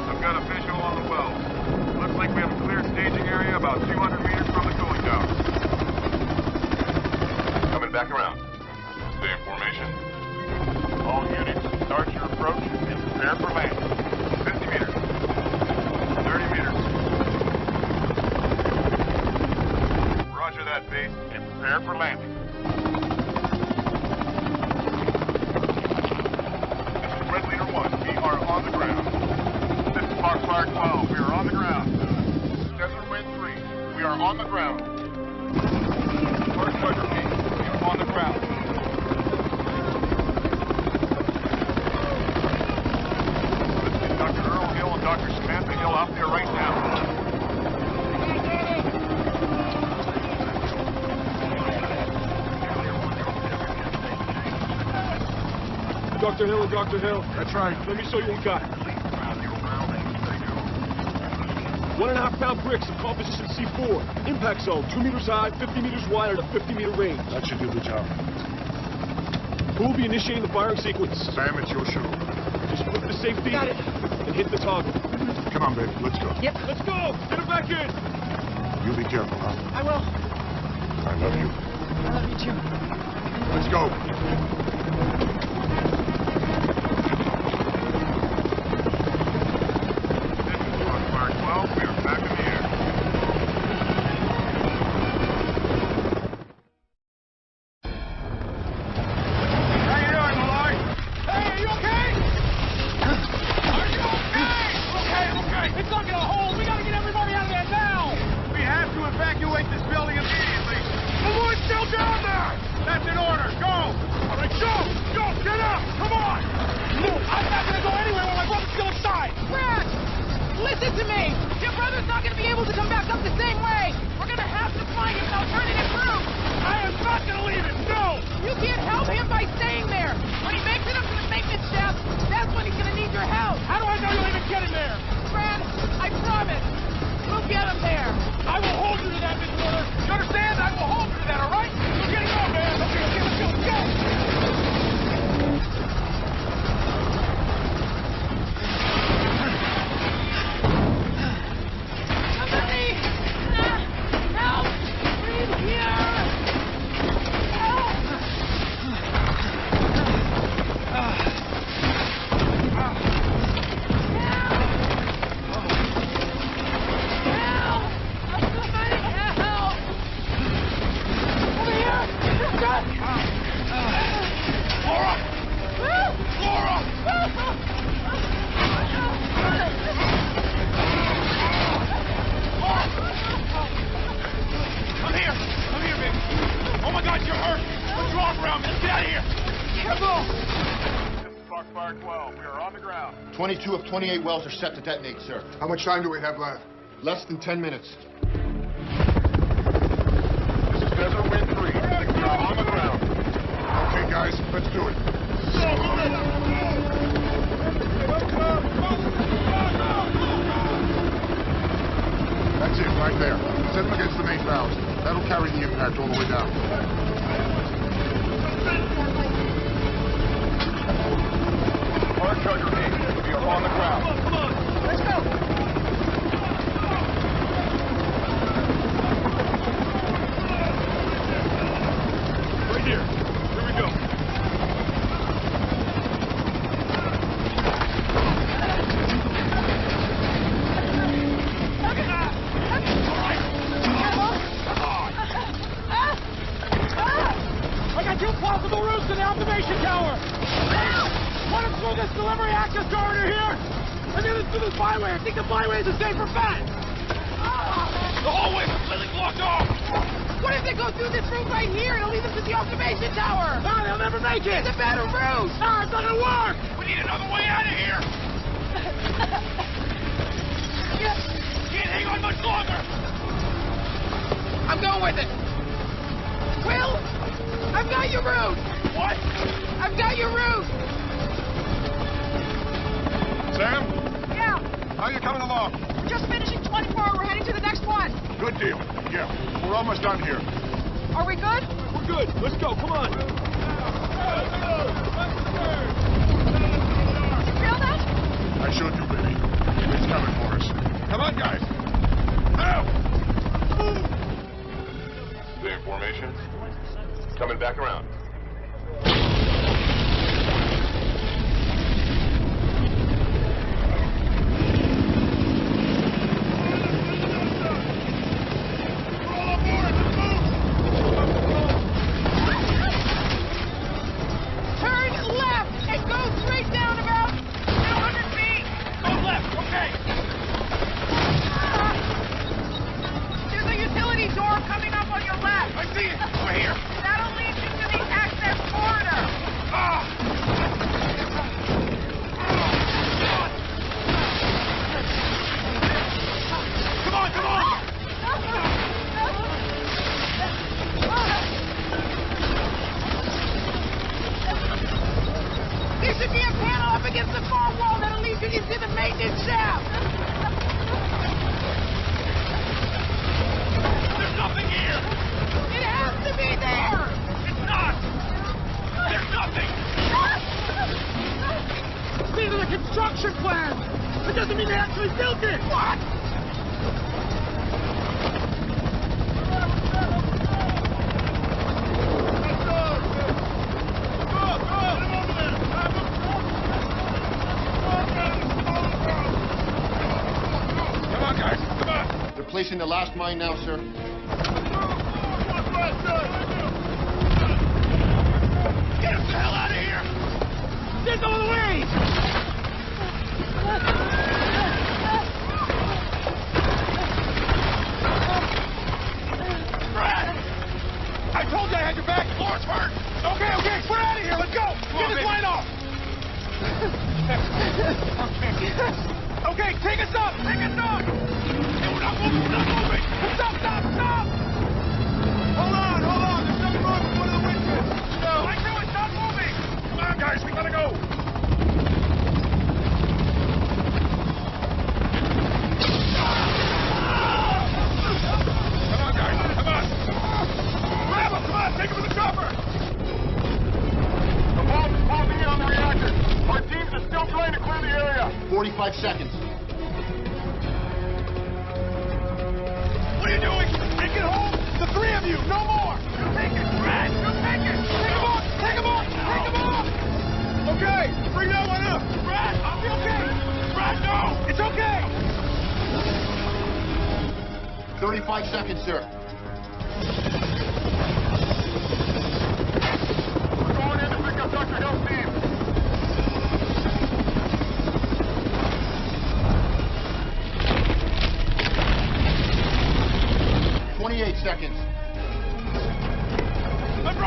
I've got a visual on the well. Looks like we have a clear staging area about 200 meters from the cooling towers. Coming back around. Stay in formation. All units, start your approach and prepare for landing. 50 meters. 30 meters. Roger that, base, and prepare for landing. This is Red Leader 1. We are on the ground. This is Foxfire 12. We are on the ground. This is Desert Wind 3. We are on the ground. First Sergeant P. We are on the ground. Dr. Earl Hill and Dr. Samantha Hill out there right now. Dr. Hill and Dr. Hill. That's right. Let me show you what we got. 1.5 pound bricks of composition C4. Impact zone, 2 meters high, 50 meters wide at a 50-meter range. That should do the job. Who will be initiating the firing sequence? Sam, it's your show. Just flip the safety and hit the toggle. Come on, baby. Let's go. Yep. Let's go. Get him back in. You be careful, huh? I will. I love you. I love you too. Let's go. Foxfire 12. We are back in the air. How you doing, Malloy? Hey, are you okay? Are you okay? Okay. It's not gonna hold. We gotta get everybody out of there now. We have to evacuate this building immediately. Malloy's still down there. That's in order. Go! All right, go! Get up! Come on! I'm not gonna go anywhere while my brother's still inside. Brad! Listen to me! Your brother's not gonna be able to come back up the same way! We're gonna have to find him an alternative route! I am not gonna leave it, no! You can't help him by staying there! When he makes it up to the maintenance shaft, that's when he's gonna need your help! How do I know you'll even get in there? Brad, I promise! We'll get him there! I will hold you to that, Miss Warner! You understand? I will hold you to that, all right? We're getting on, man! Okay, let's go! Somebody! Help! Breathe here! Help! Guys, you're hurt. Put your arm around me. Let's get out of here. Careful. This is Foxfire 12. We are on the ground. 22 of 28 wells are set to detonate, sir. How much time do we have left? Less than 10 minutes. This is Desert Wind 3. We are on the ground. Okay, guys, let's do it. That's it, right there. Set them against the main valves. That'll carry the impact all the way down. Hard charger 8. We are on the ground. Let's go. Right here. Here we go. I got two possible routes to the observation tower. One is through this delivery access corridor here, and the other is through this byway. I think the byway is a safer bet. The hallway's completely blocked off. What if they go through this route right here and it'll lead them to the observation tower? No, they'll never make it. It's a better route. No, it's not gonna work. We need another way out of here. Can't hang on much longer. I'm going with it. Will, I've got your route. What? I've got your route. Sam? Yeah, How are you coming along? we're just finishing 24. We're heading to the next one. Good deal. Yeah, we're almost done here. Are we good? We're good. Let's go. Come on. You feel that? I sure do, baby. It's coming for us. Come on, guys. Now! Stay in formation. Coming back around. Turn left and go straight down about 200 feet. Go left. Okay. There's a utility door coming up on your left. I see it. Over here. That'll lead you to the access corridor. Come on, come on. There should be a panel up against the far wall that'll lead you into the maintenance shaft. There's nothing here. It has to be there. It's not. There's nothing. These are the construction plans. It doesn't mean they actually built it. What? Come on, guys. Come on. They're placing the last mine now, sir. Get us the hell out of here. There's no other way. Brad! I told you I had your back. Floor's hurt. Okay, we're out of here. Let's go. Get this line off. Okay, take us up. Take us up. Hey, we're not moving. We're not moving. Stop. Hold on. There's something wrong with one of the winches. No. I know it's not moving. Come on, guys. We gotta go. Come on, guys. Come on. Grab him. Come on. Take him to the chopper. The bomb's closing in on the reactor. Our teams are still trying to clear the area. 45 seconds. What are you doing? Take it home. The three of you. No more. You take it, Brad. You take it. Take him off. Okay, bring that one up. Brad, I'll be okay. Brad, no. It's okay. 35 seconds, sir. We're going in to pick up Dr. Hill's team. 28 seconds. Let's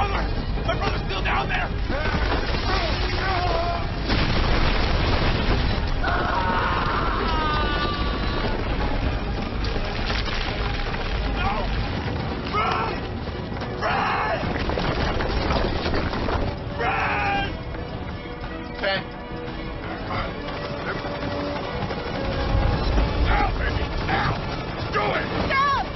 okay? Now, baby! Now! Do it! Stop!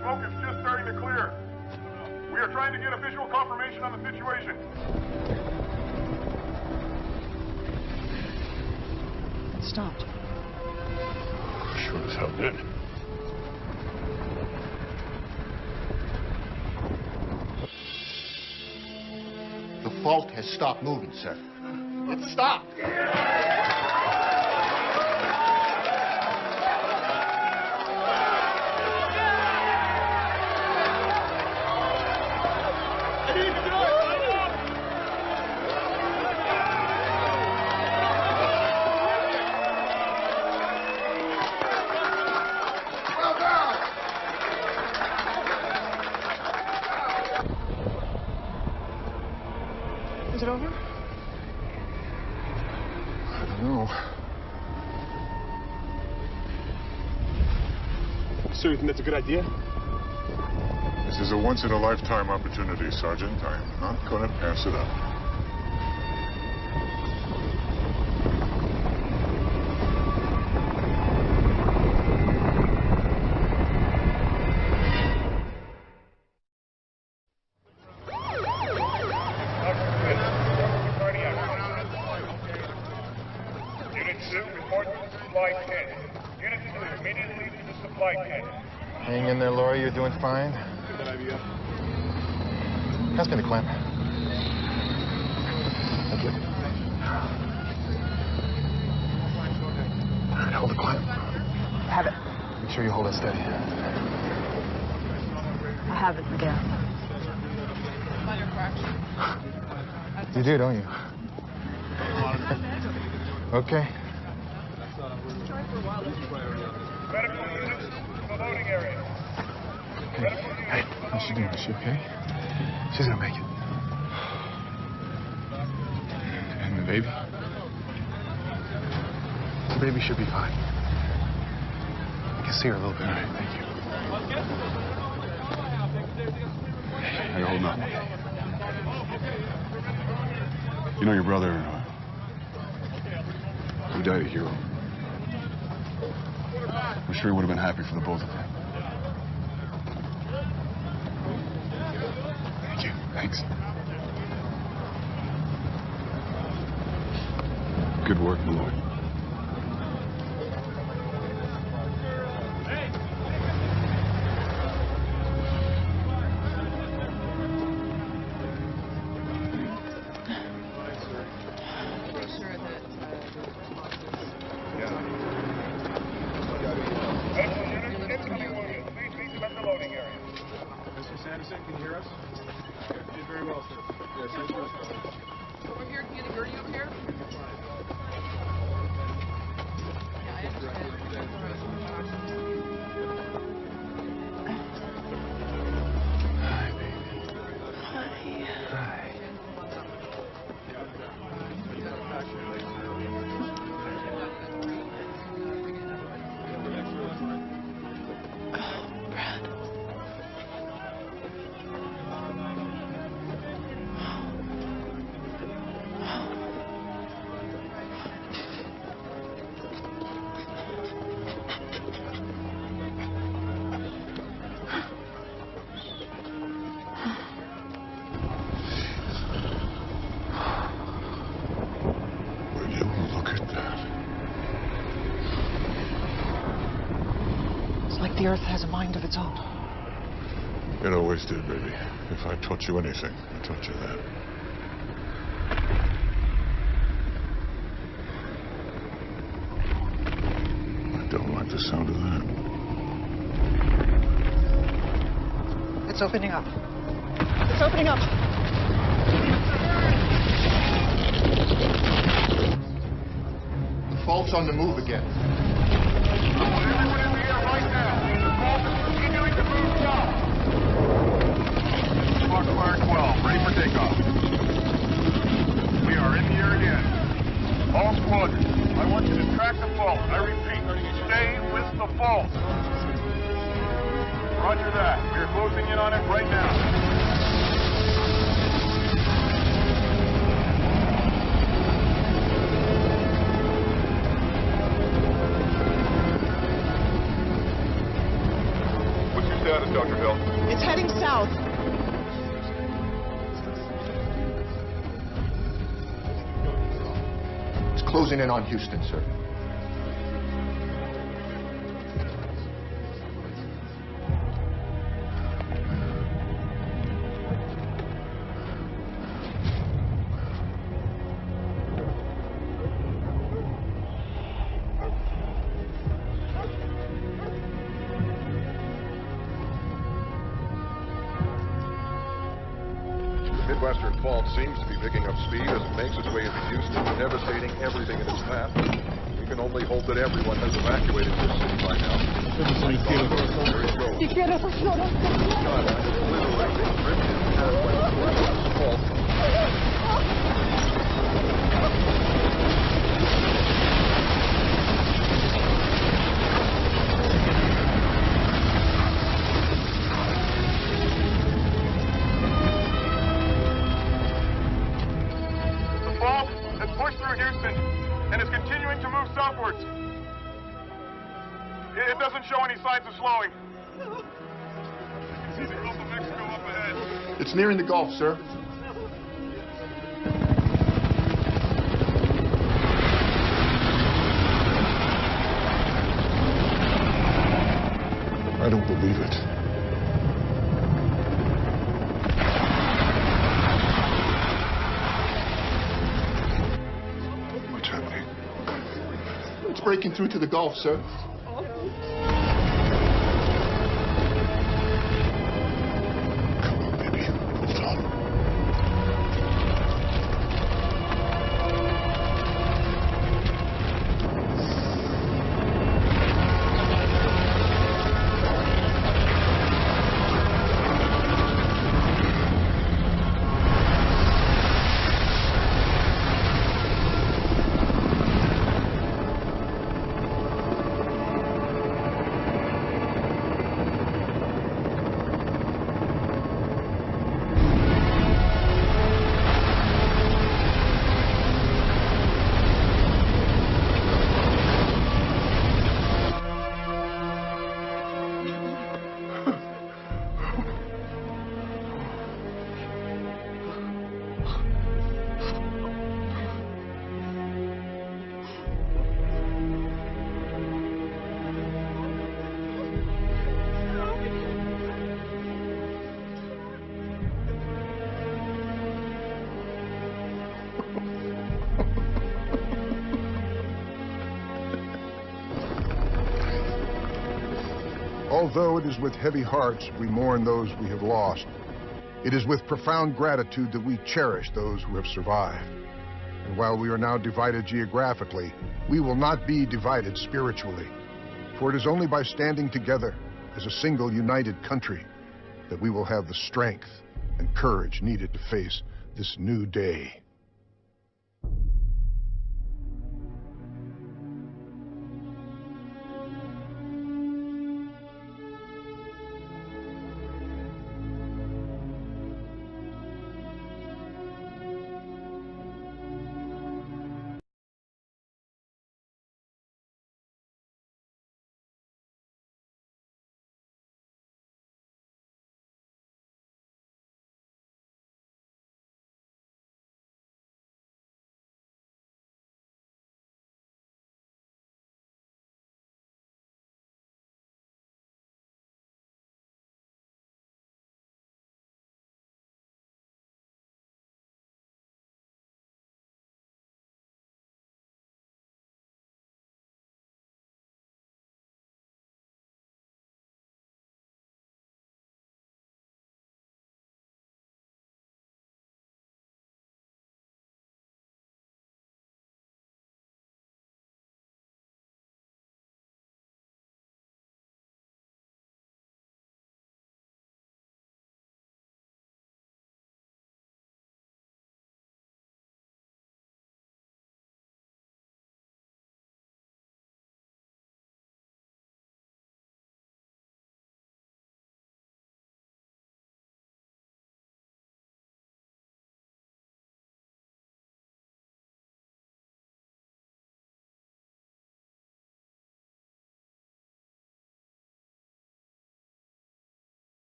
Smoke is just starting to clear. We are trying to get a visual confirmation on the situation. It stopped. Sure as hell did. The fault has stopped moving, sir. It stopped. Well done! Is it over? I don't know. So you think that's a good idea? This is a once-in-a-lifetime opportunity, Sergeant. I'm not going to pass it up. Unit 2, report to the supply tent. Unit 2, immediately to the supply tent. Hang in there, Laura. You're doing fine. Pass me the clamp. Thank you. All right, hold the clamp. Have it. Make sure you hold it steady. I have it, Miguel. You do, don't you? Okay. Medical units to the loading area. Hey, how's she doing? Is she okay? She's gonna make it. And the baby? The baby should be fine. I can see her a little bit. All right, thank you. How you holding up? You know your brother, he died a hero. I'm sure he would have been happy for the both of you. Thank you. Thanks. Good work, Malloy. Medical units, incoming wounded. Please meet them at the loading area. Mr. Sanderson, can you hear us? Did very well, sir. Yes, thank you. Over here, get a gurney over here. Yeah, I Hi, baby. Hi. Will you look at that? It's like the Earth has a mind of its own. It always did, baby. If I taught you anything, I taught you that. I don't like the sound of that. It's opening up. It's opening up. Fault's on the move again. Everyone in the air right now. The fault is continuing to move south. Foxfire 12, ready for takeoff. We are in the air again. All squadrons, I want you to track the fault. I repeat, stay with the fault. Roger that. We are closing in on it right now. Status, Dr. Hill. It's heading south. It's closing in on Houston, sir. Midwestern fault seems to be picking up speed as it makes its way into Houston, devastating everything in its path. We can only hope that everyone has evacuated this city by now. You can't ever shut up. Pushed through Houston and is continuing to move southwards. It doesn't show any signs of slowing. See the Gulf of Mexico up ahead. It's nearing the Gulf, sir. I don't believe it. It's breaking through to the Gulf, sir. Come on, baby. Hold on. Although it is with heavy hearts we mourn those we have lost, it is with profound gratitude that we cherish those who have survived. And while we are now divided geographically, we will not be divided spiritually. For it is only by standing together as a single united country that we will have the strength and courage needed to face this new day.